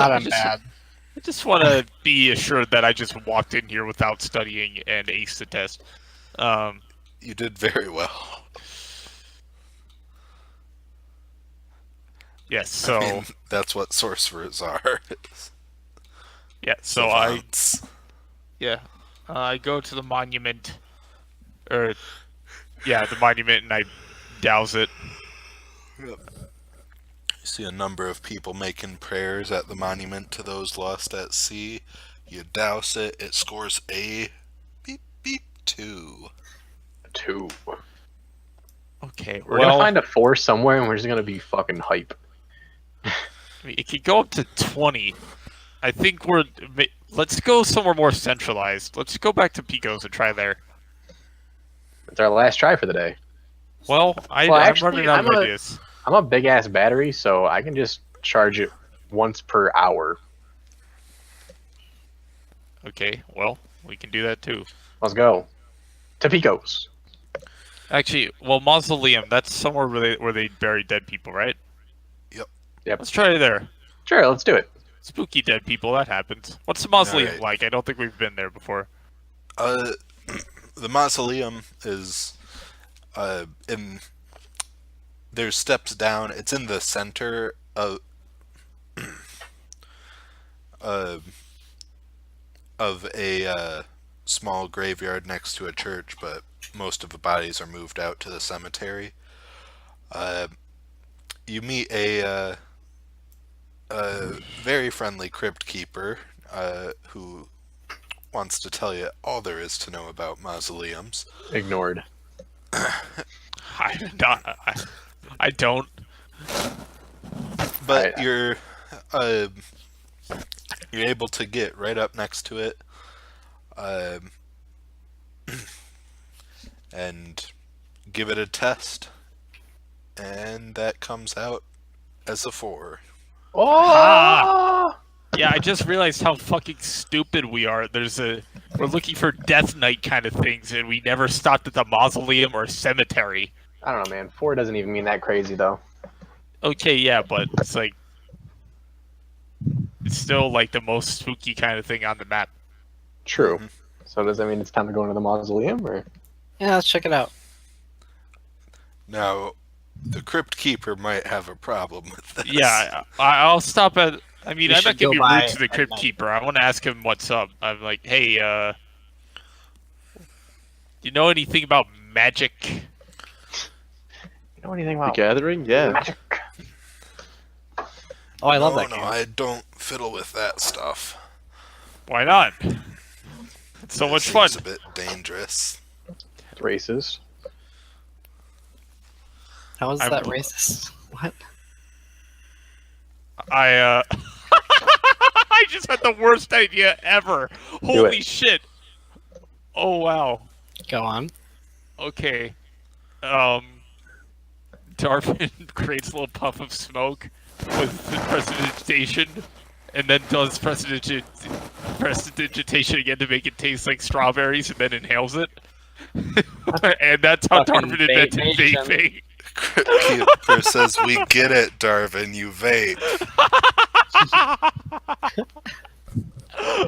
want to be assured that I just walked in here without studying and aced the test. You did very well. Yes, so... I mean, that's what sorcerers are. Yeah, so Savants. I go to the monument, the monument, and I douse it. Yep. You see a number of people making prayers at the monument to those lost at sea. You douse it, it scores a beep beep 2. 2. Okay, We're gonna find a 4 somewhere and we're just gonna be fucking hype. I mean, it could go up to 20. I think let's go somewhere more centralized. Let's go back to Pico's and try there. It's our last try for the day. Well, I'm running out of ideas. I'm a big ass battery, so I can just charge it once per hour. Okay, well, we can do that too. Let's go. To Pico's. Actually, well, Mausoleum, that's somewhere where they bury dead people, right? Yep. Let's try it there. Sure, let's do it. Spooky dead people, that happens. What's the Mausoleum Alright. like? I don't think we've been there before. The mausoleum is there's steps down. It's in the center of a small graveyard next to a church, but most of the bodies are moved out to the cemetery. You meet a very friendly crypt keeper who wants to tell you all there is to know about mausoleums. Ignored. I don't. But you're able to get right up next to it, and give it a test, and that comes out as a 4. Oh! Yeah, I just realized how fucking stupid we are. We're looking for Death Knight kind of things, and we never stopped at the mausoleum or cemetery. I don't know, man. 4 doesn't even mean that crazy, though. Okay, yeah, but it's like... It's still, like, the most spooky kind of thing on the map. True. So does that mean it's time to go into the mausoleum, or...? Yeah, let's check it out. Now, the crypt keeper might have a problem with this. Yeah, I'll stop at... I mean, We I'm should not gonna go be by rude to the at crypt night. keeper. I want to ask him what's up. I'm like, hey, do you know anything about magic? You know anything The about Gathering? Yeah. magic? Oh, I love No, that game. I don't fiddle with that stuff. Why not? It's so It much fun. seems a bit dangerous. It's racist. How is I'm- that racist? What? I just had the worst idea ever. Holy shit. Oh wow. Go on. Okay. Darwin creates a little puff of smoke with the prestidigitation, and then does prestidigitation again to make it taste like strawberries, and then inhales it. And that's how Fucking Darwin invented vape. vaping. Keeper says, "We get it, Darwin. You vape."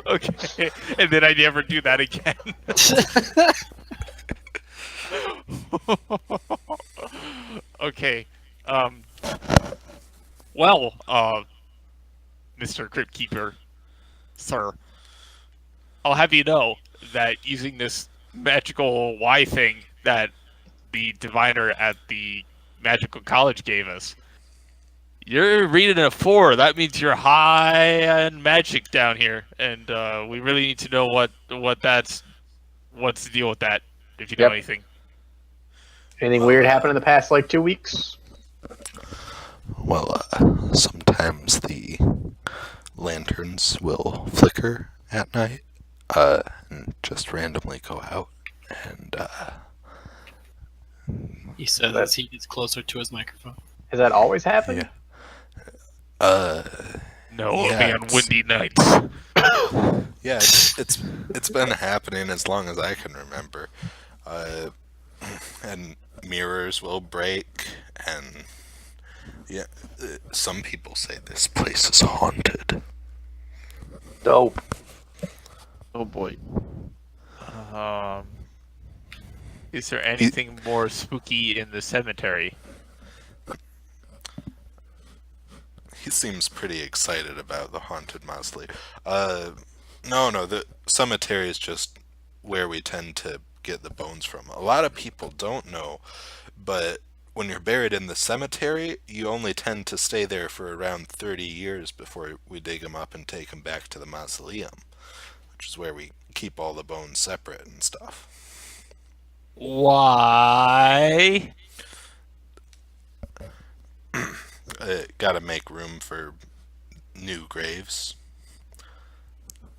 Okay, and then I never do that again. Okay. Well, Mr. Crypt Keeper, sir, I'll have you know that using this magical Y thing that the diviner at the magical college gave us, you're reading a 4. That means you're high on magic down here, and we really need to know what's the deal with that. If you know Yep. anything. Anything weird happened in the past like 2 weeks? Well, sometimes the lanterns will flicker at night, and just randomly go out, and He says as he gets closer to his microphone. Has that always happened? yeah. No, Yeah, only on it's- windy nights. Yeah, it's been happening as long as I can remember. And mirrors will break, and yeah, some people say this place is haunted. Dope. Oh boy. Is there anything more spooky in the cemetery? He seems pretty excited about the haunted mausoleum. No, the cemetery is just where we tend to get the bones from. A lot of people don't know, but when you're buried in the cemetery, you only tend to stay there for around 30 years before we dig them up and take them back to the mausoleum, which is where we keep all the bones separate and stuff. Why? Gotta make room for new graves.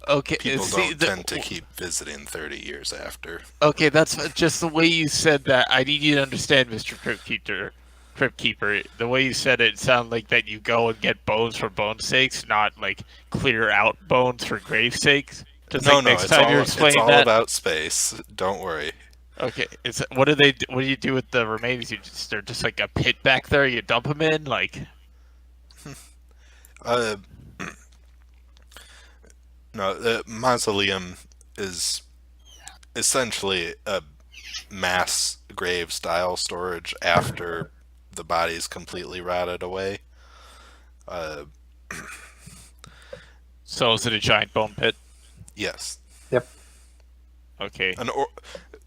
Okay, People see, don't tend to keep visiting 30 years after. Okay, that's just the way you said that. I need you to understand, Mr. Crypt Keeper. The way you said it sounded like that you go and get bones for bones' sakes, not like clear out bones for grave sakes. Just No, like no, next it's time you're all, it's explaining all that. about space. Don't worry. Okay, what do you do with the remains? They're just like a pit back there. You dump them in, like. No, the mausoleum is essentially a mass grave style storage after the body's completely rotted away. So is it a giant bone pit? Yes. Okay.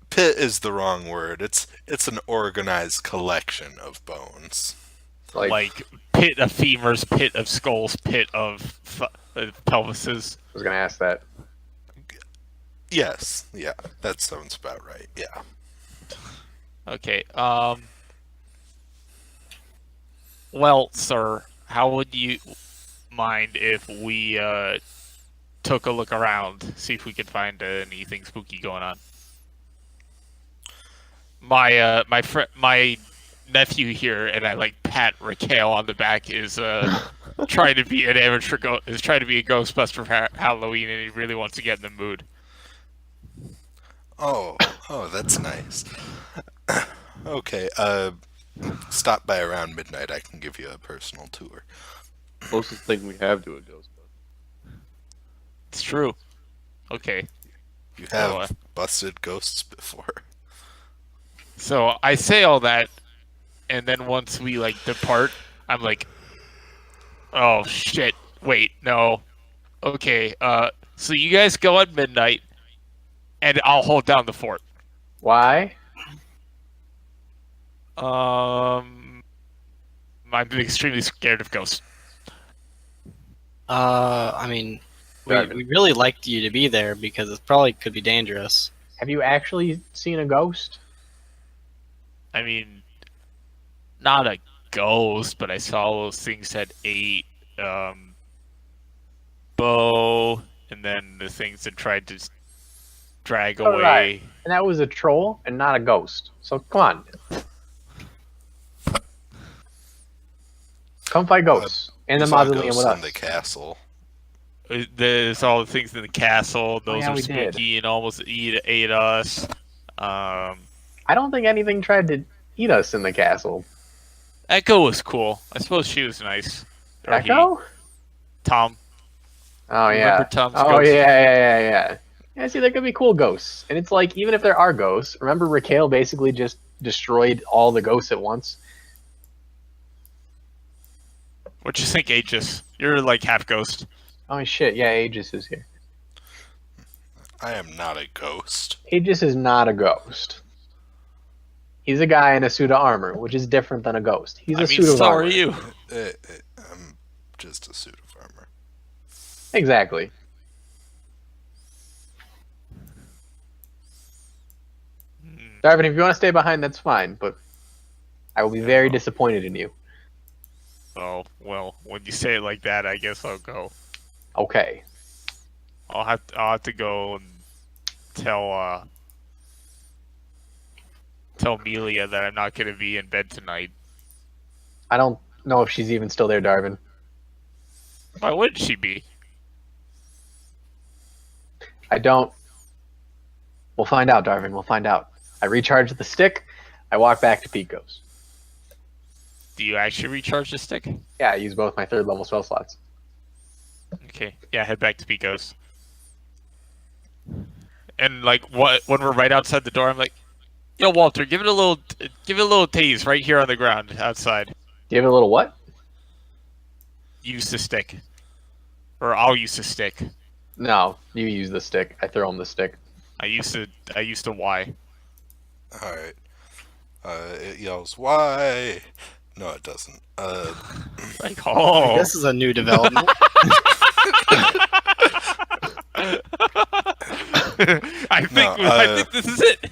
Pit is the wrong word. It's an organized collection of bones. Like pit of femurs, pit of skulls, pit of pelvises. I was gonna ask that. Yes, yeah, that sounds about right. Yeah. Okay. Well, sir, how would you mind if we took a look around, see if we could find anything spooky going on? My nephew here, and I like pat Raquel on the back, is trying to be an amateur trying to be a Ghostbuster for Halloween, and he really wants to get in the mood. Oh, that's nice. Okay, stop by around midnight. I can give you a personal tour. Closest thing we have to a Ghostbuster. It's true. Okay. You have busted ghosts before. So I say all that, and then once we like depart, I'm like, oh shit, wait, no. Okay, so you guys go at midnight, and I'll hold down the fort. Why? I'm extremely scared of ghosts. I mean, Driving. we really liked you to be there because it probably could be dangerous. Have you actually seen a ghost? I mean, not a ghost, but I saw those things that ate Bo, and then the things that tried to drag All away. right. And that was a troll and not a ghost. So come on. Come fight ghosts. And the We saw mausoleum ghosts with us. in the castle. There's all the things in the castle. Those yeah, are we did. spooky and almost ate us. Um, I don't think anything tried to eat us in the castle. Echo was cool. I suppose she was nice. Or he. Echo? Tom. Oh Remember yeah. Tom's Oh ghost? yeah. Yeah, see, there could be cool ghosts, and it's like even if there are ghosts, remember Raquel basically just destroyed all the ghosts at once. What you think, Aegis? You're like half ghost. Oh shit, yeah, Aegis is here. I am not a ghost. Aegis is not a ghost. He's a guy in a suit of armor, which is different than a ghost. He's a suit of so armor. are you. I'm just a suit of armor. Exactly. Darvin, if you want to stay behind, that's fine, but I will be very disappointed in you. Oh, well, when you say it like that, I guess I'll go. Okay. I'll have to go and tell Melia that I'm not gonna be in bed tonight. I don't know if she's even still there, Darvin. Why wouldn't she be? I don't. We'll find out, Darvin. We'll find out. I recharge the stick. I walk back to Pico's. Do you actually recharge the stick? Yeah, I use both my 3rd level spell slots. Okay, yeah, head back to Pico's. And like, when we're right outside the door, I'm like, "Yo, Walter, give it a little tase right here on the ground outside. Do you have a little what? Use the stick, or I'll use the stick. No, you use the stick. I throw him the stick. I used to Y. Alright. It yells, why? No, it doesn't. Like, oh, This is a new development. I think this is it.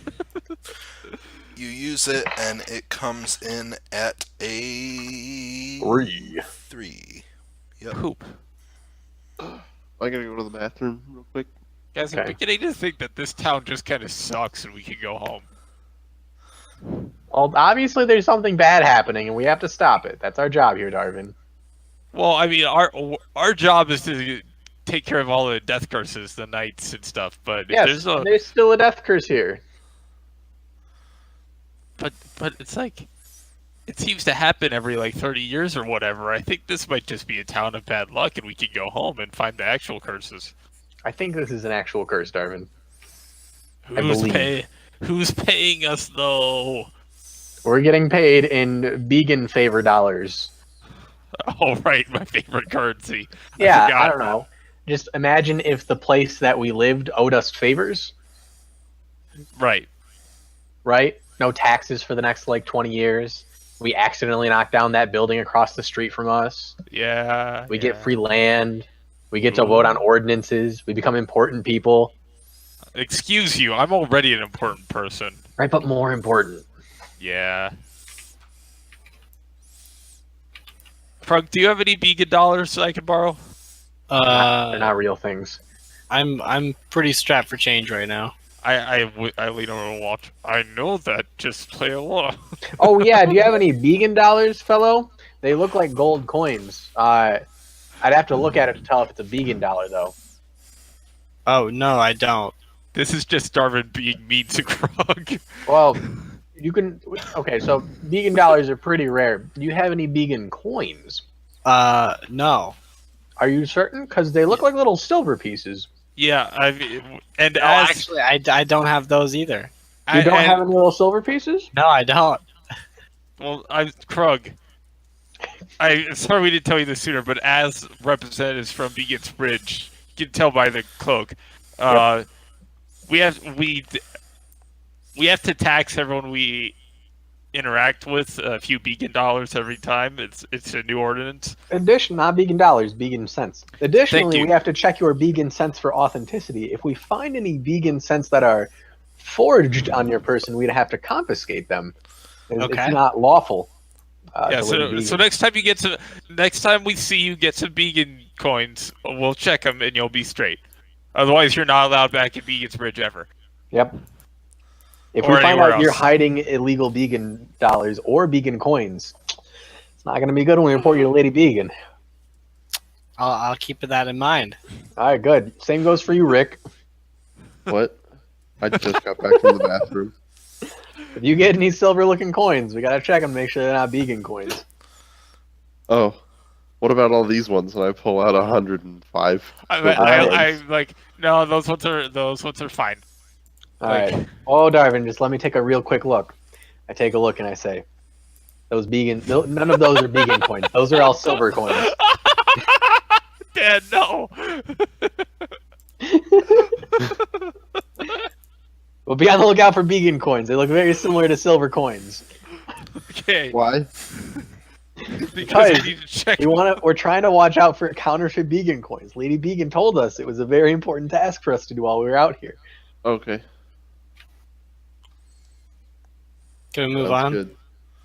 You use it, and it comes in at a 3. Yep. Poop. I gotta go to the bathroom real quick. Guys, I'm Okay. beginning to think that this town just kind of sucks and we can go home. Well, obviously there's something bad happening, and we have to stop it. That's our job here, Darvin. Well, I mean, our job is to take care of all the death curses, the knights and stuff. But if Yes, there's still a death curse here. but it's like, it seems to happen every like 30 years or whatever. I think this might just be a town of bad luck, and we can go home and find the actual curses. I think this is an actual curse, Darvin. Who's paying us though? We're getting paid in vegan favor dollars. Oh, right, my favorite currency. Yeah, forgot. I don't know. Just imagine if the place that we lived owed us favors, Right. right? No taxes for the next like 20 years. We accidentally knock down that building across the street from us. Yeah. We get free land. We get to vote on ordinances. We become important people. Excuse you, I'm already an important person. Right, but more important. Yeah. Prug, do you have any vegan dollars I can borrow? They're not real things. I'm pretty strapped for change right now. I lean over and watch. I know that. Just play along. Oh yeah, do you have any vegan dollars, fellow? They look like gold coins. I'd have to look at it to tell if it's a vegan dollar, though. Oh no, I don't. This is just Darvin being mean to Krug. Well, you can. Okay, so vegan dollars are pretty rare. Do you have any vegan coins? No. Are you certain? Because they look like little silver pieces. Yeah, and No, as actually, I don't have those either. You don't have any little silver pieces? No, I don't. Well, Krug. I'm sorry we didn't tell you this sooner, but as representatives from Vegan's Bridge, you can tell by the cloak. We have to tax everyone we interact with a few vegan dollars every time. It's a new ordinance. Not vegan dollars, vegan cents. Additionally, you. we have to check your vegan cents for authenticity. If we find any vegan cents that are forged on your person, we'd have to confiscate them. Okay. It's not lawful. Yeah, to live so vegan. next time we see you get some vegan coins, we'll check them and you'll be straight. Otherwise, you're not allowed back at Vegan's Bridge ever. Yep. If Or we find anywhere out you're else. hiding illegal vegan dollars or vegan coins, it's not going to be good when we report you to Lady Vegan. I'll keep that in mind. All right, good. Same goes for you, Rick. What? I just got back from the bathroom. If you get any silver-looking coins, we gotta check them, make sure they're not vegan coins. Oh, what about all these ones? And I pull out 105. I'm like, no, those ones are fine. All Like- right. Oh, Darvin, just let me take a real quick look. I take a look and I say, those vegan. None of those are vegan coins. Those are all silver coins. Dad, no. Well, be on the lookout for vegan coins. They look very similar to silver coins. Okay. Why? Because we need to check. We're trying to watch out for counterfeit vegan coins. Lady Vegan told us it was a very important task for us to do while we were out here. Okay. Can we move Sounds on? good.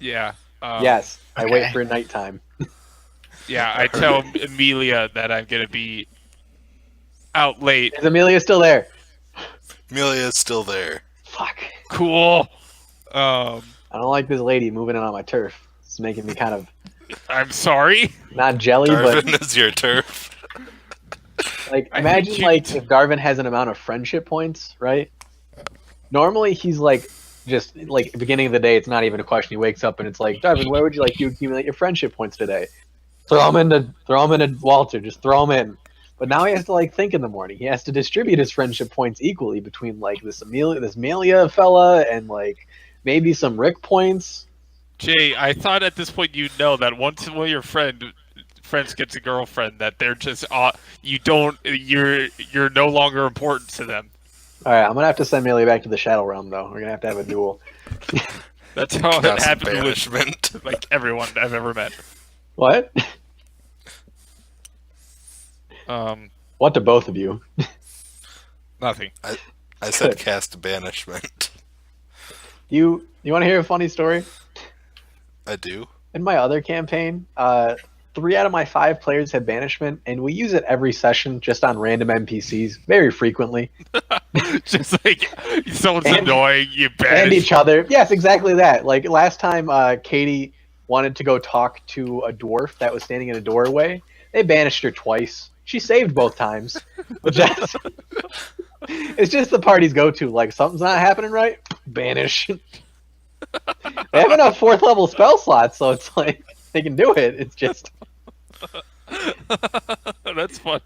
Yeah. Yes, I wait okay. for nighttime. Yeah, I tell Amelia that I'm gonna be out late. Is Amelia still there? Amelia's still there. Fuck. Cool. I don't like this lady moving in on my turf. It's making me kind of I'm sorry. not jelly, but Darvin is your turf. like I imagine hate you. like if Darvin has an amount of friendship points, right? Normally he's like just like at the beginning of the day, it's not even a question. He wakes up and it's like, Darvin, where would you like to accumulate your friendship points today? Throw them into Walter. Just throw them in. But now he has to like think in the morning. He has to distribute his friendship points equally between like this Amelia fella and like maybe some Rick points. Jay, I thought at this point you'd know that once one of your friends gets a girlfriend, that they're just you're no longer important to them. All right, I'm gonna have to send Amelia back to the Shadow Realm though. We're gonna have to have a duel. That's how it Cast happened banishment. with like everyone I've ever met. What? What to both of you? Nothing. I said cast banishment. You want to hear a funny story? I do. In my other campaign, 3 out of my 5 players had banishment, and we use it every session just on random NPCs, very frequently. Just like someone's And- annoying, you And banish. each other. Yes, exactly that. Like last time, Katie wanted to go talk to a dwarf that was standing in a doorway. They banished her twice. She saved both times. But just, it's just the party's go-to. Like something's not happening right, banish. They have enough 4th level spell slots, so it's like they can do it. It's just That's fun.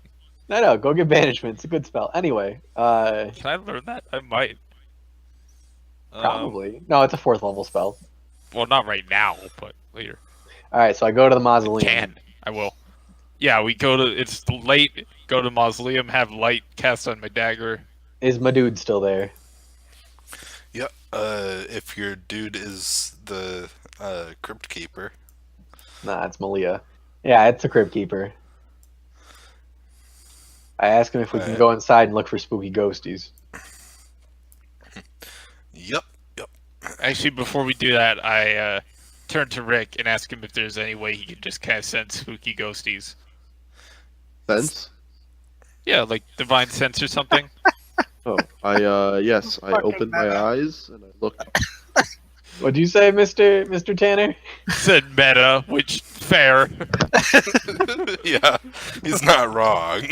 no. Go get banishment. It's a good spell. Anyway, Can I learn that? I might. probably no. It's a 4th level spell. Well, not right now, but later. All right, so I go to the mausoleum. Can. I will. Yeah, we go to. It's late. Go to mausoleum. Have light cast on my dagger. Is my dude still there? Yep. If your dude is the crypt keeper. Nah, it's Malia. Yeah, it's the Crypt Keeper. I ask him if we can Alright. go inside and look for spooky ghosties. Yep. Actually, before we do that, I turn to Rick and ask him if there's any way he can just kind of send spooky ghosties. Sense? Yeah, like divine sense or something. Oh, yes, I opened my eyes and I look. What'd you say, Mr. Tanner? Said meta, which fair. Yeah, he's not wrong.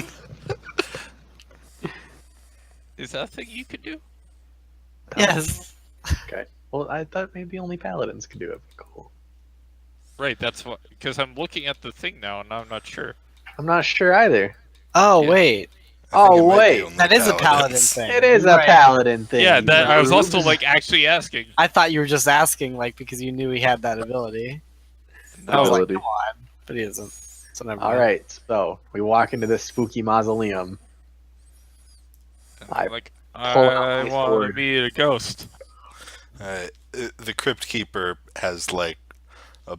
Is that a thing you could do? Yes. Okay. Well, I thought maybe only paladins could do it. Cool. Right, that's what. Because I'm looking at the thing now and I'm not sure. I'm not sure either. Oh Yeah. wait, I think Oh, it might be wait. only that is a paladin paladins. thing. It is You're a right. paladin thing. Yeah, that I was you also rubes. like actually asking. I thought you were just asking like because you knew he had that ability. I was like, Ability. come on, but he isn't. So never All mind. right, so we walk into this spooky mausoleum. I Like, pull out I my want to sword. be a ghost. The crypt keeper has like a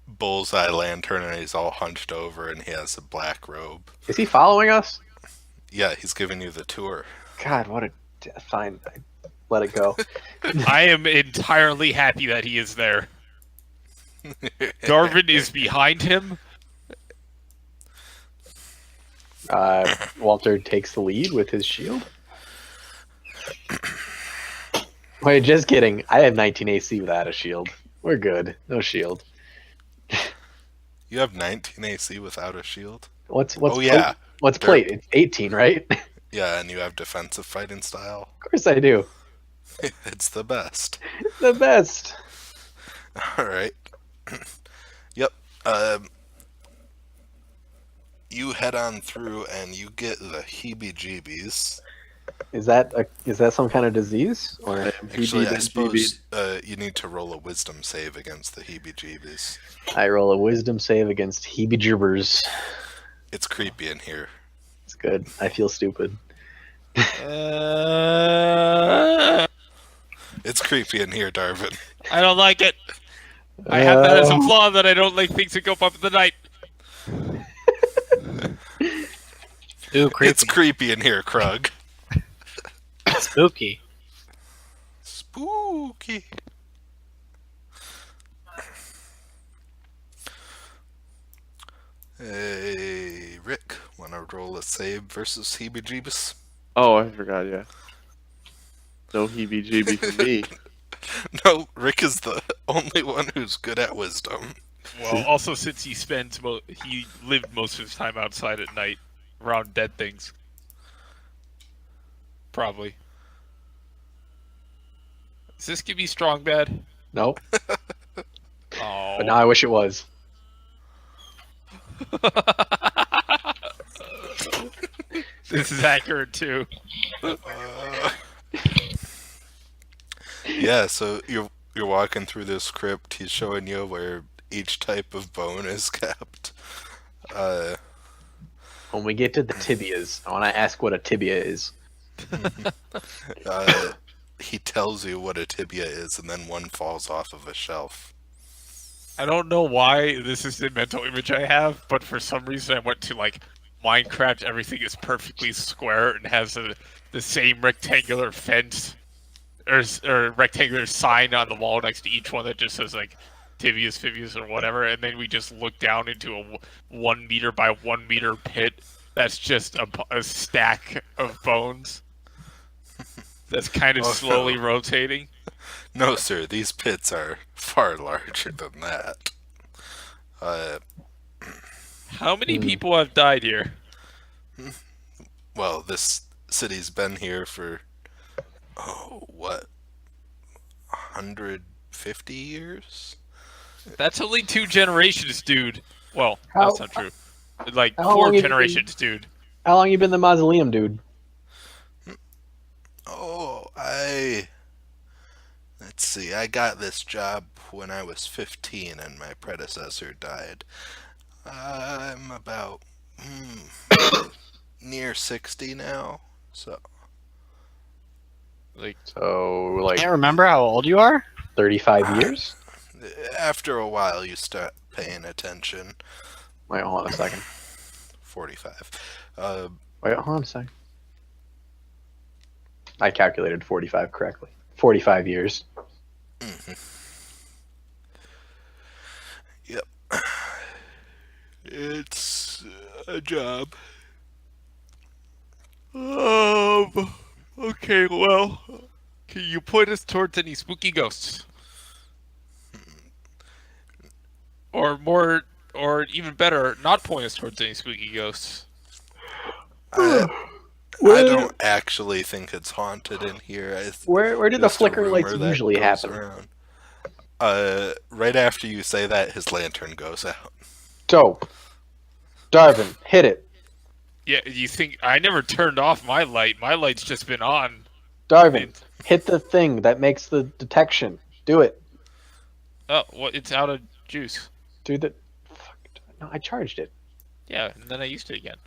bullseye lantern and he's all hunched over and he has a black robe. Is he following us? Yeah, he's giving you the tour. God, what a fine. Let it go. I am entirely happy that he is there. Darvin is behind him. Walter takes the lead with his shield. Wait, just kidding. I have 19 AC without a shield. We're good. No shield. You have 19 AC without a shield? What's Oh, yeah. What's plate? It's 18, right? Of Yeah, and you have defensive fighting style. course I do. It's the best. The best. All right. Yep. You head on through and you get the heebie-jeebies. Is that some kind of disease? Or Actually, I heebie-jeebies. suppose you need to roll a wisdom save against the heebie-jeebies. I roll a wisdom save against heebie-jibbers. It's creepy in here. It's good. I feel stupid. It's creepy in here, Darvin. I don't like it. I have that as a flaw that I don't like things that go up in the night. Ooh, creepy. It's creepy in here, Krug. Spooky. Spooky. Hey, Rick, wanna roll a save versus heebie-jeebies? Oh, I forgot. Yeah. No heebie-jeebie for me. No, Rick is the only one who's good at wisdom. Well, also since he he lived most of his time outside at night, around dead things. Probably. Is this gonna be strong bad? Nope. Oh. But now I wish it was. This is accurate too. Yeah, so you're walking through this crypt. He's showing you where each type of bone is kept. When we get to the tibias, I want to ask what a tibia is. He tells you what a tibia is, and then one falls off of a shelf. I don't know why this is the mental image I have, but for some reason I went to like Minecraft. Everything is perfectly square and has the same rectangular fence or rectangular sign on the wall next to each one that just says like tibias, fibias, or whatever. And then we just look down into a 1 meter by 1 meter pit that's just a stack of bones that's kind of Oh, slowly no. rotating. No, sir, these pits are far larger than that. How many people have died here? Well, this city's been here for, 150 years? That's only 2 generations, dude. Well, How- that's not true. Like how 4 long have you generations, dude. How long you been in the mausoleum, dude? Let's see, I got this job when I was 15 and my predecessor died. I'm about near 60 now, so Like, So, like, Can't remember how old you are? 35 years? after a while you start paying attention. Wait, hold on a second. 45. Wait, hold on a second. I calculated 45 correctly. 45 years. Yep. It's a job. okay, well, can you point us towards any spooky ghosts? Or even better, not point us towards any spooky ghosts. I don't actually think it's haunted in here. Where did the Just a flickering lights rumor that usually goes happen? around. Right after you say that, his lantern goes out. Dope. Darvin, hit it. Yeah, you think I never turned off my light? My light's just been on. Darvin, hit the thing that makes the detection. Do it. Oh, well, it's out of juice. Do the. Fuck. No, I charged it. Yeah, and then I used it again.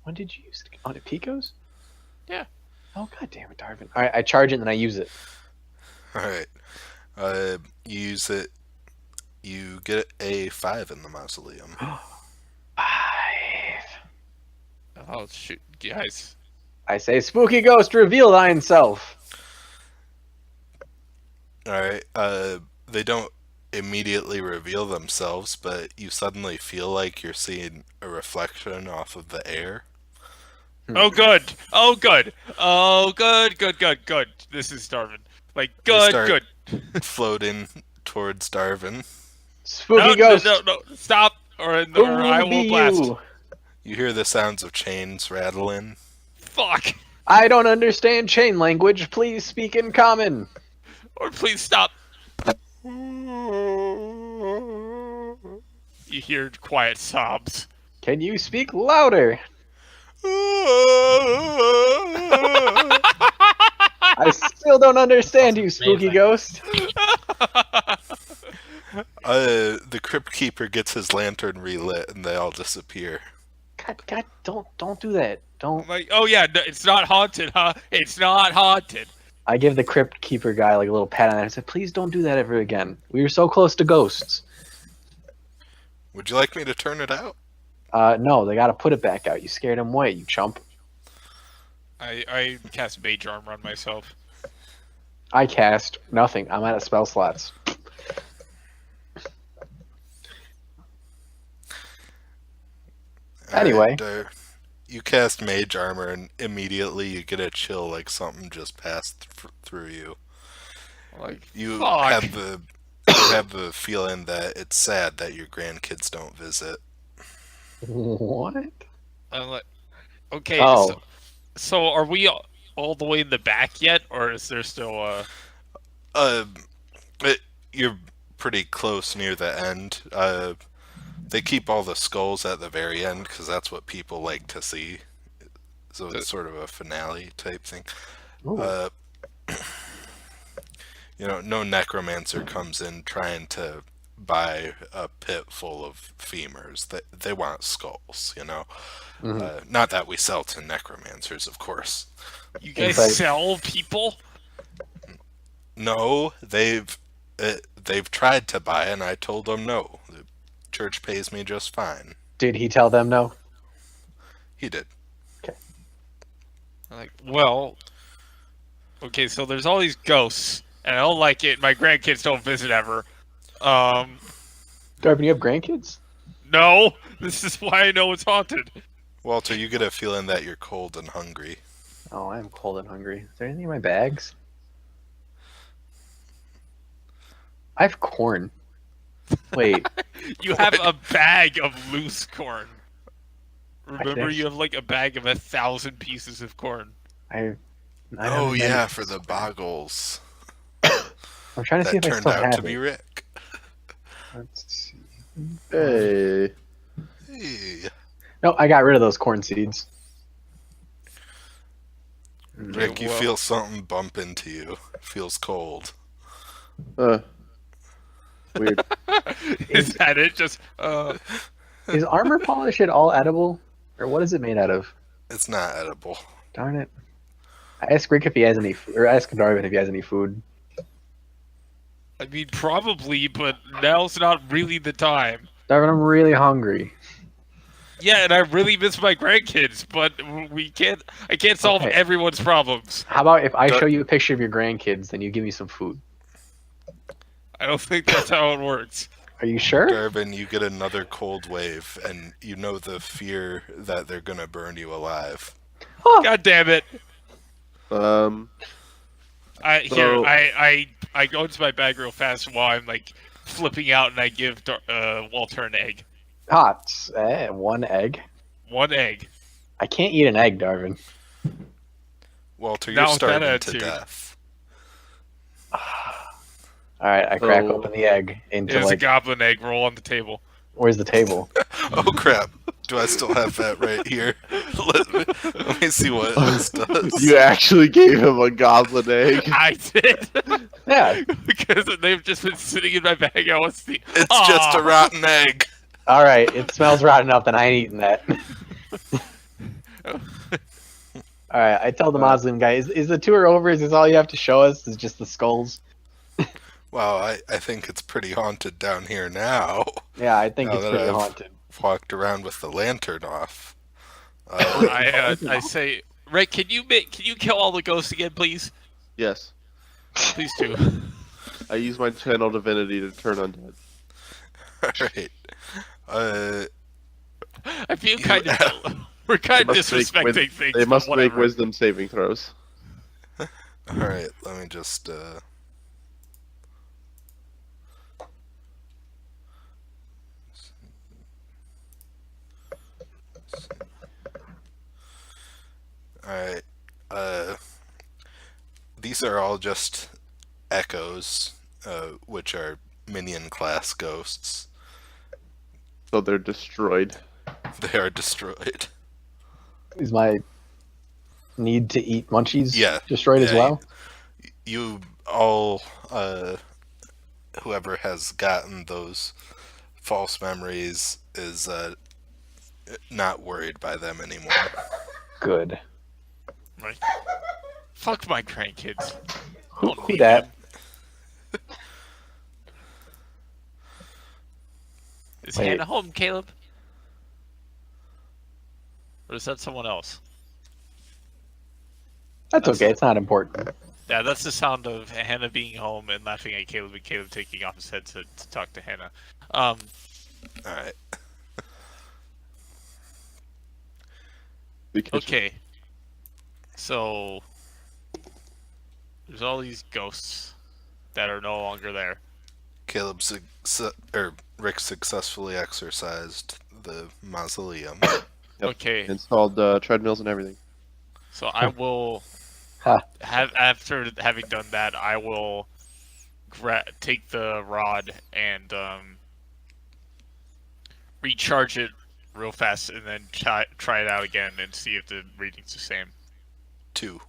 When did you use it? On it Picos? Yeah. Oh, god damn it, Darvin. Alright, I charge it and then I use it. Alright. You use it. You get a 5 in the mausoleum. 5. Oh shoot, guys. I say, spooky ghost, reveal thine self. Alright. They don't immediately reveal themselves, but you suddenly feel like you're seeing a reflection off of the air. Oh good. Oh good. Oh good. Good. This is Darvin. Like They good. start Good. floating towards Darvin. Spooky ghost. No. Stop, or Who I will will be blast. you? You hear the sounds of chains rattling. Fuck. I don't understand chain language. Please speak in common. Or please stop. You hear quiet sobs. Can you speak louder? I still don't understand you, spooky amazing. ghost. The Crypt Keeper gets his lantern relit, and they all disappear. God, don't do that. Don't. I'm like, oh yeah, no, it's not haunted, huh? It's not haunted. I give the crypt keeper guy like a little pat on the head. I said, please don't do that ever again. We were so close to ghosts. Would you like me to turn it out? No, they gotta put it back out. You scared him away, you chump. I cast mage armor on myself. I cast nothing. I'm out of spell slots. Anyway. Alright, you cast mage armor, and immediately you get a chill, like something just passed through you. Like, You fuck. have the feeling that it's sad that your grandkids don't visit. What? I'm like, okay, Oh. so are we all the way in the back yet, or is there still You're pretty close near the end. They keep all the skulls at the very end because that's what people like to see. So it's sort of a finale type thing. Ooh. No necromancer comes in trying to buy a pit full of femurs. They want skulls, Mhm. Not that we sell to necromancers, of course. you guys Insight. sell people? No, they've tried to buy, and I told them no. The church pays me just fine. Did he tell them no? He did. I'm like, well, okay, so there's all these ghosts, and I don't like it. My grandkids don't visit ever. Darvin, you have grandkids? No, this is why I know it's haunted. Walter, you get a feeling that you're cold and hungry. Oh, I am cold and hungry. Is there anything in my bags? I have corn. Wait, You have a bag of loose corn. Remember, actually- you have like a bag of 1,000 pieces of corn. I don't Oh have yeah, any- for the boggles. I'm trying to see That if I turned still out have to be it. Rick. Let's see. Hey. Hey. No, I got rid of those corn seeds. Rick, you well- feel something bump into you. Feels cold. Weird. Is that it? Just, Is armor polish at all edible? Or what is it made out of? It's not edible. Darn it. I asked Rick if he has any or ask Darvin if he has any food. I mean, probably, but now's not really the time. Darvin, I'm really hungry. Yeah, and I really miss my grandkids, but I can't solve Okay. everyone's problems. How about if I show you a picture of your grandkids, then you give me some food? I don't think that's how it works. Are you sure? Darvin, you get another cold wave, and you know the fear that they're gonna burn you alive. God damn it. Um, I So- go into my bag real fast while I'm like flipping out, and I give Walter an egg. Hot. One egg. One egg. I can't eat an egg, Darvin. Walter, Not you're with that starving to attitude. death. All right, I crack So- open the egg into There's a like. goblin egg roll on the table. Where's the table? Oh crap! Do I still have that right here? Let me see what this does. you actually gave him a goblin egg. I did Yeah. because they've just been sitting in my bag. I was the. It's just a rotten egg. All right. It smells rotten enough, then I ain't eating that. All right. I tell the Muslim guy, is the tour over? Is this all you have to show us? Is just the skulls? Wow, I think it's pretty haunted down here now. Yeah, I think Now it's that pretty I've haunted. walked around with the lantern off. I say, Rick, can you kill all the ghosts again, please? Yes. Please do. I use my channel divinity to turn undead. Alright. I feel You- kind of. We're kind of must make disrespecting things. They but must make whatever. wisdom saving throws. Alright, let me just Alright. these are all just echoes, which are minion class ghosts. So they're destroyed. They are destroyed. Is my need to eat munchies Yeah. destroyed as Yeah, well? You all, whoever has gotten those false memories is not worried by them anymore. Good. Right. Fuck my grandkids. Who Don't need dat? them. Is Wait. Hannah home, Caleb? Or is that someone else? That's okay. It's not important. Yeah, that's the sound of Hannah being home and laughing at Caleb and Caleb taking off his headset to talk to Hannah. Alright. Because Okay. So there's all these ghosts that are no longer there. Caleb Rick successfully exercised the mausoleum. Yep. Okay. Installed treadmills and everything. So I will Huh. after having done that, I will take the rod and recharge it real fast, and then try it out again and see if the reading's the same. 2.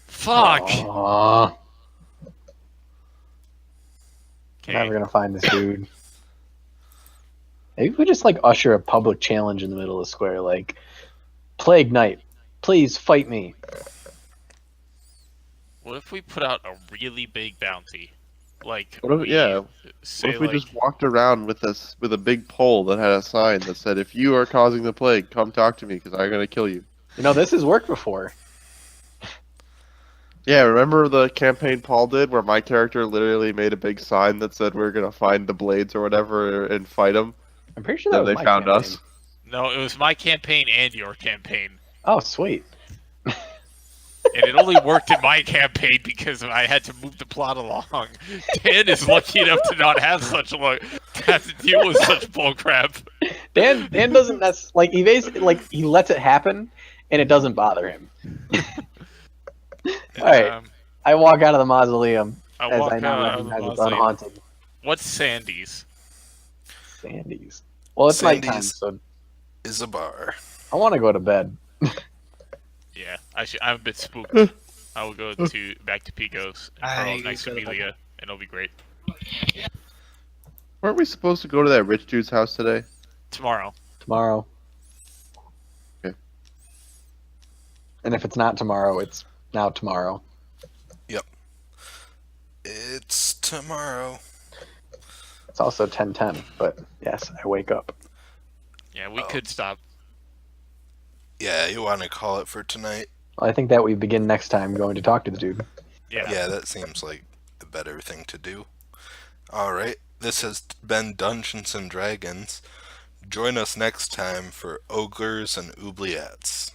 Fuck. Aw, Okay. never gonna find this dude. Maybe we just like usher a public challenge in the middle of the square, like Plague Knight, please fight me. What if we put out a really big bounty? Like, What if- say What if we like, just walked around with a big pole that had a sign that said, "If you are causing the plague, come talk to me because I'm gonna kill you." You know, this has worked before. Yeah, remember the campaign Paul did where my character literally made a big sign that said we're gonna find the blades or whatever and fight them? I'm pretty sure that Then was they my found campaign. us. no, it was my campaign and your campaign. Oh, sweet. And it only worked in my campaign because I had to move the plot along. Dan is lucky enough to not have to deal with such bullcrap. Dan doesn't. That's like he basically like he lets it happen, and it doesn't bother him. All right, I walk out of the mausoleum I as walk I now out of the recognize it's mausoleum. unhaunted. What's Sandy's? Sandy's. Well, it's Sandy's. nighttime, so Is a bar. I want to go to bed. Yeah, I'm a bit spooked. I will go back to Pico's and curl I up next to go to bed. Amelia, and it'll be great. Weren't we supposed to go to that rich dude's house today? Tomorrow. Tomorrow. Okay. And if it's not tomorrow, it's now tomorrow. It's tomorrow. It's also 10:10, but yes, I wake up. Yeah, we Oh. could stop. Yeah, you want to call it for tonight? Well, I think that we begin next time going to talk to the dude. Yeah. Yeah, that seems like a better thing to do. Alright, this has been Dungeons and Dragons. Join us next time for Ogres and Oubliettes.